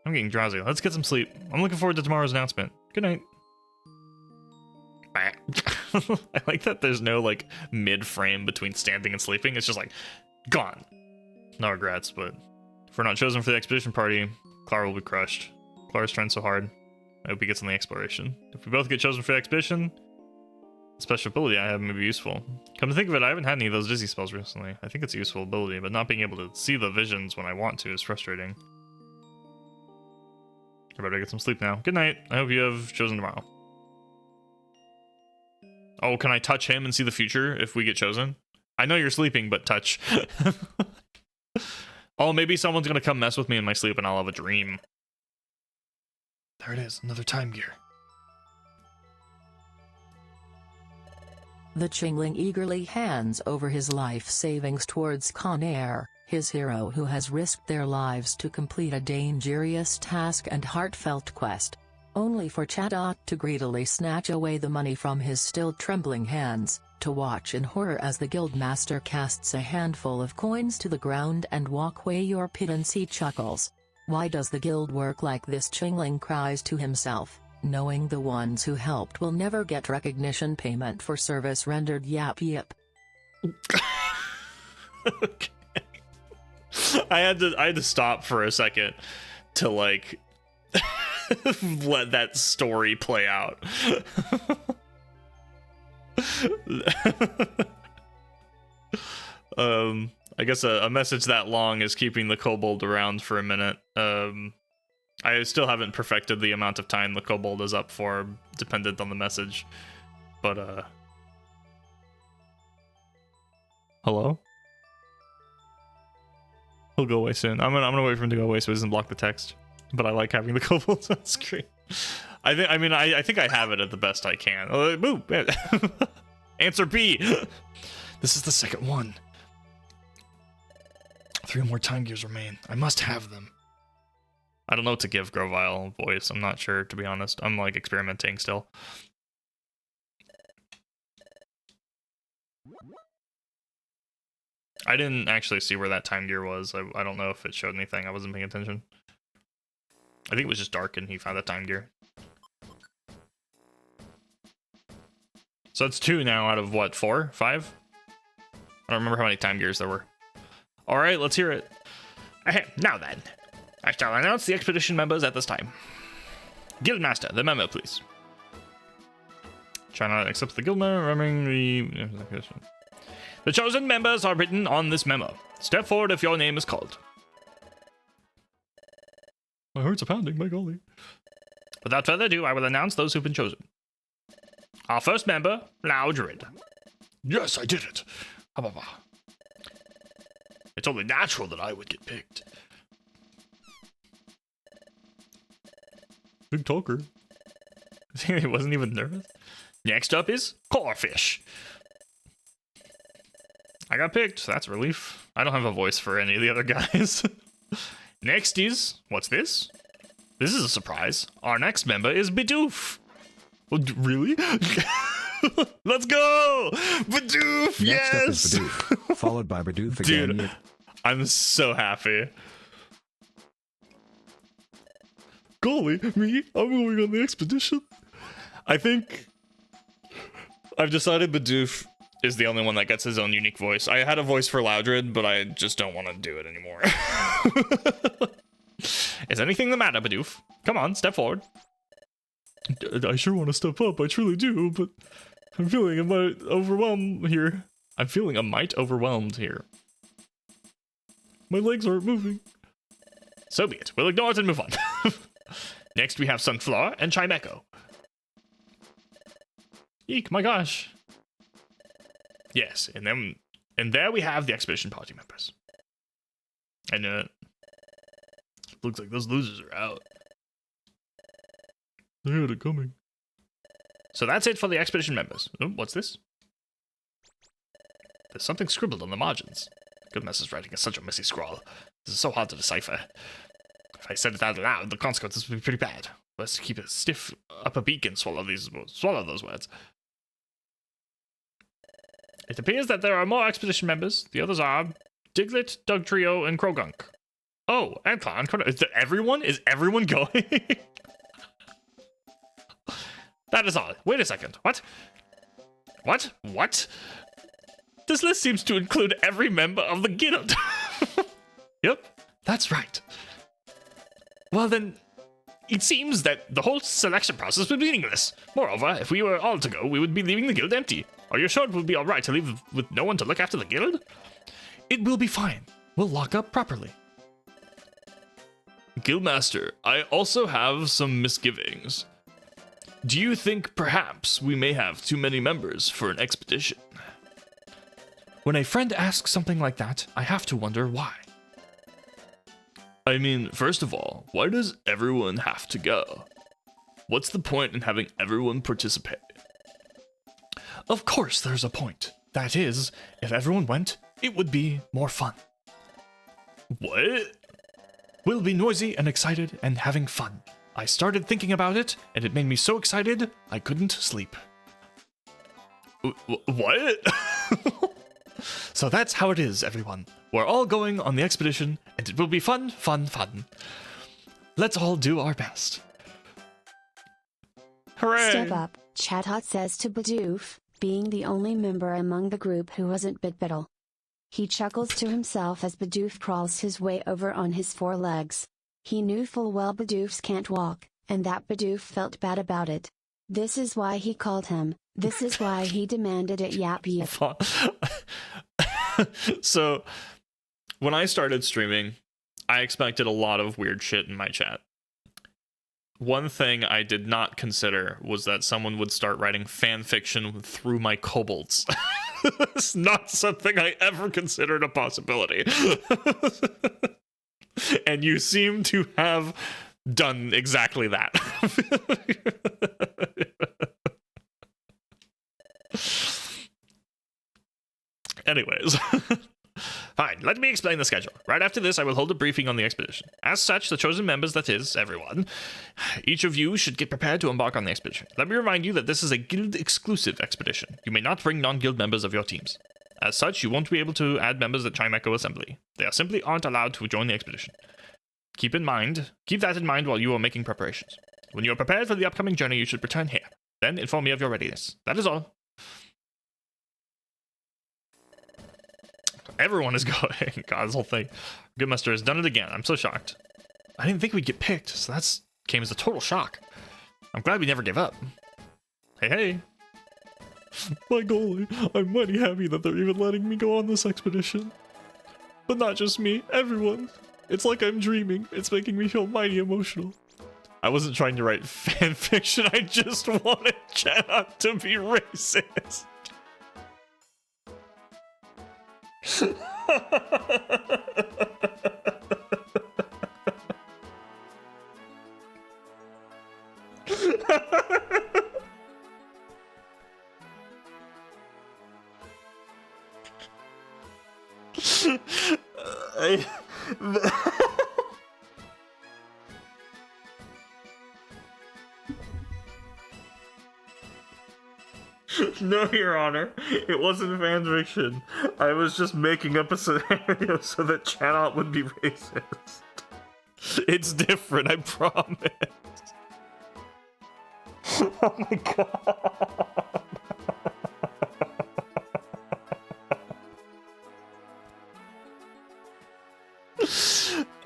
I'm getting drowsy. Let's get some sleep. I'm looking forward to tomorrow's announcement. Good night. I like that there's no, like, mid-frame between standing and sleeping. It's just like, gone. No regrets, but if we're not chosen for the expedition party, Clara will be crushed. Clara's trying so hard. I hope he gets on the exploration. If we both get chosen for the expedition, the special ability I have may be useful. Come to think of it, I haven't had any of those dizzy spells recently. I think it's a useful ability, but not being able to see the visions when I want to is frustrating. I better get some sleep now. Good night. I hope you have chosen tomorrow. Oh, can I touch him and see the future if we get chosen? I know you're sleeping, but touch. Oh, maybe someone's gonna come mess with me in my sleep and I'll have a dream. There it is, another time gear. The Chingling eagerly hands over his life savings towards Draconayr, his hero who has risked their lives to complete a dangerous task and heartfelt quest, only for Chadok to greedily snatch away the money from his still trembling hands, to watch in horror as the guildmaster casts a handful of coins to the ground and walk away your pittance. He chuckles. Why does the guild work like this? Chingling cries to himself, knowing the ones who helped will never get recognition payment for service rendered. Yap yip. Okay. I had to stop for a second to like let that story play out. I guess a message that long is keeping the kobold around for a minute. I still haven't perfected the amount of time the kobold is up for, dependent on the message. But hello? He'll go away soon. I'm gonna wait for him to go away so he doesn't block the text. But I like having the kobolds on screen. I think I have it at the best I can. Boo! Answer B. This is the second one. 3 more time gears remain. I must have them. I don't know what to give Grovile voice. I'm not sure, to be honest. I'm like experimenting still. I didn't actually see where that time gear was. I don't know if it showed anything. I wasn't paying attention. I think it was just dark and he found the time gear. So it's 2 now out of what, 4? 5? I don't remember how many time gears there were. Alright, let's hear it. Now then, I shall announce the expedition members at this time. Guildmaster, the memo, please. Try not to accept the guild member, remembering the... The chosen members are written on this memo. Step forward if your name is called. My heart's a pounding, my golly. Without further ado, I will announce those who've been chosen. Our first member, Loudred. Yes, I did it. It's only natural that I would get picked. Big talker. He wasn't even nervous. Next up is Corefish. I got picked. That's a relief. I don't have a voice for any of the other guys. Next is... What's this? This is a surprise. Our next member is Bidoof. Really? Let's go! Bidoof, yes! Next up is Bidoof, followed by Bidoof again. Dude, I'm so happy. Golly, me? I'm going on the expedition. I think I've decided Bidoof is the only one that gets his own unique voice. I had a voice for Loudred, but I just don't want to do it anymore. Is anything the matter, Bidoof? Come on, step forward. I sure want to step up, I truly do, but I'm feeling a mite overwhelmed here. My legs aren't moving. So be it. We'll ignore it and move on. Next, we have Sunflower and Chimecho. Eek, my gosh. Yes, and there we have the expedition party members. I know it. Looks like those losers are out. They had it coming. So that's it for the expedition members. Oh, what's this? There's something scribbled on the margins. Guildmaster's writing is such a messy scrawl. This is so hard to decipher. If I said it out loud, the consequences would be pretty bad. Let's keep a stiff upper beak and swallow those words. It appears that there are more expedition members. The others are Diglett, Dugtrio, and Krogunk. Oh, and Clown. Is everyone? Is everyone going? That is all. Wait a second. What? What? This list seems to include every member of the guild. Yep, that's right. Well then, it seems that the whole selection process would be meaningless. Moreover, if we were all to go, we would be leaving the guild empty. Are you sure it would be alright to leave with no one to look after the guild? It will be fine. We'll lock up properly. Guildmaster, I also have some misgivings. Do you think perhaps we may have too many members for an expedition? When a friend asks something like that, I have to wonder why. I mean, first of all, why does everyone have to go? What's the point in having everyone participate? Of course there's a point. That is, if everyone went, it would be more fun. What? We'll be noisy and excited and having fun. I started thinking about it, and it made me so excited, I couldn't sleep. What? So that's how it is, everyone. We're all going on the expedition, and it will be fun, fun, fun. Let's all do our best. Hooray! Step up, Chatot says to Bidoof, being the only member among the group who wasn't Bitbiddle. He chuckles to himself as Bidoof crawls his way over on his 4 legs. He knew full well Bidoofs can't walk, and that Bidoof felt bad about it. This is why he called him. This is why he demanded it. Yap yip. So, when I started streaming, I expected a lot of weird shit in my chat. One thing I did not consider was that someone would start writing fan fiction through my kobolds. It's not something I ever considered a possibility. And you seem to have done exactly that. Anyways. Fine, let me explain the schedule. Right after this, I will hold a briefing on the expedition. As such, the chosen members, that is, everyone, each of you should get prepared to embark on the expedition. Let me remind you that this is a guild-exclusive expedition. You may not bring non-guild members of your teams. As such, you won't be able to add members at Chimeco Assembly. They simply aren't allowed to join the expedition. Keep that in mind while you are making preparations. When you are prepared for the upcoming journey, you should return here. Then inform me of your readiness. That is all. Everyone is going. God, this whole thing. Goodmaster has done it again. I'm so shocked. I didn't think we'd get picked, so that's came as a total shock. I'm glad we never gave up. Hey. My goalie, I'm mighty happy that they're even letting me go on this expedition. But not just me, everyone. It's like I'm dreaming. It's making me feel mighty emotional. I wasn't trying to write fan fiction. I just wanted Chatot to be racist. No, Your Honor, it wasn't fan fiction. I was just making up a scenario so that Chatot would be racist. It's different, I promise. Oh my god.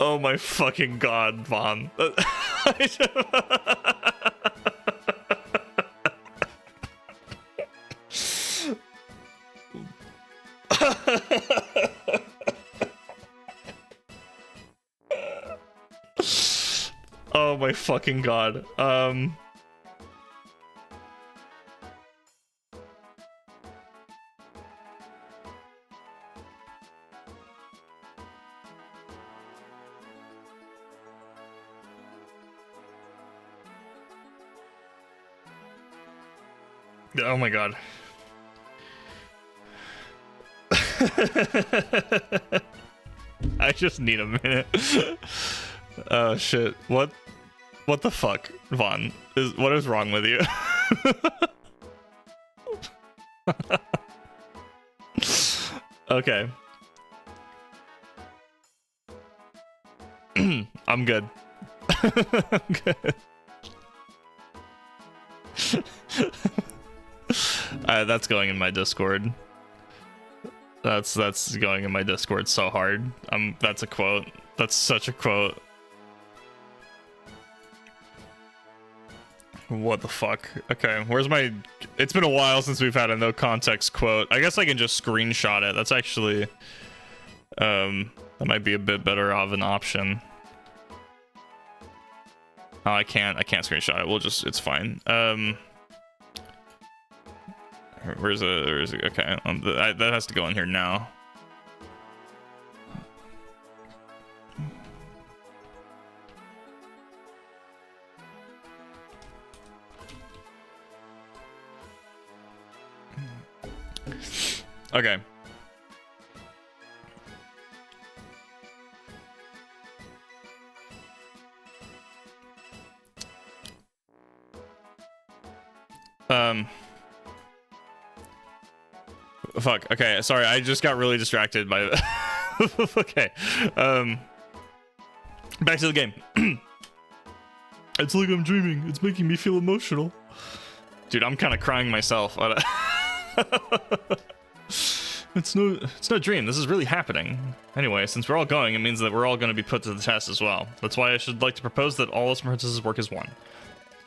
Oh my fucking god, Vaughn. Oh my fucking god. Oh my god. I just need a minute. Oh shit. What the fuck, Vaughn? What is wrong with you? Okay. I'm good. I'm good. That's going in my Discord. That's going in my Discord so hard. That's a quote. That's such a quote. What the fuck? Okay, where's my... It's been a while since we've had a no context quote. I guess I can just screenshot it. That's actually... that might be a bit better of an option. Oh, I can't screenshot it. We'll just... It's fine. Where's it? Okay, that has to go in here now. Okay. Fuck. Okay, sorry. I just got really distracted by okay. Back to the game. It's like I'm dreaming. It's making me feel emotional. Dude, I'm kind of crying myself. It's no dream. This is really happening. Anyway, since we're all going, it means that we're all going to be put to the test as well. That's why I should like to propose that all us princesses work as one.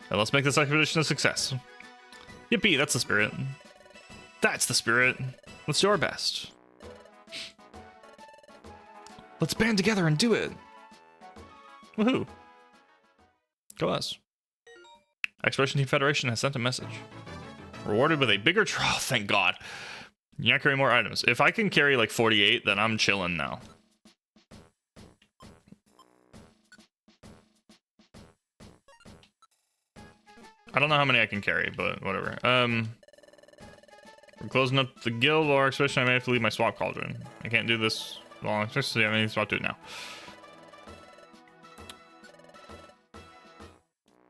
And let's make this expedition a success. Yippee, that's the spirit. That's the spirit. Let's do our best. Let's band together and do it. Woohoo. Go us. Expedition Team Federation has sent a message. Rewarded with a bigger trial, thank God. You can't carry more items. If I can carry like 48, then I'm chilling now. I don't know how many I can carry, but whatever. We're closing up the guild or expedition. I may have to leave my swap cauldron. I can't do this long. Especially, I mean, swap do it now.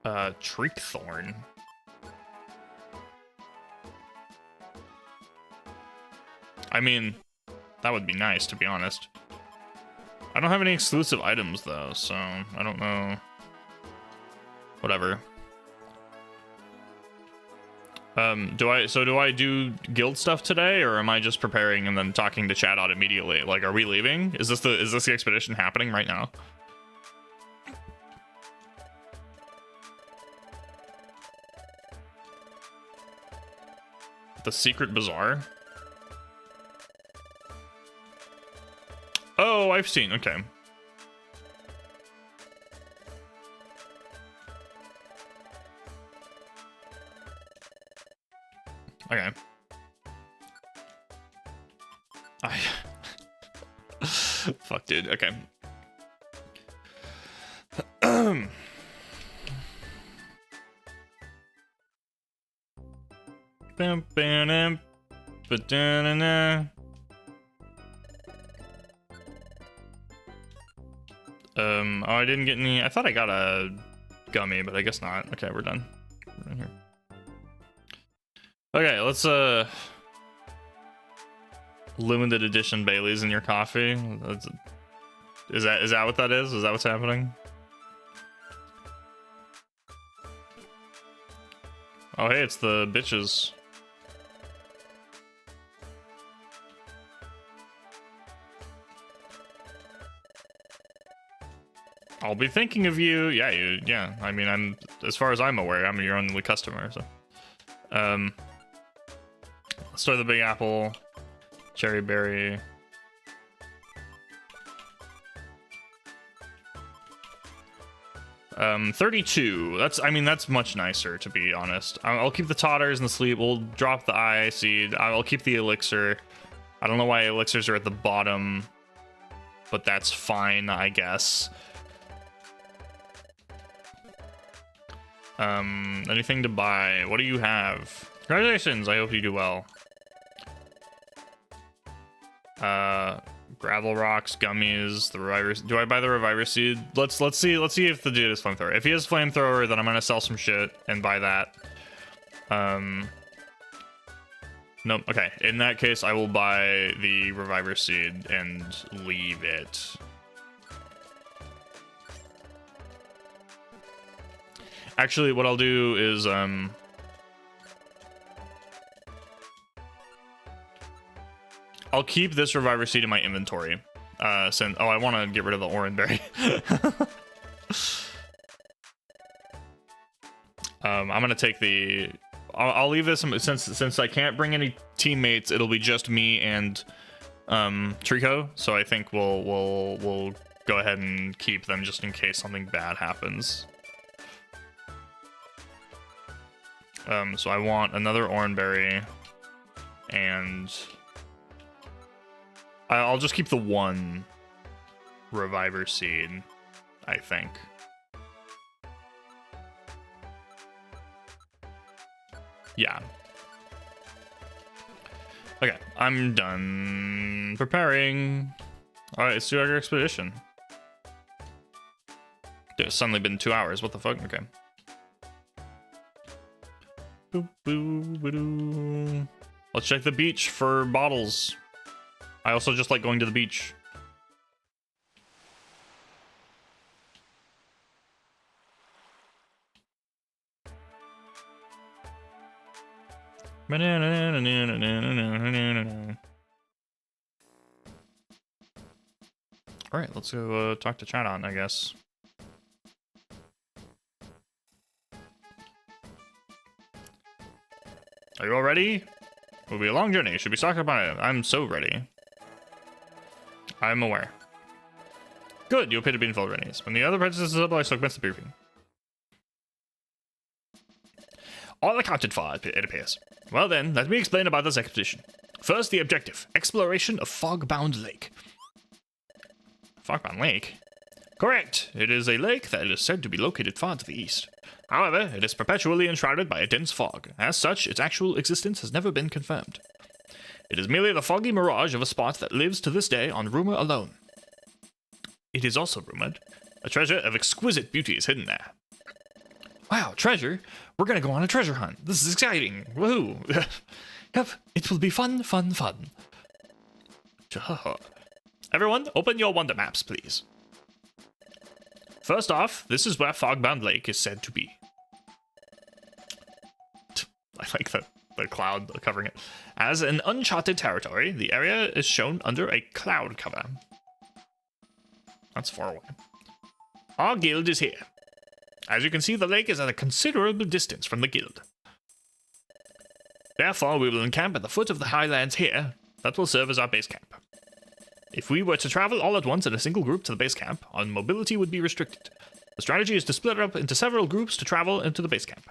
Treakthorn. I mean, that would be nice, to be honest. I don't have any exclusive items, though, so I don't know. Whatever. Do I do guild stuff today, or am I just preparing and then talking to chat out immediately? Like, are we leaving? Is this the expedition happening right now? The secret bazaar? Oh, I've seen. Okay. Okay. Fuck, dude. Okay. Oh, I didn't get any. I thought I got a gummy, but I guess not. Okay, we're done. We're done here. Okay, let's limited edition Bailey's in your coffee. Is that what that is? Is that what's happening? Oh, hey, it's the bitches. I'll be thinking of you. Yeah. I mean, as far as I'm aware, I'm your only customer. So, let's start the Big Apple, Cherry Berry. Um, 32. That's much nicer, to be honest. I'll keep the Totters and the Sleep. We'll drop the Eye Seed. I'll keep the Elixir. I don't know why Elixirs are at the bottom, but that's fine, I guess. Anything to buy? What do you have? Congratulations, I hope you do well. Gravel rocks, gummies, the revivers. Do I buy the reviver seed? Let's see if the dude has flamethrower. If he has flamethrower, then I'm gonna sell some shit and buy that. Nope. Okay. In that case, I will buy the reviver seed and leave it. Actually, what I'll do is I'll keep this reviver seed in my inventory. I want to get rid of the oranberry. I'm gonna take the. I'll leave this since I can't bring any teammates. It'll be just me and Trico. So I think we'll go ahead and keep them just in case something bad happens. So I want another oranberry, and I'll just keep the one reviver seed, I think. Yeah. Okay, I'm done preparing. Alright, let's do our expedition. Dude, it's suddenly been 2 hours. What the fuck? Okay. Boop, boop, ba-doo. Let's check the beach for bottles. I also just like going to the beach. Alright, let's go talk to Chadon, I guess. Are you all ready? It will be a long journey. Should be stocked up on it. I'm so ready. I'm aware. Good, you appear to be in full readiness. When the other apprentices are up, I shall commence the briefing. All accounted for, it appears. Well then, let me explain about this expedition. First, the objective. Exploration of Fogbound Lake. Fogbound Lake? Correct. It is a lake that is said to be located far to the east. However, it is perpetually enshrouded by a dense fog. As such, its actual existence has never been confirmed. It is merely the foggy mirage of a spot that lives to this day on rumor alone. It is also rumored a treasure of exquisite beauty is hidden there. Wow, treasure? We're gonna go on a treasure hunt. This is exciting. Woohoo! Yep, it will be fun, fun, fun. Everyone, open your wonder maps, please. First off, this is where Fogbound Lake is said to be. I like the cloud covering it. As an uncharted territory, the area is shown under a cloud cover. That's far away. Our guild is here. As you can see, the lake is at a considerable distance from the guild. Therefore, we will encamp at the foot of the highlands here. That will serve as our base camp. If we were to travel all at once in a single group to the base camp, our mobility would be restricted. The strategy is to split up into several groups to travel into the base camp.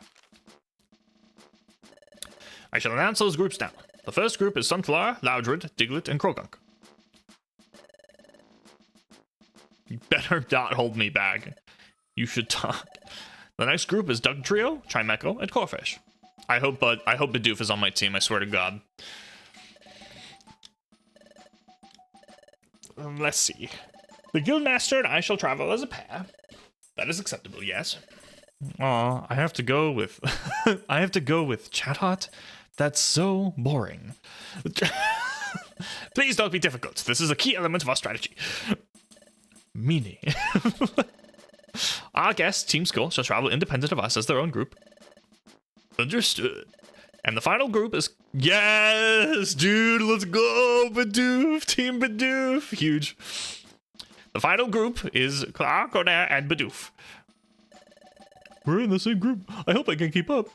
I shall announce those groups now. The first group is Sunflower, Loudred, Diglett, and Krogunk. You better not hold me back. You should talk. The next group is Doug Trio, Trimeco, and Corfish. I hope Bidoof is on my team, I swear to God. Let's see. The Guildmaster and I shall travel as a pair. That is acceptable, yes. Aw, I have to go with... I have to go with Chatot? That's so boring. Please don't be difficult. This is a key element of our strategy. Meaning. Our guest, Team Skull, shall travel independent of us as their own group. Understood. And the final group is... Yes, dude, let's go, Bidoof, Team Bidoof. Huge. The final group is Draconayr and Bidoof. We're in the same group. I hope I can keep up.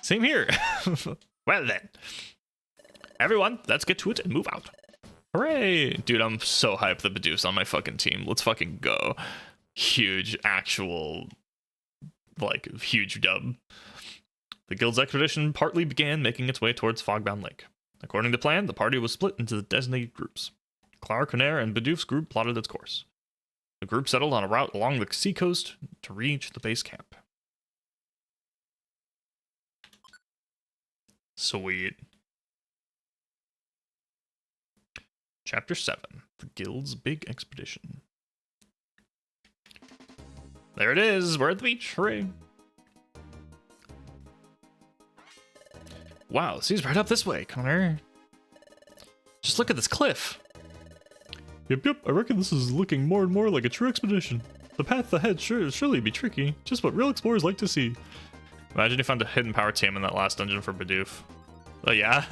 Same here. Well then. Everyone, let's get to it and move out. Hooray! Dude, I'm so hyped that Bidoof's on my fucking team. Let's fucking go. Huge, actual, like, huge dub. The guild's expedition partly began making its way towards Fogbound Lake. According to plan, the party was split into the designated groups. Draconayr and Bidoof's group plotted its course. The group settled on a route along the seacoast to reach the base camp. Sweet. Chapter 7. The Guild's Big Expedition. There it is! We're at the beach! Hooray! Wow, the sea's right up this way, Connor. Just look at this cliff! Yep, I reckon this is looking more and more like a true expedition. The path ahead surely be tricky, just what real explorers like to see. Imagine you found a hidden power team in that last dungeon for Bidoof. Oh yeah?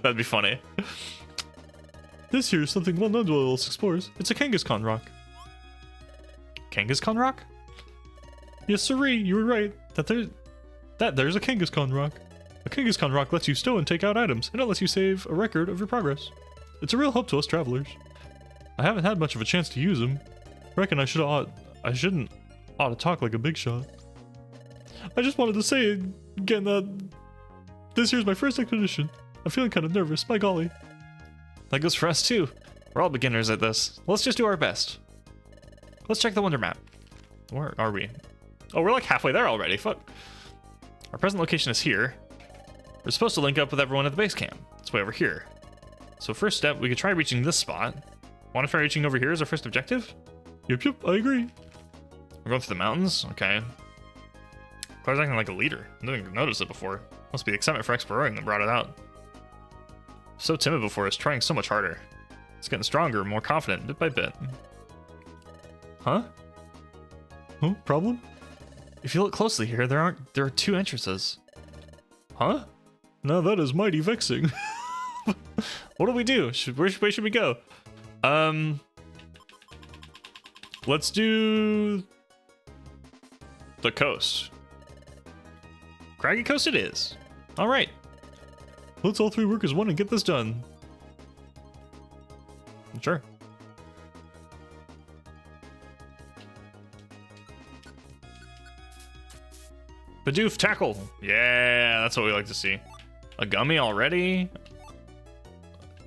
That'd be funny. This here is something well known to all us explorers. It's a Kangaskhan rock. Kangaskhan rock? Yes, sirree, you were right. There's a Kangaskhan rock. A Kangaskhan rock lets you stow and take out items, and it lets you save a record of your progress. It's a real help to us travelers. I haven't had much of a chance to use them. Reckon I shouldn't ought to talk like a big shot. I just wanted to say again that this here's my first expedition. I'm feeling kind of nervous, by golly. That goes for us too. We're all beginners at this. Let's just do our best. Let's check the wonder map. Where are we? Oh, we're like halfway there already. Fuck. Our present location is here. We're supposed to link up with everyone at the base camp. It's way over here. So first step, we could try reaching this spot. Want to try reaching over here as our first objective? Yep, I agree. We're going through the mountains? Okay. Claire's acting like a leader. I didn't even notice it before. Must be the excitement for exploring that brought it out. So timid before, it's trying so much harder. It's getting stronger, more confident, bit by bit. Huh? Oh, problem? If you look closely here, there are 2 entrances. Huh? Now that is mighty vexing. What do we do? Which way should we go? Let's do the coast. Craggy Coast it is. All right. Let's all 3 work as one and get this done. Sure. Bidoof tackle. Yeah, that's what we like to see. A gummy already.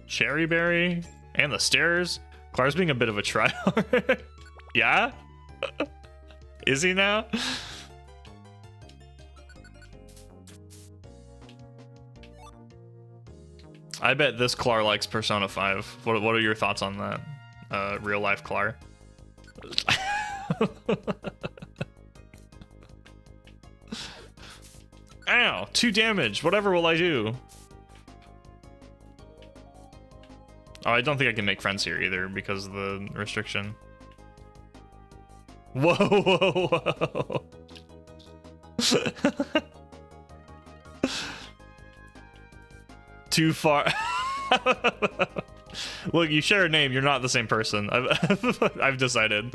Cherry berry. And the stairs. Claire's being a bit of a tryhard. Yeah? Is he now? I bet this Clar likes Persona 5. What are your thoughts on that? Real life Clar. Ow! 2 damage. Whatever will I do? Oh, I don't think I can make friends here either because of the restriction. Whoa, whoa, whoa. Too far. Look, you share a name. You're not the same person. I've decided.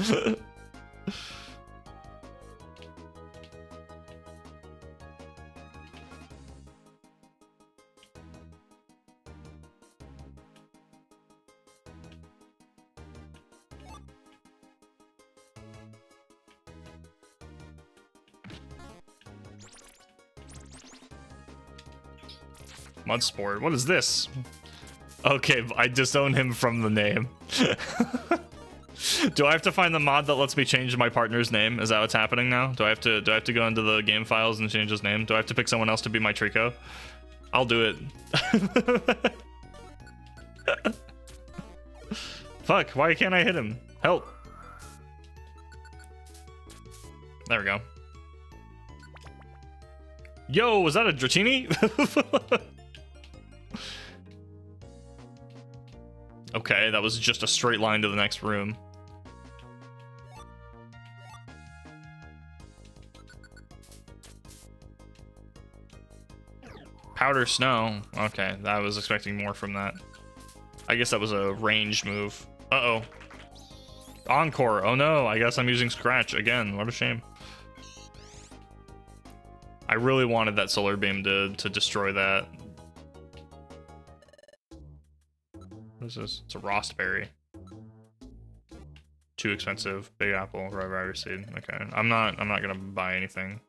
Mudsport. What is this? Okay, I disown him from the name. Do I have to find the mod that lets me change my partner's name? Is that what's happening now? Do I have to go into the game files and change his name? Do I have to pick someone else to be my Trico? I'll do it. Fuck, why can't I hit him? Help. There we go. Yo, was that a Dratini? Okay, that was just a straight line to the next room. Powder snow. Okay, I was expecting more from that. I guess that was a ranged move. Uh-oh. Encore. Oh no, I guess I'm using Scratch again. What a shame. I really wanted that solar beam to destroy that. What is this? It's a Rostberry. Too expensive. Big apple, red rider seed. Okay, I'm not gonna buy anything.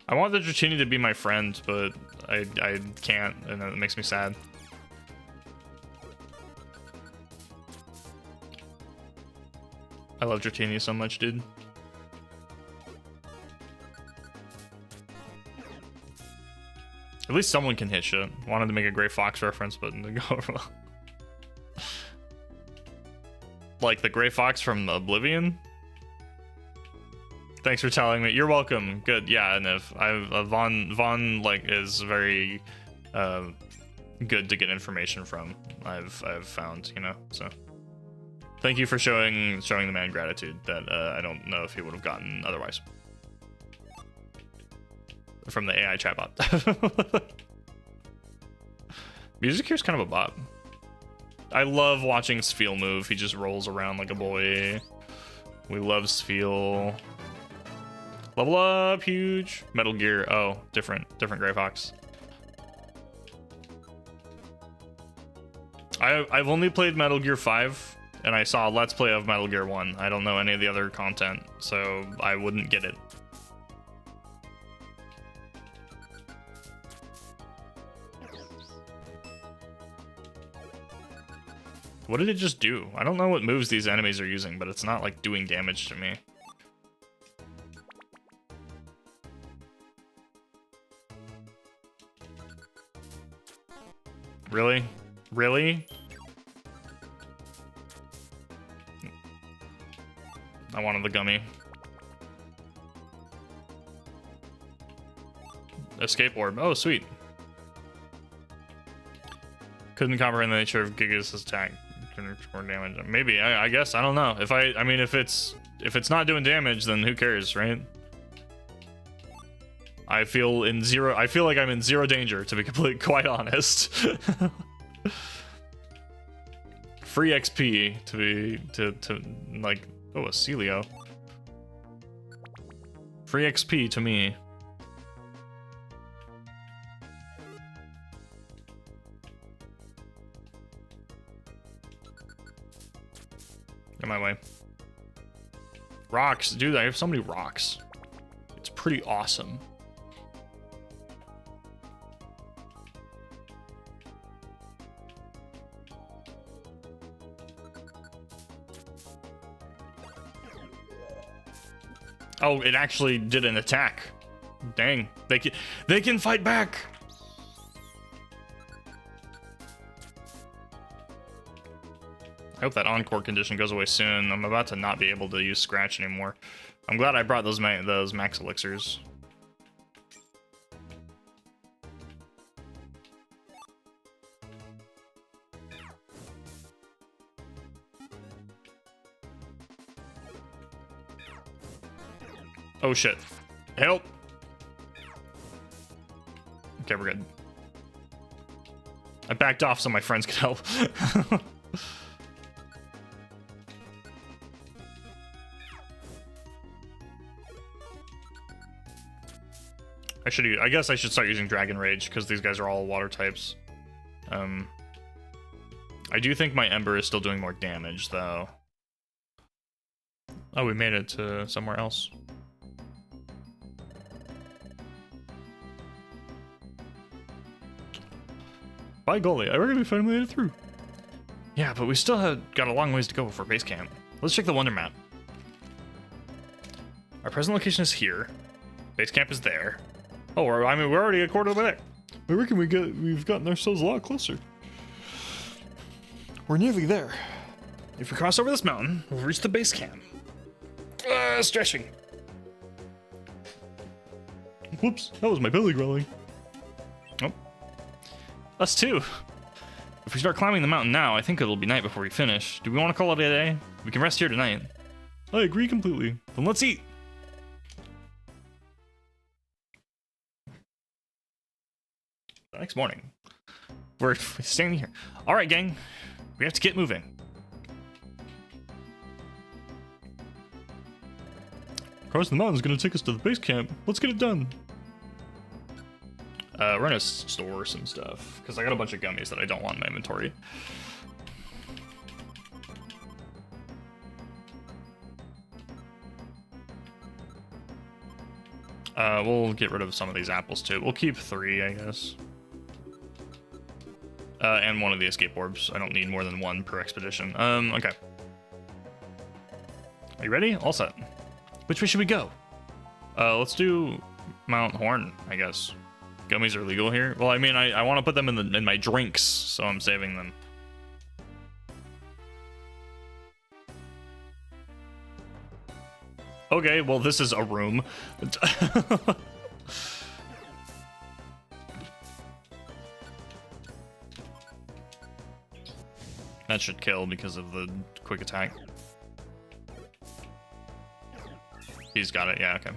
I want the Dratini to be my friend, but I can't, and it makes me sad. I love Dratini so much, dude. At least someone can hit shit. Wanted to make a Gray Fox reference, but didn't go well. Like the Gray Fox from Oblivion? Thanks for telling me. You're welcome. Good. Yeah, and if Vaughn like is very good to get information from. I've found, you know. So thank you for showing the man gratitude that I don't know if he would have gotten otherwise. From the AI chatbot. Music here's kind of a bop. I love watching Sfeel move. He just rolls around like a boy. We love Sfeel. Level up, huge. Metal Gear. Oh, different Gray Fox. I've only played Metal Gear 5, and I saw a Let's Play of Metal Gear 1. I don't know any of the other content, so I wouldn't get it. What did it just do? I don't know what moves these enemies are using, but it's not like doing damage to me. Really? Really? I wanted the gummy. Escape orb. Oh, sweet. Couldn't comprehend the nature of Giga's attack. More damage. Maybe. I guess. I don't know. I mean, if it's not doing damage, then who cares, right? I feel like I'm in zero danger, to be quite honest. Free XP to like, oh, a Celio. Free XP to me. Get my way. Rocks, dude, I have so many rocks. It's pretty awesome. Oh, it actually did an attack. Dang, they can fight back. I hope that encore condition goes away soon. I'm about to not be able to use Scratch anymore. I'm glad I brought those max elixirs. Oh shit. Help! Okay, we're good. I backed off so my friends could help. I guess I should start using Dragon Rage, because these guys are all water types. I do think my Ember is still doing more damage, though. Oh, we made it to somewhere else. By golly, I reckon we finally made it through. Yeah, but we still have got a long ways to go before base camp. Let's check the wonder map. Our present location is here. Base camp is there. Oh, I mean, we're already a quarter of the way there. I reckon we've gotten ourselves a lot closer. We're nearly there. If we cross over this mountain, we'll reach the base camp. Stretching. Whoops, that was my belly growling. Oh. Us too. If we start climbing the mountain now, I think it'll be night before we finish. Do we want to call it a day? We can rest here tonight. I agree completely. Then let's eat. The next morning, we're standing here. All right, gang, we have to get moving. Crossing the mountain is going to take us to the base camp. Let's get it done. We're gonna store some stuff because I got a bunch of gummies that I don't want in my inventory. We'll get rid of some of these apples too. We'll keep 3, I guess. And one of the escape orbs. I don't need more than 1 per expedition. Okay. Are you ready? All set. Which way should we go? Let's do Mount Horn, I guess. Gummies are legal here. Well, I mean, I want to put them in my drinks, so I'm saving them. Okay, well, this is a room. That should kill because of the quick attack. He's got it, yeah, okay.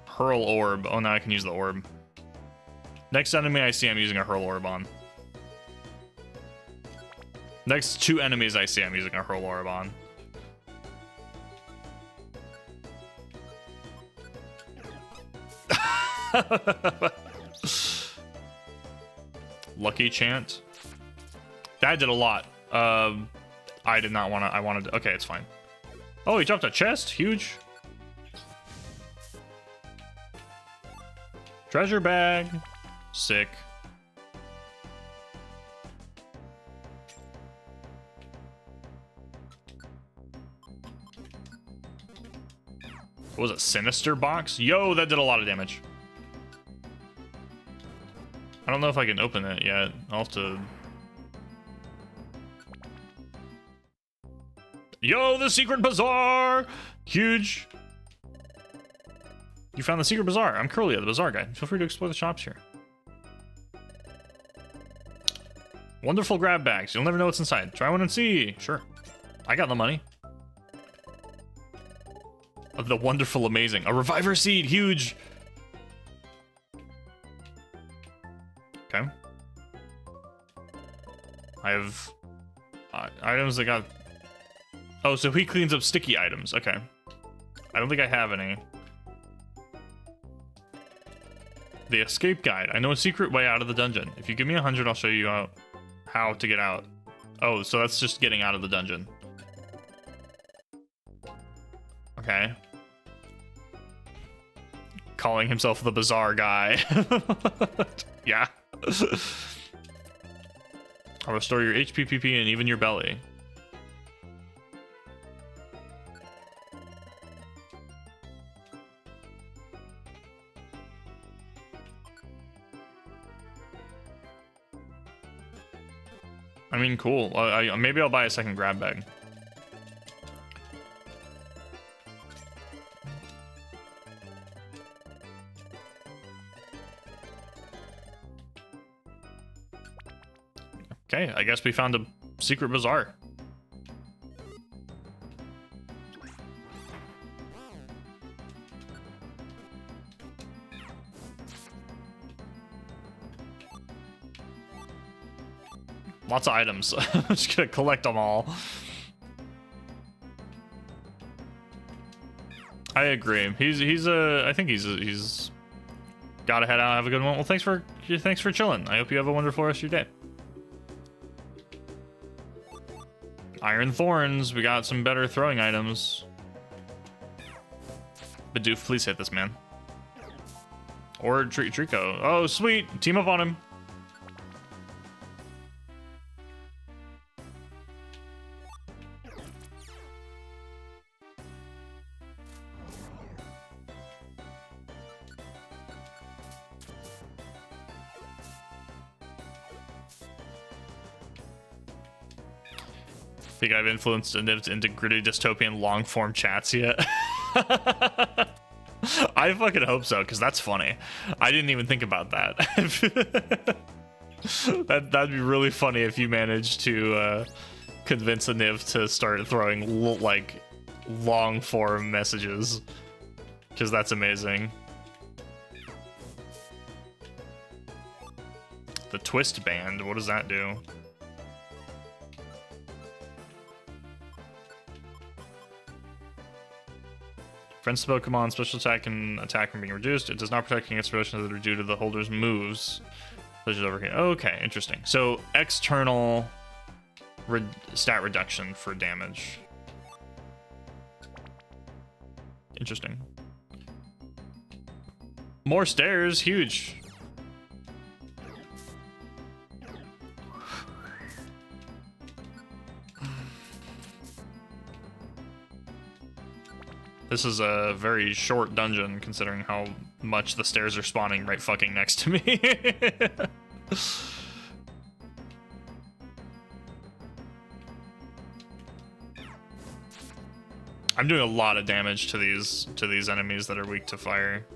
Hurl orb. Oh, now I can use the orb. Next enemy I see, I'm using a hurl orb on. Next 2 enemies I see, I'm using a hurl orb on. Lucky chant. That did a lot. I did not want to. I wanted to. Okay, it's fine. Oh, he dropped a chest. Huge. Treasure bag. Sick. What was it? Sinister box? Yo, that did a lot of damage. I don't know if I can open it yet. I'll have to... Yo, the secret bazaar! Huge. You found the secret bazaar. I'm Curly, the bazaar guy. Feel free to explore the shops here. Wonderful grab bags. You'll never know what's inside. Try one and see. Sure. I got the money. The wonderful amazing. A reviver seed. Huge. Okay. I have items that got... Oh, so he cleans up sticky items. Okay. I don't think I have any. The escape guide. I know a secret way out of the dungeon. If you give me 100, I'll show you how to get out. Oh, so that's just getting out of the dungeon. Okay. Calling himself the bazaar guy. Yeah. I'll restore your HP, PP, and even your belly. I mean, cool. Maybe I'll buy a second grab bag. Okay, I guess we found a secret bazaar. Lots of items. I'm just gonna collect them all. I agree. I think he's gotta head out. Have a good one. Well, thanks for chilling. I hope you have a wonderful rest of your day. Iron thorns. We got some better throwing items. Bidoof, please hit this man. Or Trico. Oh, sweet. Team up on him. Think I've influenced into gritty dystopian long form chats yet? I fucking hope so, because that's funny. I didn't even think about that. That'd be really funny if you managed to convince a Niv to start throwing like long form messages, because that's amazing. The twist band, what does that do? Friends Pokemon special attack and attack from being reduced. It does not protect against reductions that are due to the holder's moves. Over here. Okay, interesting. So external stat reduction for damage. Interesting. More stairs, huge. This is a very short dungeon, considering how much the stairs are spawning right fucking next to me. I'm doing a lot of damage to these enemies that are weak to fire.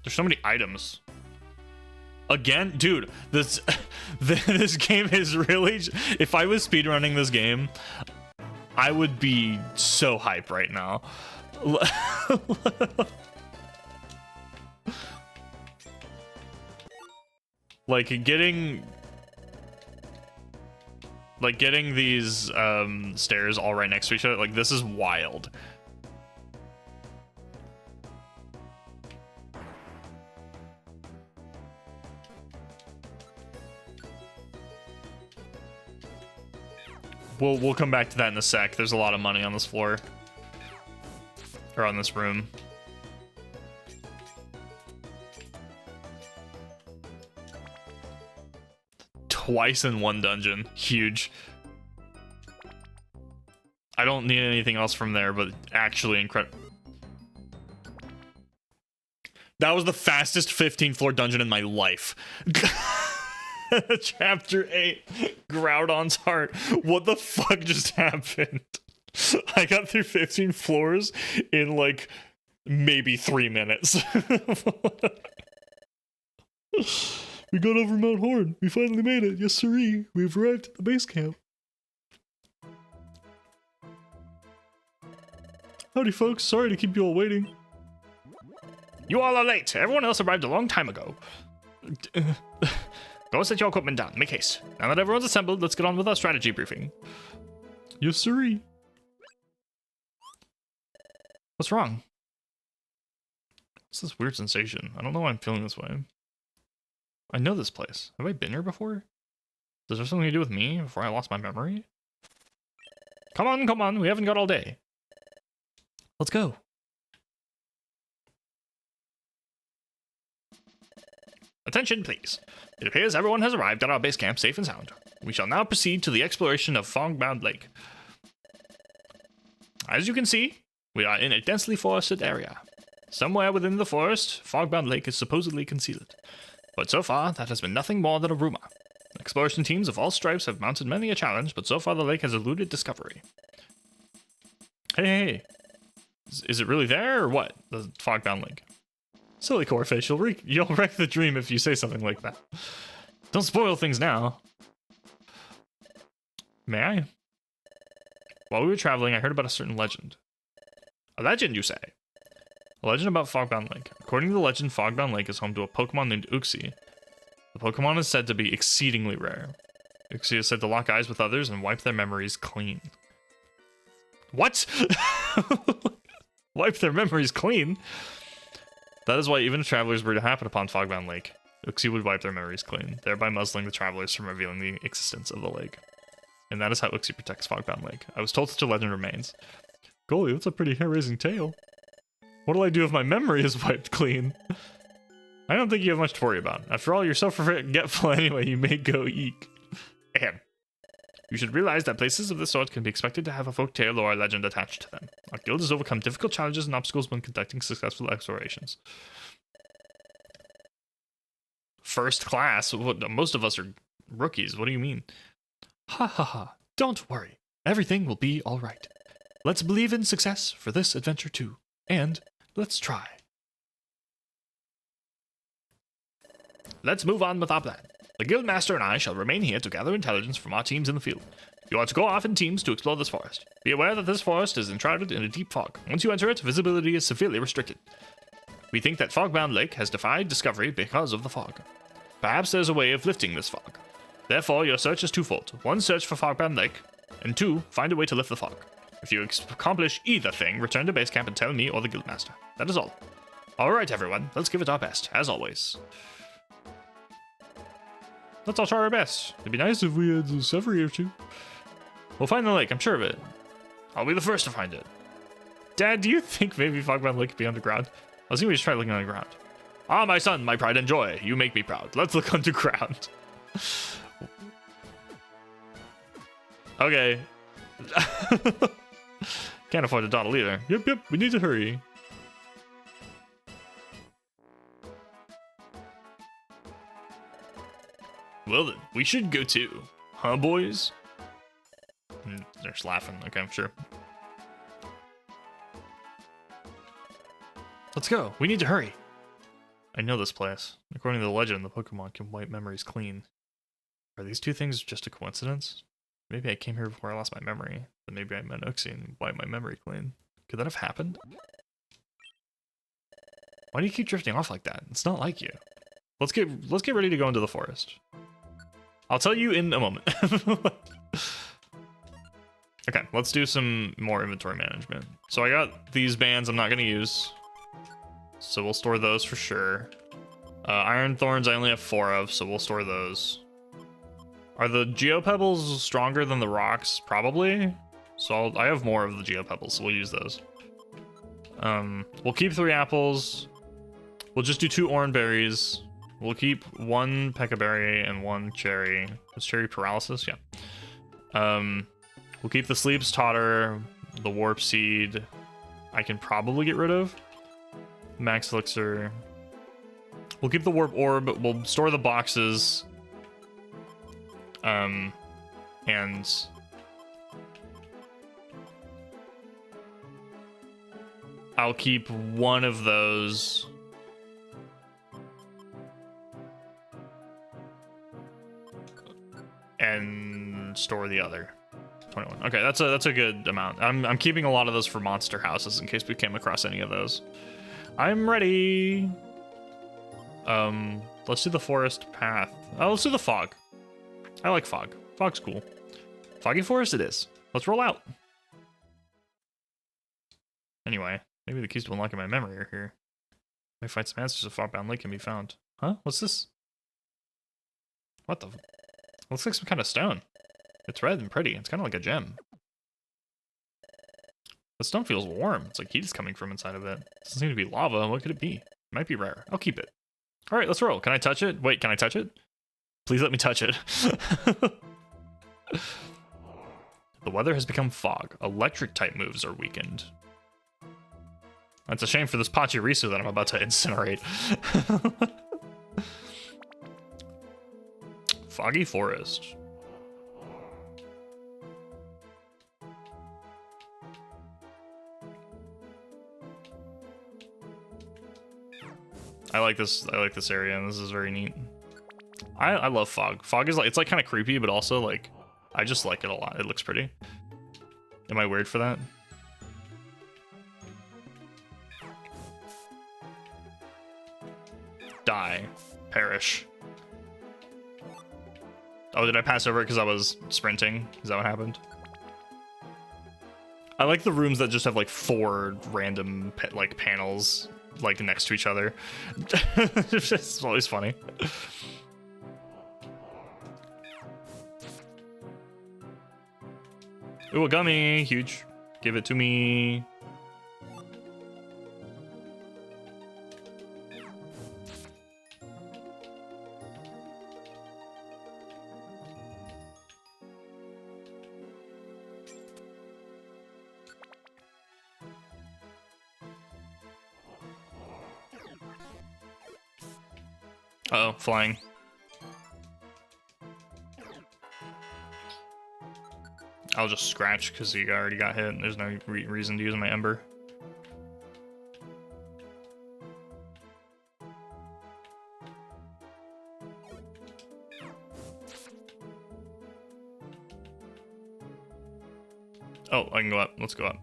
There's so many items. Again, dude, this game is really... If I was speedrunning this game, I would be so hype right now. Like getting these stairs all right next to each other, like this is wild. We'll come back to that in a sec. There's a lot of money on this floor. Or on this room. twice in one dungeon. Huge. I don't need anything else from there, but actually incredible. That was the fastest 15th floor dungeon in my life. Chapter 8, Groudon's Heart. What the fuck just happened? I got through 15 floors in like maybe 3 minutes. We got over Mount Horn. We finally made it. Yes, sirree. We've arrived at the base camp. Howdy, folks. Sorry to keep you all waiting. You all are late. Everyone else arrived a long time ago. Go set your equipment down. Make haste. Now that everyone's assembled, let's get on with our strategy briefing. Yes, sirree. What's wrong? What's this weird sensation? I don't know why I'm feeling this way. I know this place. Have I been here before? Does there something to do with me before I lost my memory? Come on, come on. We haven't got all day. Let's go. Attention, please. It appears everyone has arrived at our base camp safe and sound. We shall now proceed to the exploration of Fogbound Lake. As you can see, we are in a densely forested area. Somewhere within the forest, Fogbound Lake is supposedly concealed. But so far, that has been nothing more than a rumor. Exploration teams of all stripes have mounted many a challenge, but so far the lake has eluded discovery. Hey. Is it really there, or what? The Fogbound Lake. Silly Corefish, you'll wreck the dream if you say something like that. Don't spoil things now. May I? While we were traveling, I heard about a certain legend. A legend, you say? A legend about Fogbound Lake. According to the legend, Fogbound Lake is home to a Pokemon named Uxie. The Pokemon is said to be exceedingly rare. Uxie is said to lock eyes with others and wipe their memories clean. What? Wipe their memories clean? That is why even if travelers were to happen upon Fogbound Lake, Uxie would wipe their memories clean, thereby muzzling the travelers from revealing the existence of the lake. And that is how Uxie protects Fogbound Lake. I was told such a legend remains. Golly, that's a pretty hair-raising tale. What'll I do if my memory is wiped clean? I don't think you have much to worry about. After all, you're so forgetful anyway, you may go eek. Ahem. You should realize that places of this sort can be expected to have a folk tale or a legend attached to them. Our guild has overcome difficult challenges and obstacles when conducting successful explorations. First class? Most of us are rookies. What do you mean? Ha ha ha. Don't worry. Everything will be alright. Let's believe in success for this adventure too. And let's try. Let's move on with our plan. The Guildmaster and I shall remain here to gather intelligence from our teams in the field. You are to go off in teams to explore this forest. Be aware that this forest is enshrouded in a deep fog. Once you enter it, visibility is severely restricted. We think that Fogbound Lake has defied discovery because of the fog. Perhaps there's a way of lifting this fog. Therefore, your search is twofold. 1, search for Fogbound Lake, and 2, find a way to lift the fog. If you accomplish either thing, return to base camp and tell me or the Guildmaster. That is all. Alright everyone, let's give it our best, as always. Let's all try our best. It'd be nice if we had a discovery or two. We'll find the lake, I'm sure of it. I'll be the first to find it. Dad, do you think maybe Fogbound Lake could be underground? I was thinking we just try looking underground. Ah, my son, my pride and joy. You make me proud. Let's look underground. Okay. Can't afford to dawdle either. Yep, we need to hurry. Well then, we should go too. Huh, boys? They're just laughing. Okay, sure. Let's go. We need to hurry. I know this place. According to the legend, the Pokemon can wipe memories clean. Are these two things just a coincidence? Maybe I came here before I lost my memory. But maybe I met Uxie and wiped my memory clean. Could that have happened? Why do you keep drifting off like that? It's not like you. Let's get ready to go into the forest. I'll tell you in a moment. Okay, let's do some more inventory management. So I got these bands I'm not going to use. So we'll store those for sure. Iron Thorns I only have 4 of, so we'll store those. Are the Geopebbles stronger than the rocks? Probably. So I have more of the Geopebbles, so we'll use those. We'll keep 3 apples. We'll just do 2 orange berries. We'll keep one Peccaberry and one cherry. Is cherry paralysis? Yeah. We'll keep the Sleep's Totter, the Warp Seed. I can probably get rid of. Max Elixir. We'll keep the Warp Orb. We'll store the boxes. And I'll keep one of those. And store the other. 21. Okay, that's a good amount. I'm keeping a lot of those for monster houses in case we came across any of those. I'm ready. Let's do the forest path. Oh, let's do the fog. I like fog. Fog's cool. Foggy forest it is. Let's roll out. Anyway, maybe the keys to unlocking my memory are here. May find some answers if Fogbound Lake can be found. Huh? What's this? What the? Looks like some kind of stone. It's red and pretty. It's kind of like a gem. The stone feels warm. It's like heat is coming from inside of it. It doesn't seem to be lava. What could it be? It might be rare. I'll keep it. All right, let's roll. Can I touch it? Wait, can I touch it? Please let me touch it. The weather has become fog. Electric type moves are weakened. That's a shame for this Pachirisu that I'm about to incinerate. Foggy forest. I like this area, and this is very neat. I love fog. Fog is like, it's like kind of creepy, but also like, I just like it a lot. It looks pretty. Am I weird for that? Die. Perish. Oh, did I pass over it because I was sprinting? Is that what happened? I like the rooms that just have like 4 random like panels like next to each other. It's always funny. Ooh, a gummy, huge. Give it to me. Uh-oh, flying. I'll just scratch because he already got hit. There's no reason to use my ember. Oh, I can go up. Let's go up.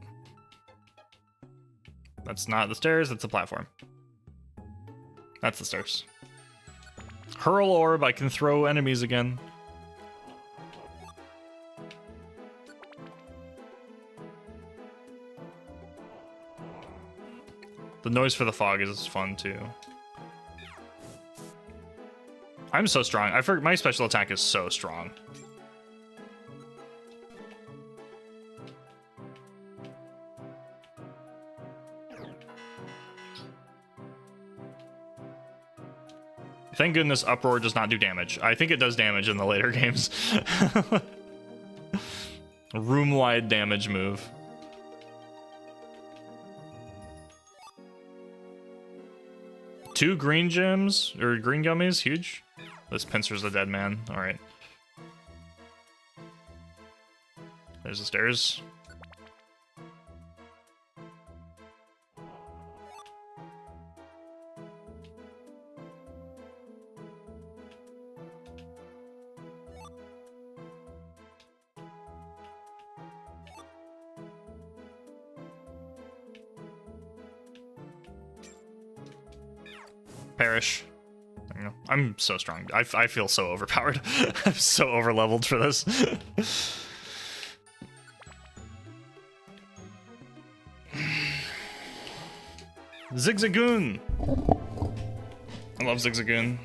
That's not the stairs, that's the platform. That's the stairs. Hurl orb, I can throw enemies again. The noise for the fog is fun too. I'm so strong. I forgot my special attack is so strong. Thank goodness Uproar does not do damage. I think it does damage in the later games. Room-wide damage move. Two green gems, or green gummies, huge. This pincer's the dead man, all right. There's the stairs. Perish. I'm so strong. I feel so overpowered. I'm so overleveled for this. Zigzagoon. I love Zigzagoon.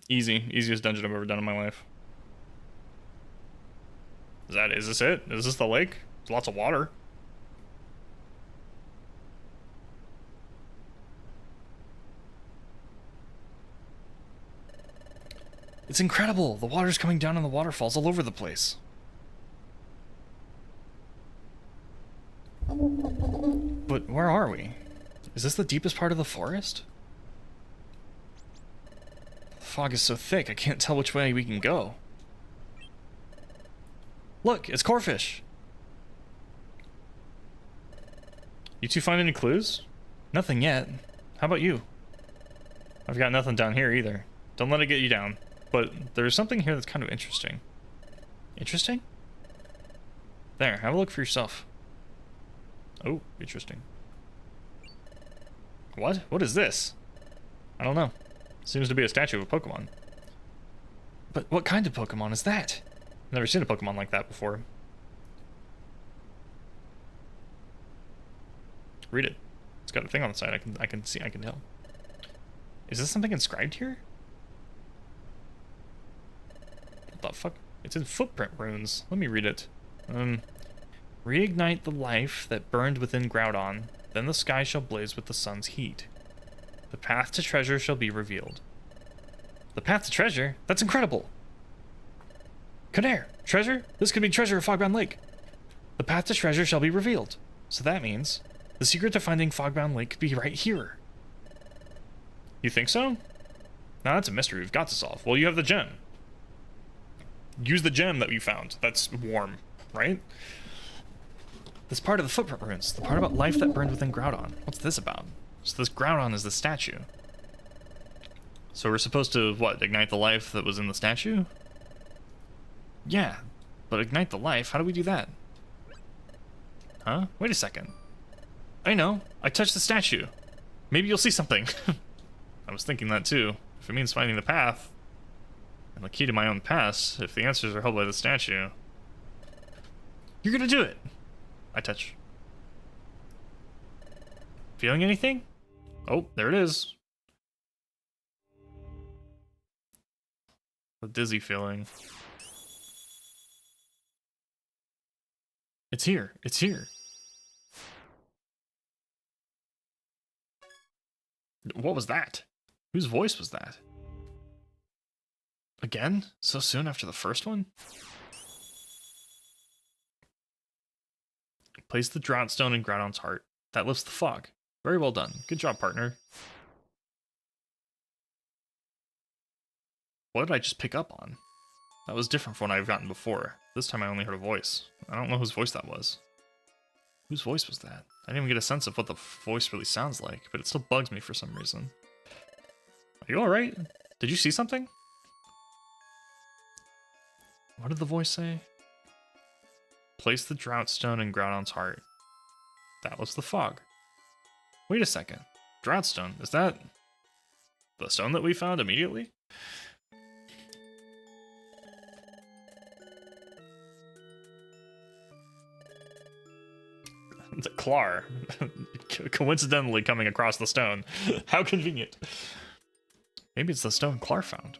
Easy. Easiest dungeon I've ever done in my life. Is this it? Is this the lake? There's lots of water. It's incredible. The water's coming down in the waterfalls all over the place. But where are we? Is this the deepest part of the forest? The fog is so thick, I can't tell which way we can go. Look, it's Corefish. You two find any clues? Nothing yet. How about you? I've got nothing down here either. Don't let it get you down. But there's something here that's kind of interesting. Interesting? There, have a look for yourself. Oh, interesting. What? What is this? I don't know. Seems to be a statue of a Pokemon. But what kind of Pokemon is that? I've never seen a Pokemon like that before. Read it. It's got a thing on the side. I can tell. Is this something inscribed here? What the fuck? It's in footprint runes. Let me read it. Reignite the life that burned within Groudon, then the sky shall blaze with the sun's heat. The path to treasure shall be revealed. The path to treasure? That's incredible! Draconayr, treasure? This could be treasure of Fogbound Lake. The path to treasure shall be revealed. So that means the secret to finding Fogbound Lake could be right here. You think so? Now that's a mystery we've got to solve. Well, you have the gem. Use the gem that you found. That's warm, right? This part of the footprint runes, the part about life that burned within Groudon. What's this about? So this Groudon is the statue. So we're supposed to, what, ignite the life that was in the statue? Yeah, but ignite the life, how do we do that? Huh? Wait a second. I know, I touched the statue. Maybe you'll see something. I was thinking that too. If it means finding the path, and the key to my own pass, if the answers are held by the statue. You're gonna do it! I touch. Feeling anything? Oh, there it is. A dizzy feeling. It's here. It's here. What was that? Whose voice was that? Again? So soon after the first one? Place the drought stone in Groudon's heart. That lifts the fog. Very well done. Good job, partner. What did I just pick up on? That was different from what I've gotten before. This time I only heard a voice. I don't know whose voice that was. Whose voice was that? I didn't even get a sense of what the voice really sounds like, but it still bugs me for some reason. Are you alright? Did you see something? What did the voice say? Place the drought stone in Groudon's heart. That was the fog. Wait a second. Drought stone, is that the stone that we found immediately? It's a Clar. Coincidentally coming across the stone. How convenient. Maybe it's the stone Clar found.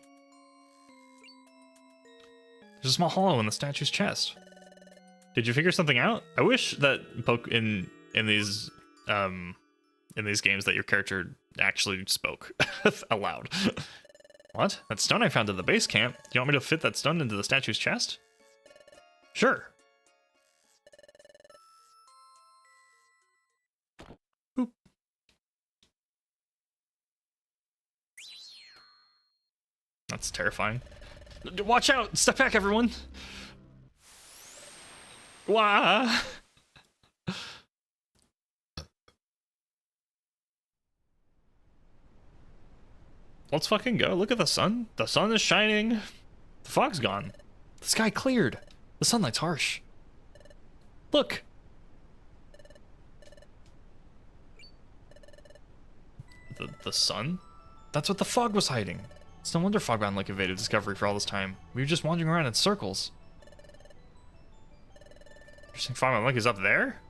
There's a small hollow in the statue's chest. Did you figure something out? I wish that in these games that your character actually spoke aloud. What? That stone I found at the base camp? Do you want me to fit that stone into the statue's chest? Sure. Boop. That's terrifying. Watch out! Step back, everyone! Wah! Let's fucking go. Look at the sun. The sun is shining. The fog's gone. The sky cleared. The sunlight's harsh. Look! The sun? That's what the fog was hiding. It's no wonder Fogbound Lake evaded discovery for all this time. We were just wandering around in circles. You're saying Fogbound Lake is up there?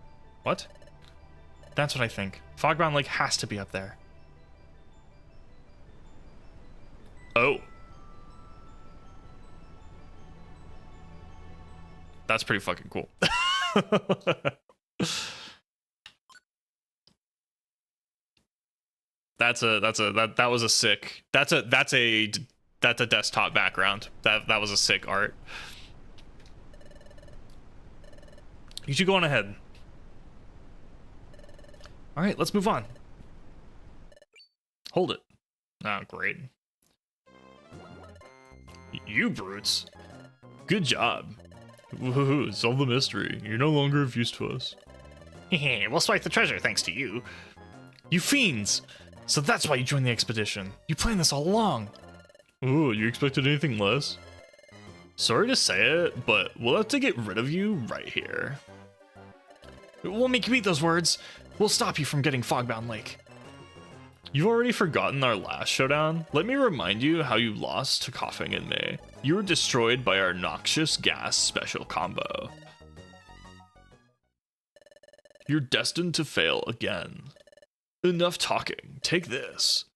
What? That's what I think. Fogbound Lake has to be up there. Oh. That's pretty fucking cool. That was a sick. That's a desktop background. That was a sick art. You should go on ahead. All right, let's move on. Hold it. Oh, great. You brutes. Good job. Woohoo, solve the mystery. You're no longer of use to us. We'll swipe the treasure thanks to you. You fiends! So that's why you joined the expedition. You planned this all along. Ooh, you expected anything less? Sorry to say it, but we'll have to get rid of you right here. We'll make you eat those words. We'll stop you from getting Fogbound Lake. You've already forgotten our last showdown? Let me remind you how you lost to Coughing in May. You were destroyed by our noxious gas special combo. You're destined to fail again. Enough talking. Take this.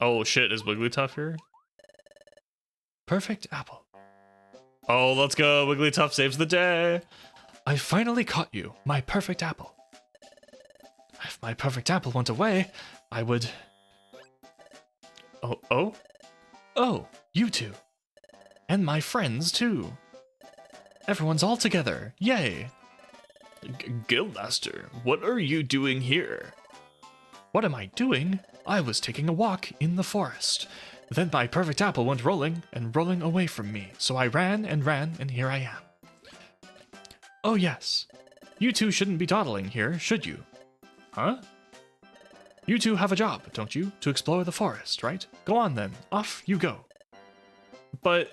Oh shit, is Wigglytuff here? Perfect apple. Oh, let's go. Wigglytuff saves the day. I finally caught you, my perfect apple. If my perfect apple went away, I would... Oh, you two. And my friends, too. Everyone's all together. Yay. Guildmaster, what are you doing here? What am I doing? I was taking a walk in the forest. Then my perfect apple went rolling and rolling away from me, so I ran, and here I am. Oh yes. You two shouldn't be dawdling here, should you? Huh? You two have a job, don't you? To explore the forest, right? Go on then, off you go. But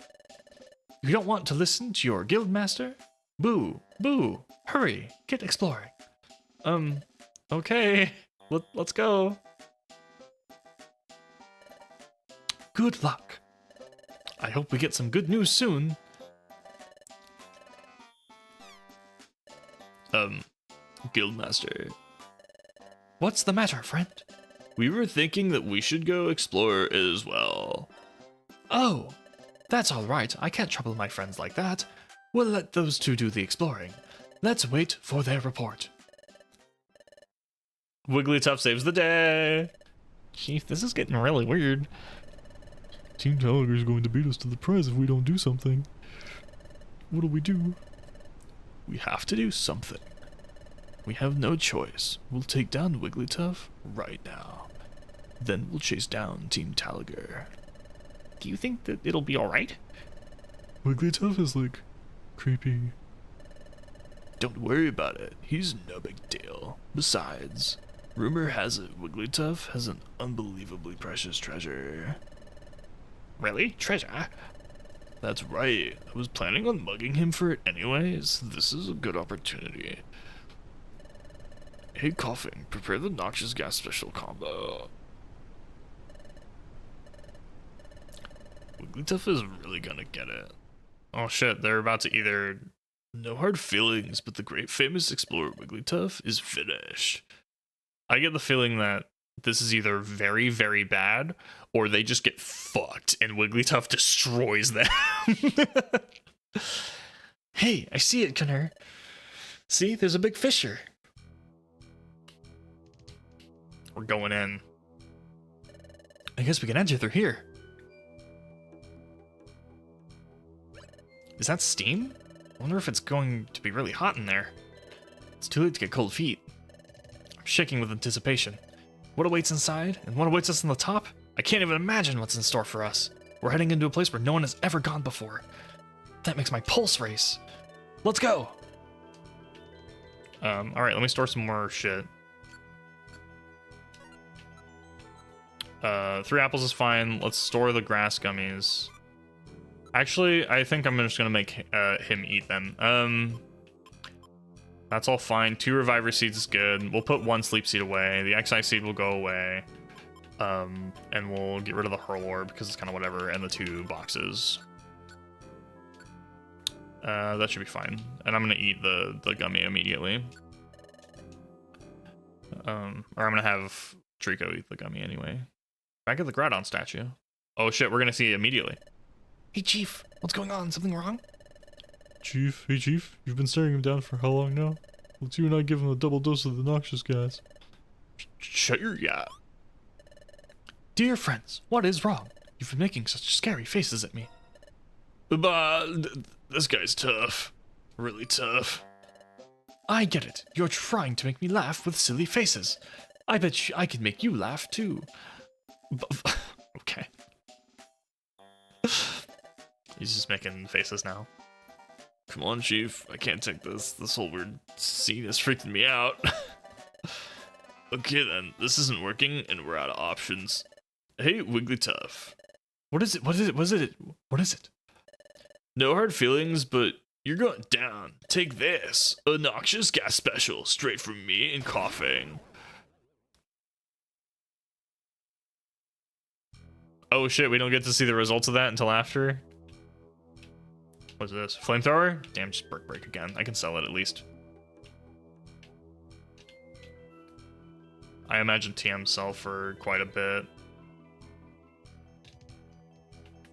you don't want to listen to your guildmaster? Boo, boo, hurry, get exploring. Okay, let's go. Good luck. I hope we get some good news soon. Guildmaster. What's the matter, friend? We were thinking that we should go explore as well. Oh, that's all right. I can't trouble my friends like that. We'll let those two do the exploring. Let's wait for their report. Wigglytuff saves the day. Chief, this is getting really weird. Team Gallagher is going to beat us to the prize if we don't do something. What do we do? We have to do something. We have no choice. We'll take down Wigglytuff right now. Then we'll chase down Team Gallagher. Do you think that it'll be alright? Wigglytuff is like creepy. Don't worry about it. He's no big deal. Besides, rumor has it Wigglytuff has an unbelievably precious treasure. Really? Treasure? That's right. I was planning on mugging him for it anyways. This is a good opportunity. Hey, Coughing, prepare the noxious gas special combo. Wigglytuff is really gonna get it. Oh shit, they're about to either... No hard feelings, but the great famous explorer Wigglytuff is finished. I get the feeling that this is either very, very bad, or they just get fucked and Wigglytuff destroys them. Hey, I see it, Draconayr. See, there's a big fissure. We're going in. I guess we can enter through here. Is that steam? I wonder if it's going to be really hot in there. It's too late to get cold feet. I'm shaking with anticipation. What awaits inside, and what awaits us on the top? I can't even imagine what's in store for us. We're heading into a place where no one has ever gone before. That makes my pulse race. Let's go! Alright, let me store some more shit. 3 apples is fine. Let's store the grass gummies. Actually, I think I'm just gonna make him eat them. That's all fine. 2 reviver seeds is good. We'll put 1 sleep seed away. The Xi seed will go away. And we'll get rid of the hurl orb because it's kind of whatever, and the 2 boxes. That should be fine. And I'm gonna eat the gummy immediately. Or I'm gonna have Trico eat the gummy anyway. Back at the Groudon statue. Oh shit, we're gonna see it immediately. Hey, Chief, what's going on? Something wrong? Chief, hey Chief, you've been staring him down for how long now? Let's you and I give him a double dose of the noxious gas. Shut your yeah. Dear friends, what is wrong? You've been making such scary faces at me. This guy's tough. Really tough. I get it. You're trying to make me laugh with silly faces. I bet I can make you laugh too. Okay. He's just making faces now. Come on, Chief. I can't take this. This whole weird scene is freaking me out. Okay then, this isn't working and we're out of options. Hey, Wigglytuff. What is it? What is it? What is it? What is it? No hard feelings, but you're going down. Take this. A noxious gas special, straight from me and coughing. Oh shit, we don't get to see the results of that until after? What's this? Flamethrower? Damn, just break again. I can sell it at least. I imagine TM sell for quite a bit.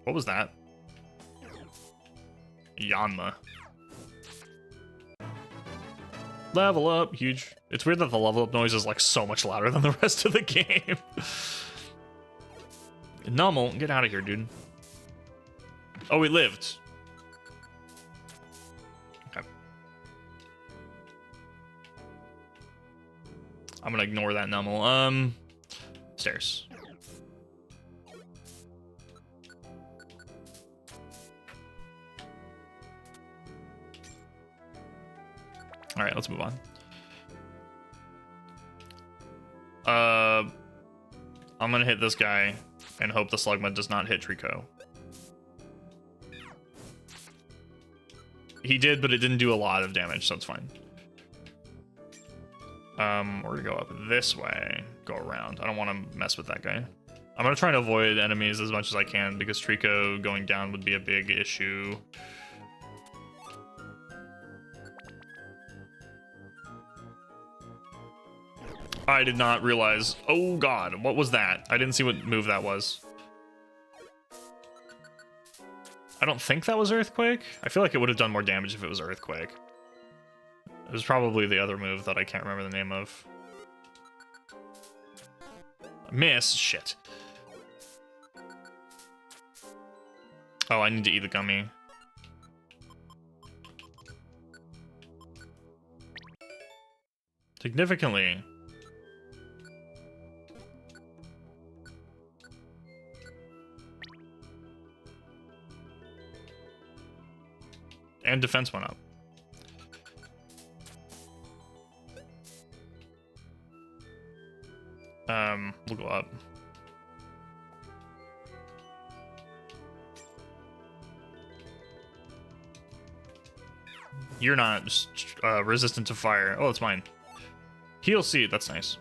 What was that? Yanma. Level up, huge. It's weird that the level up noise is like so much louder than the rest of the game. Nummel, get out of here, dude. Oh, we lived. Okay. I'm gonna ignore that Nummel. Stairs. All right, let's move on. I'm gonna hit this guy and hope the Slugma does not hit Trico. He did, but it didn't do a lot of damage, so it's fine. We're gonna go up this way, go around. I don't want to mess with that guy. I'm gonna try to avoid enemies as much as I can because Trico going down would be a big issue. I did not realize. Oh god, what was that? I didn't see what move that was. I don't think that was Earthquake. I feel like it would have done more damage if it was Earthquake. It was probably the other move that I can't remember the name of. Miss? Shit. Oh, I need to eat the gummy. Significantly. And defense went up. We'll go up. You're not resistant to fire. Oh, it's mine. Heal seed, that's nice.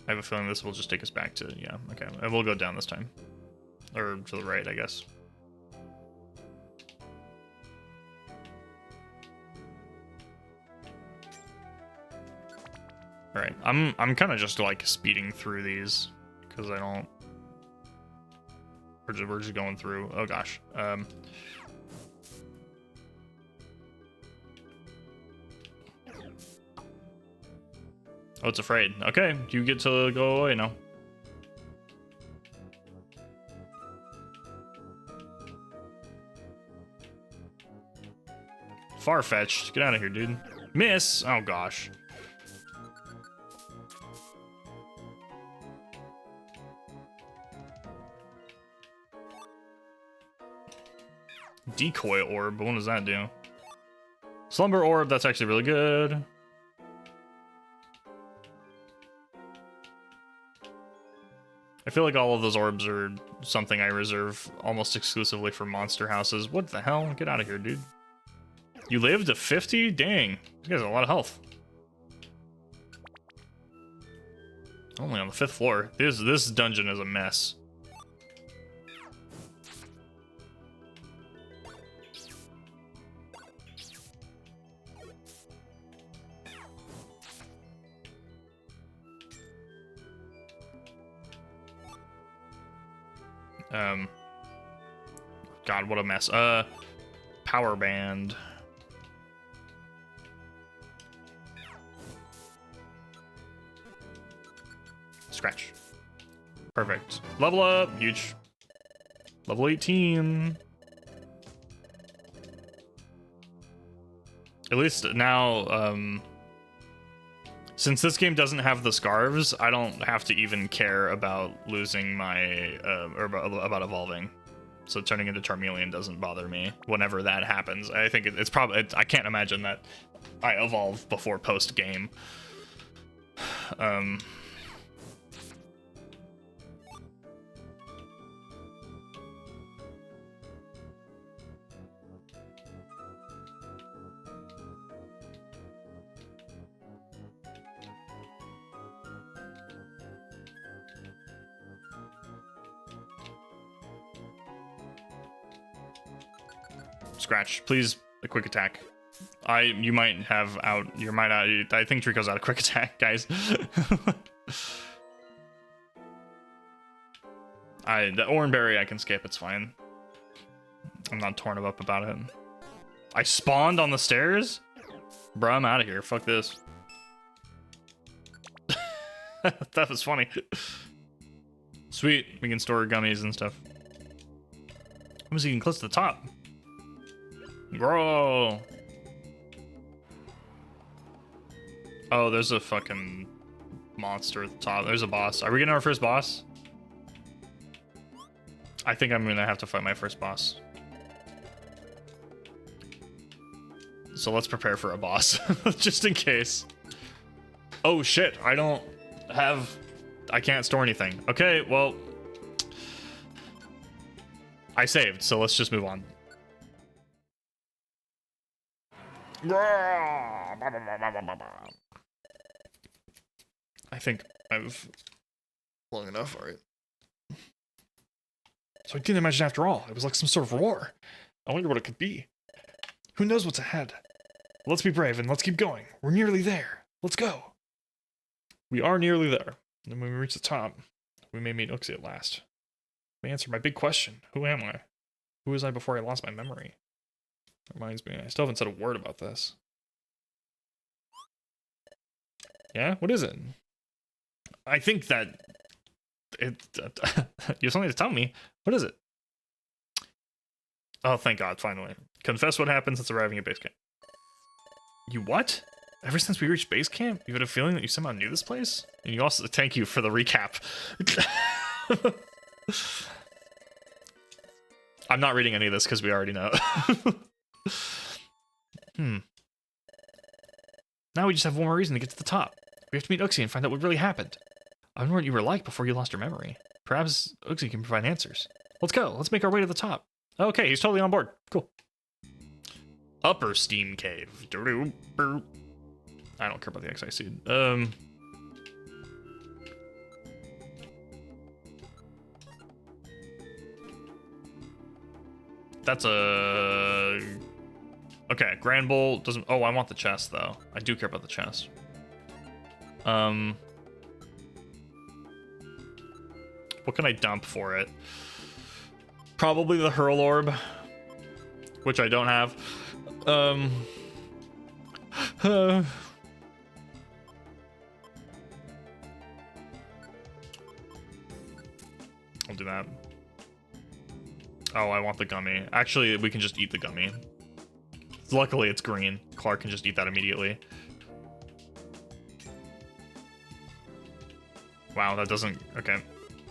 I have a feeling this will just take us back to, yeah, okay. And we'll go down this time. Or to the right, I guess. All right, I'm kind of just like speeding through these because I don't. We're just going through. Oh gosh. Oh, it's afraid. Okay, you get to go away now. Far-fetched. Get out of here, dude. Miss. Oh gosh. Decoy orb, but what does that do? Slumber orb, that's actually really good. I feel like all of those orbs are something I reserve almost exclusively for monster houses. What the hell? Get out of here, dude. You lived to 50? Dang. This guy's got a lot of health. Only on the 5th floor. This dungeon is a mess. God, what a mess. Power band. Scratch. Perfect. Level up. Huge. Level 18. At least now, since this game doesn't have the scarves, I don't have to even care about losing my, or about evolving. So turning into Charmeleon doesn't bother me whenever that happens. I think it's probably, I can't imagine that I evolve before post-game. Scratch, please, a quick attack. You might have out, I think Trico's out of quick attack, guys. The Oranberry I can skip, it's fine. I'm not torn up about it. I spawned on the stairs? Bruh, I'm out of here, fuck this. That was funny. Sweet, we can store gummies and stuff. I'm just getting close to the top. Bro. Oh, there's a fucking monster at the top. There's a boss. Are we getting our first boss? I think I'm gonna have to fight my first boss. So let's prepare for a boss, just in case. Oh shit, I can't store anything. Okay, well, I saved, so let's just move on. I think I've long enough, alright. So I didn't imagine after all. It was like some sort of roar. I wonder what it could be. Who knows what's ahead? Let's be brave and let's keep going. We're nearly there. Let's go. We are nearly there. And when we reach the top, we may meet Uxie at last. May answer my big question. Who am I? Who was I before I lost my memory? Reminds me, I still haven't said a word about this. Yeah? What is it? I think that you have something to tell me. What is it? Oh, thank God, finally. Confess what happened since arriving at base camp. You what? Ever since we reached base camp, you had a feeling that you somehow knew this place? And you also, thank you for the recap. I'm not reading any of this because we already know. Now we just have one more reason to get to the top. We have to meet Uxie and find out what really happened. I wonder what you were like before you lost your memory. Perhaps Uxie can provide answers. Let's go. Let's make our way to the top. Okay, he's totally on board. Cool. Upper Steam Cave. I don't care about the Excise seed. That's a... Okay, Grand Bowl doesn't... Oh, I want the chest, though. I do care about the chest. What can I dump for it? Probably the Hurl Orb, which I don't have. I'll do that. Oh, I want the gummy. Actually, we can just eat the gummy. Luckily, it's green. Clark can just eat that immediately. Wow, that doesn't... Okay,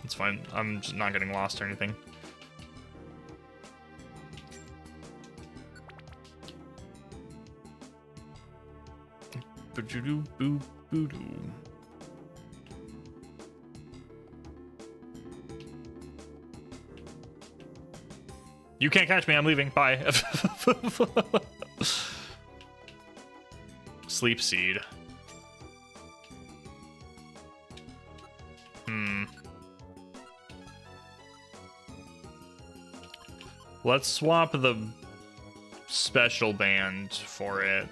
that's fine. I'm just not getting lost or anything. You can't catch me, I'm leaving. Bye. Sleep seed. Let's swap the special band for it.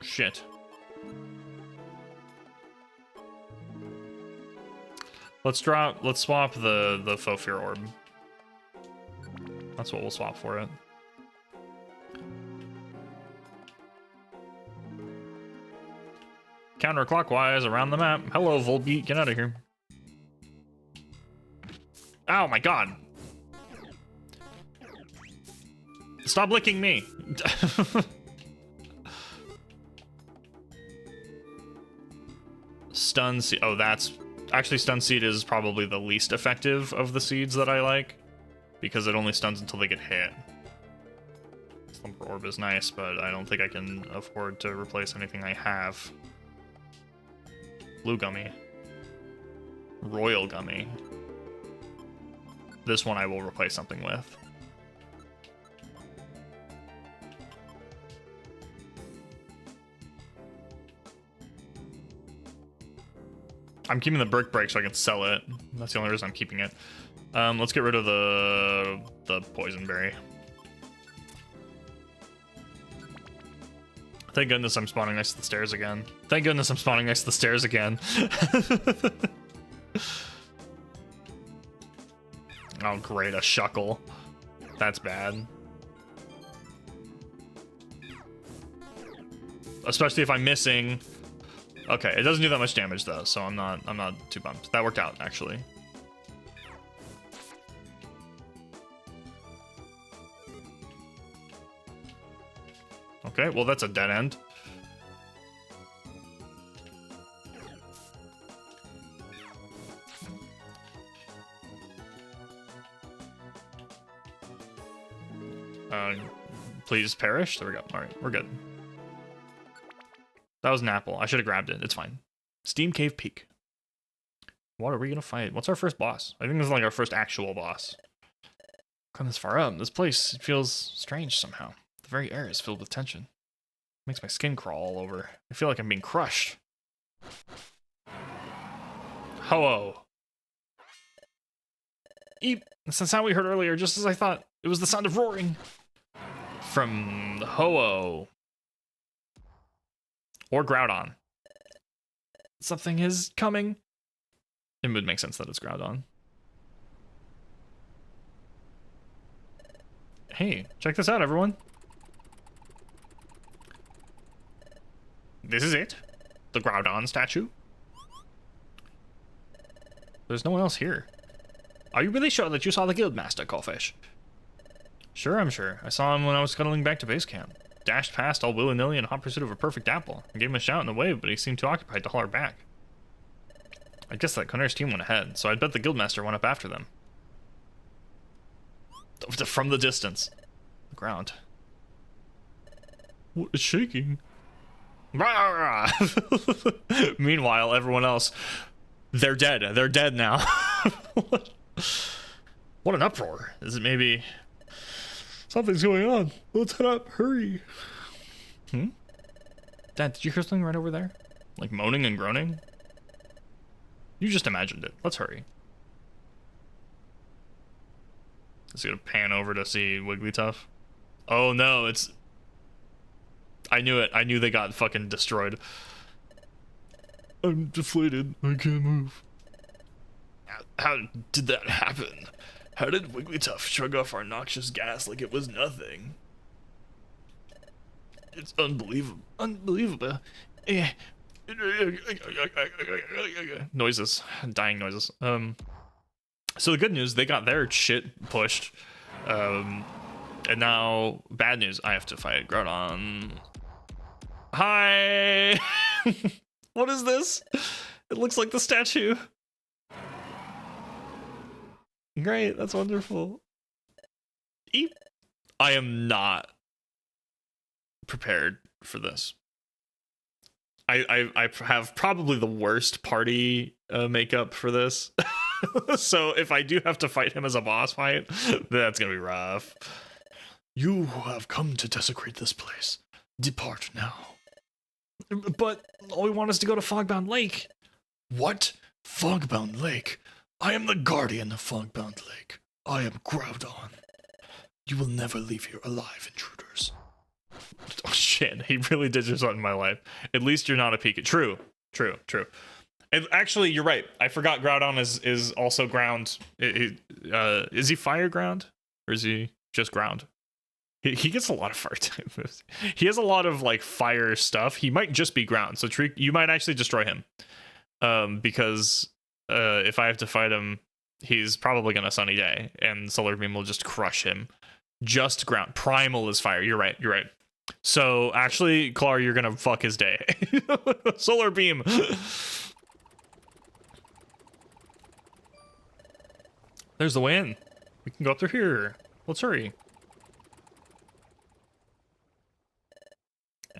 Shit. Let's swap the Fofir orb. That's what we'll swap for it. Counterclockwise around the map. Hello, Volbeat, get out of here. Oh my god. Stop licking me. Stun seed. Oh, that's actually stun seed is probably the least effective of the seeds that I like because it only stuns until they get hit. Slumber orb is nice, but I don't think I can afford to replace anything I have. Blue gummy. Royal gummy. This one I will replace something with. I'm keeping the brick break so I can sell it. That's the only reason I'm keeping it. Let's get rid of the poison berry. Thank goodness I'm spawning next to the stairs again. Thank goodness I'm spawning next to the stairs again. Oh great, a shuckle. That's bad. Especially if I'm missing. Okay, it doesn't do that much damage though, so I'm not too bummed. That worked out actually. Okay, well that's a dead end. Please perish. There we go. All right, we're good. That was an apple. I should have grabbed it. It's fine. Steam Cave Peak. What are we gonna fight? What's our first boss? I think this is like our first actual boss. Come this far up. This place feels strange somehow. The very air is filled with tension. Makes my skin crawl all over. I feel like I'm being crushed. Ho-oh. Eep. That's the sound we heard earlier, just as I thought. It was the sound of roaring. From the Ho-oh. Or Groudon. Something is coming. It would make sense that it's Groudon. Hey, check this out, everyone. This is it. The Groudon statue. There's no one else here. Are you really sure that you saw the Guildmaster, Corfish? Sure, I'm sure. I saw him when I was scuttling back to base camp. Dashed past all willy-nilly in hot pursuit of a perfect apple. I gave him a shout in the wave, but he seemed too occupied to holler back. I guess that Conair's team went ahead, so I'd bet the Guildmaster went up after them. From the distance. The ground. What is shaking? Meanwhile, everyone else, they're dead. They're dead now. What an uproar. Is it maybe... Something's going on. Let's head up. Hurry. Dad, did you hear something right over there? Like moaning and groaning? You just imagined it. Let's hurry. Let's gonna pan over to see Wigglytuff. Oh no, it's... I knew it. I knew they got fucking destroyed. I'm deflated. I can't move. How did that happen? How did Wigglytuff shrug off our noxious gas like it was nothing? It's unbelievable. Unbelievable. Noises. Dying noises. So the good news, they got their shit pushed. And now, bad news, I have to fight Groudon. Hi! What is this? It looks like the statue. Great, that's wonderful. Eep. I am not prepared for this. I have probably the worst party makeup for this. So if I do have to fight him as a boss fight, that's gonna be rough. You have come to desecrate this place. Depart now. But all we want is to go to Fogbound Lake. What? Fogbound Lake? I am the guardian of Fogbound Lake. I am Groudon. You will never leave here alive, intruders. Oh shit, he really did just something in my life. At least you're not a Pikachu. True. And actually, you're right. I forgot Groudon is also ground. Is he fire ground? Or is he just ground? He gets a lot of fire type moves. He has a lot of like fire stuff. He might just be ground. So you might actually destroy him. Because if I have to fight him, he's probably gonna Sunny Day, and Solar Beam will just crush him. Just ground. Primal is fire. You're right. So actually, Clar, you're gonna fuck his day. Solar Beam. There's the way in. We can go up through here. Let's hurry.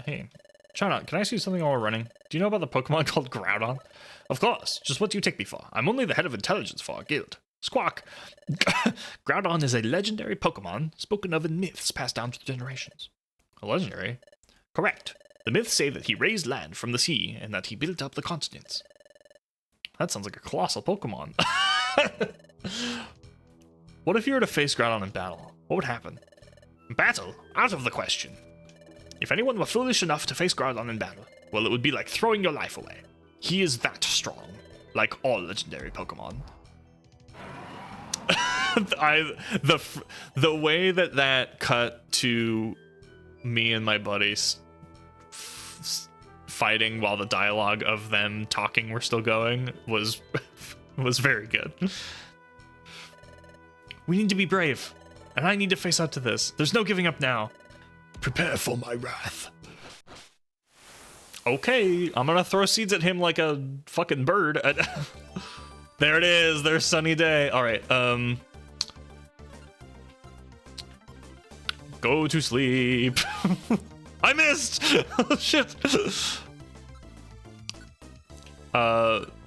Hey, Chana, can I see something while we're running? Do you know about the Pokemon called Groudon? Of course. Just what do you take me for? I'm only the head of intelligence for our guild. Squawk. Groudon is a legendary Pokemon spoken of in myths passed down through generations. A legendary? Correct. The myths say that he raised land from the sea and that he built up the continents. That sounds like a colossal Pokemon. What if you were to face Groudon in battle? What would happen? Battle? Out of the question. If anyone were foolish enough to face Groudon in battle, well, it would be like throwing your life away. He is that strong, like all legendary Pokemon. The way that cut to me and my buddies fighting while the dialogue of them talking were still going was very good. We need to be brave, and I need to face up to this. There's no giving up now. Prepare for my wrath. Okay, I'm gonna throw seeds at him like a fucking bird. There it is. There's Sunny Day. All right. Go to sleep. I missed. Oh, shit.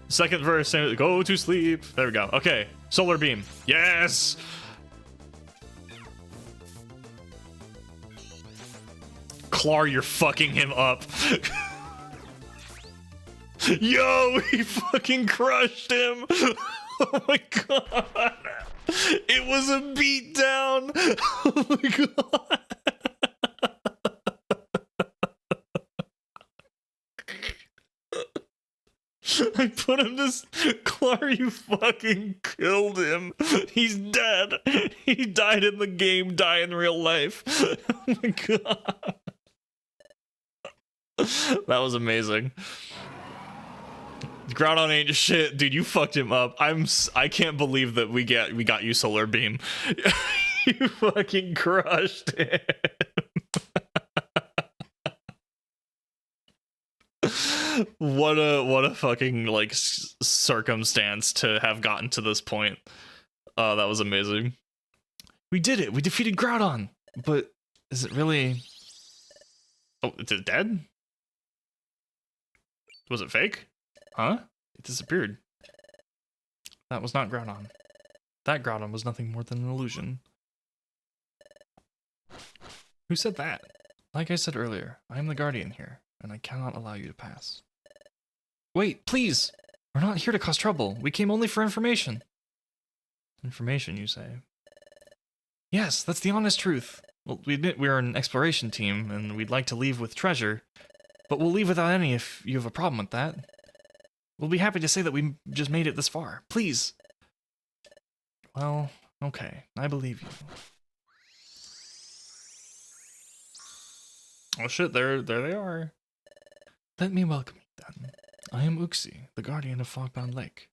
Second verse. Go to sleep. There we go. Okay. Solar Beam. Yes. Clar, you're fucking him up. Yo, he fucking crushed him. Oh my god. It was a beatdown. Oh my god. I put him to... Clar, you fucking killed him. He's dead. He died in the game, die in real life. Oh my god. That was amazing. Groudon ain't shit, dude. You fucked him up. I can't believe that we got you Solar Beam. You fucking crushed him. What a fucking like circumstance to have gotten to this point. Oh, that was amazing. We did it. We defeated Groudon. But is it really? Oh, is it dead? Was it fake? Huh? It disappeared. That was not Groudon. That Groudon was nothing more than an illusion. Who said that? Like I said earlier, I am the guardian here, and I cannot allow you to pass. Wait, please! We're not here to cause trouble. We came only for information. Information, you say? Yes, that's the honest truth. Well, we admit we're an exploration team, and we'd like to leave with treasure, but we'll leave without any if you have a problem with that. We'll be happy to say that we just made it this far. Please. Well, okay. I believe you. Oh shit, there they are. Let me welcome you then. I am Uxie, the guardian of Fogbound Lake.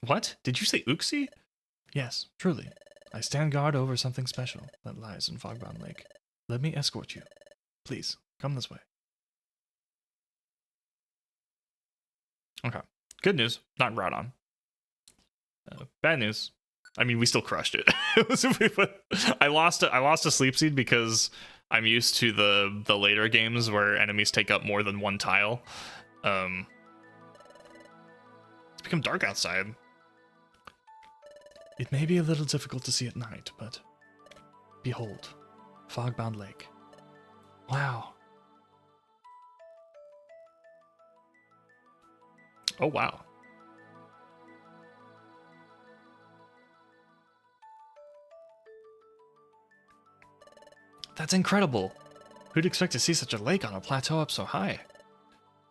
What? Did you say Uxie? Yes, truly. I stand guard over something special that lies in Fogbound Lake. Let me escort you. Please, come this way. Okay. Good news, not Groudon. Bad news. I mean, we still crushed it. I lost a sleep seed because I'm used to the later games where enemies take up more than one tile. It's become dark outside. It may be a little difficult to see at night, but behold, Fogbound Lake. Wow. Oh, wow. That's incredible. Who'd expect to see such a lake on a plateau up so high?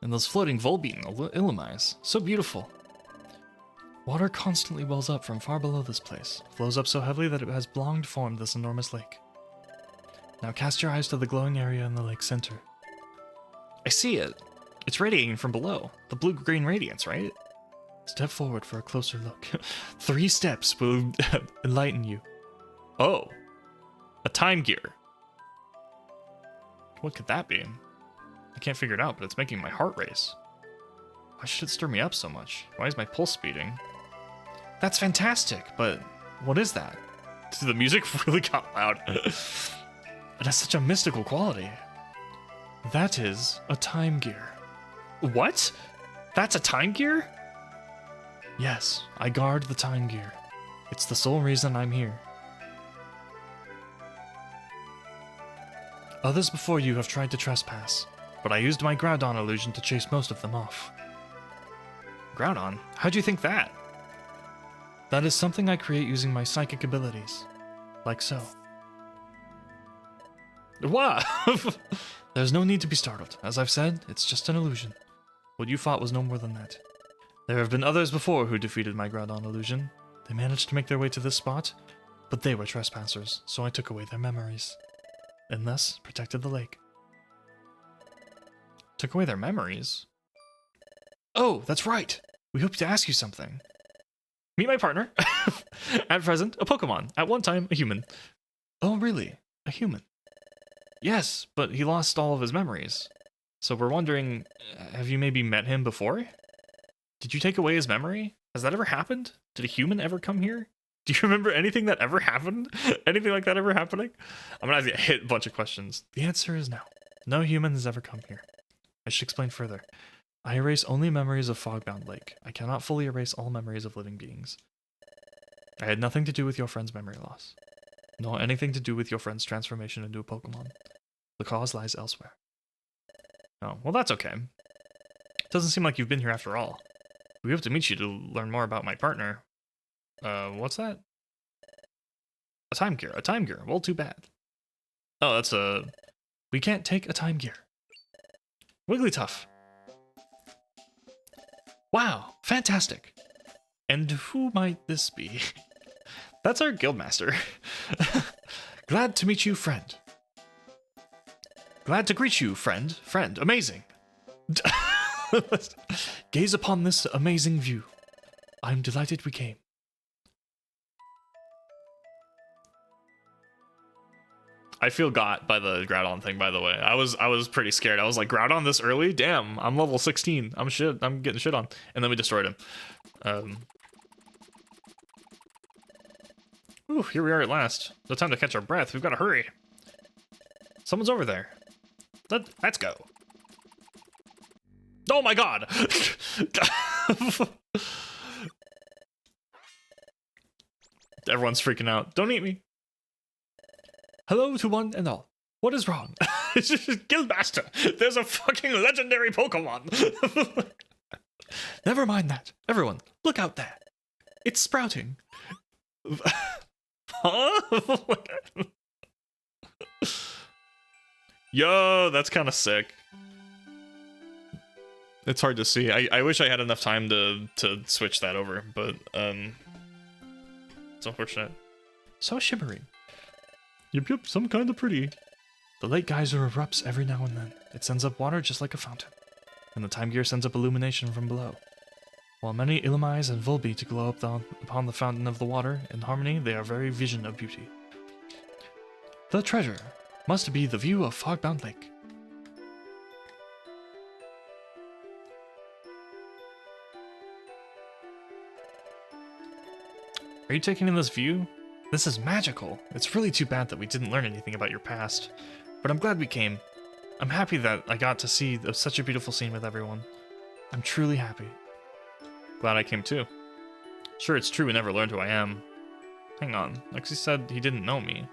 And those floating Volbeat Illumise. So beautiful. Water constantly wells up from far below this place, flows up so heavily that it has belonged to form this enormous lake. Now cast your eyes to the glowing area in the lake's center. I see it. It's radiating from below. The blue-green radiance, right? Step forward for a closer look. 3 steps will enlighten you. Oh. A time gear. What could that be? I can't figure it out, but it's making my heart race. Why should it stir me up so much? Why is my pulse speeding? That's fantastic, but what is that? The music really got loud. It has such a mystical quality. That is a time gear. What? That's a time gear? Yes, I guard the time gear. It's the sole reason I'm here. Others before you have tried to trespass, but I used my Groudon illusion to chase most of them off. Groudon? How'd you think that? That is something I create using my psychic abilities. Like so. What? There's no need to be startled. As I've said, it's just an illusion. What you fought was no more than that. There have been others before who defeated my Groudon illusion. They managed to make their way to this spot, but they were trespassers, so I took away their memories. And thus, protected the lake. Took away their memories? Oh, that's right! We hope to ask you something. Meet my partner. At present, a Pokemon. At one time, a human. Oh, really? A human? Yes, but he lost all of his memories. So we're wondering, have you maybe met him before? Did you take away his memory? Has that ever happened? Did a human ever come here? Do you remember anything that ever happened? Anything like that ever happening? I'm gonna have to hit a bunch of questions. The answer is no. No human has ever come here. I should explain further. I erase only memories of Fogbound Lake. I cannot fully erase all memories of living beings. I had nothing to do with your friend's memory loss, nor anything to do with your friend's transformation into a Pokemon. The cause lies elsewhere. Oh, well that's okay. Doesn't seem like you've been here after all. We hope to meet you to learn more about my partner. What's that? A time gear. A time gear. Well, too bad. Oh, that's a... We can't take a time gear. Wigglytuff. Wow, fantastic. And who might this be? That's our guildmaster. Glad to meet you, friend. Glad to greet you, friend. Friend, amazing. Gaze upon this amazing view. I'm delighted we came. I feel got by the Groudon thing, by the way. I was pretty scared. I was like, Groudon this early? Damn, I'm level 16. I'm getting shit on. And then we destroyed him. Ooh, here we are at last. No time to catch our breath. We've got to hurry. Someone's over there. Let's go. Oh my god! Everyone's freaking out. Don't eat me. Hello to one and all. What is wrong? It's just Guildmaster. There's a fucking legendary Pokemon. Never mind that. Everyone, look out there. It's sprouting. Huh? Yo, that's kind of sick. It's hard to see. I wish I had enough time to switch that over, but it's unfortunate. So shimmering. Yep, some kind of pretty. The lake geyser erupts every now and then. It sends up water just like a fountain. And the time gear sends up illumination from below. While many Illumise and Volbeat glow up upon the fountain of the water, in harmony they are very vision of beauty. The treasure must be the view of Fogbound Lake. Are you taking in this view? This is magical. It's really too bad that we didn't learn anything about your past. But I'm glad we came. I'm happy that I got to see such a beautiful scene with everyone. I'm truly happy. Glad I came too. Sure, it's true we never learned who I am. Hang on, Lexi said he didn't know me.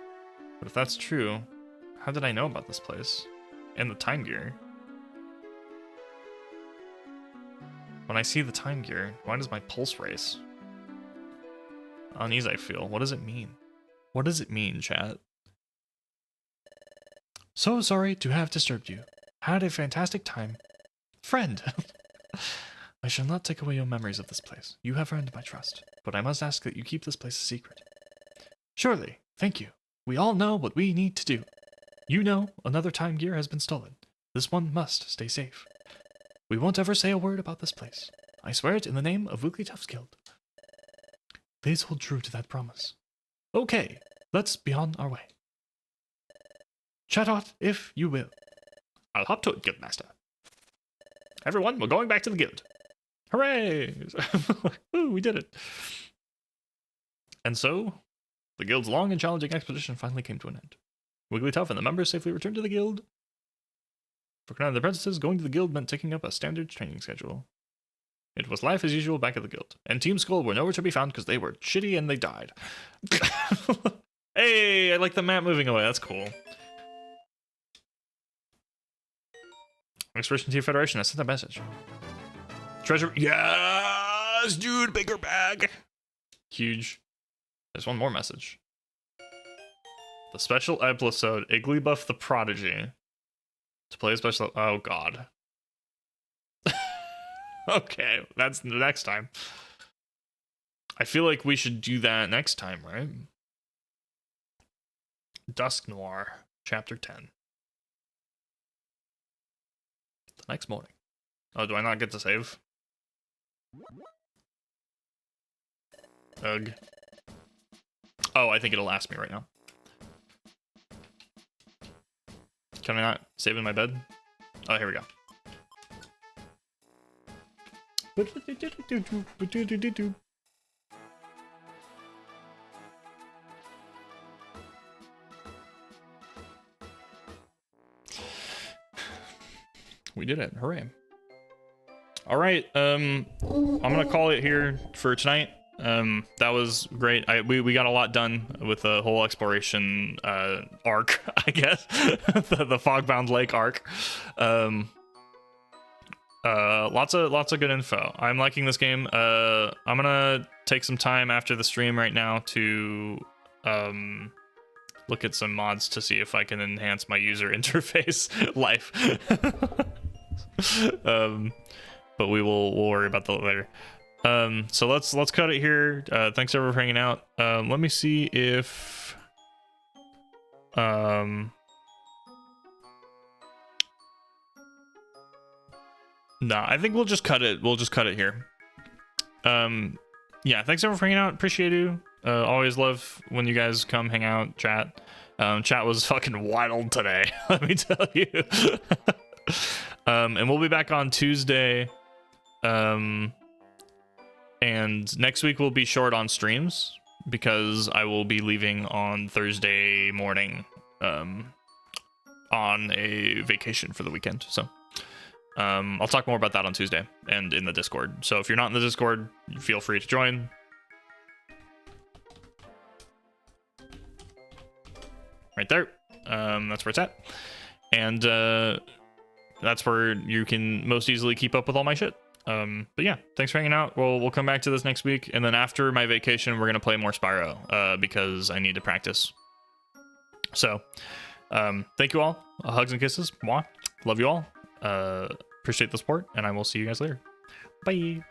But if that's true, how did I know about this place? And the time gear? When I see the time gear, why does my pulse race? Uneasy I feel. What does it mean? What does it mean, chat? So sorry to have disturbed you. Had a fantastic time. Friend! I shall not take away your memories of this place. You have earned my trust, but I must ask that you keep this place a secret. Surely, thank you. We all know what we need to do. You know, another time gear has been stolen. This one must stay safe. We won't ever say a word about this place. I swear it in the name of Wigglytuff's Guild. Please hold true to that promise. Okay, let's be on our way. Chat out if you will. I'll hop to it, Guildmaster. Everyone, we're going back to the guild. Hooray! Woo, we did it. And so, the guild's long and challenging expedition finally came to an end. Wigglytuff and the members safely returned to the guild. For Canada the apprentices, going to the guild meant taking up a standard training schedule. It was life as usual back at the guild, and Team Skull were nowhere to be found because they were shitty and they died. Hey, I like the map moving away, that's cool. Expedition Team Federation, I sent a message. Treasure, yes, dude, bigger bag. Huge. There's one more message. The special episode, Igglybuff the Prodigy. To play a special, oh god. Okay, that's the next time. I feel like we should do that next time, right? Dusk Noir, Chapter 10. The next morning. Oh, do I not get to save? Ugh. Oh, I think it'll ask me right now. Can I not save in my bed? Oh, here we go. We did it. Hooray. All right. I'm gonna call it here for tonight. That was great. We got a lot done with the whole exploration arc, I guess. the Fogbound Lake arc. Lots of good info. I'm liking this game. I'm gonna take some time after the stream right now to look at some mods to see if I can enhance my user interface life. But we'll worry about that later. So let's cut it here. Thanks everyone for hanging out. Let me see if no, I think we'll just cut it. We'll just cut it here. Yeah, thanks everyone for hanging out. Appreciate you. Always love when you guys come hang out, chat. Chat was fucking wild today, let me tell you. And we'll be back on Tuesday. And next week we'll be short on streams because I will be leaving on Thursday morning on a vacation for the weekend. So I'll talk more about that on Tuesday and in the Discord. So if you're not in the Discord, feel free to join. Right there. That's where it's at. And that's where you can most easily keep up with all my shit. But yeah, thanks for hanging out. We'll come back to this next week. And then after my vacation, we're going to play more Spyro because I need to practice. So thank you all. Hugs and kisses. Mwah. Love you all. Appreciate the support, and I will see you guys later. Bye.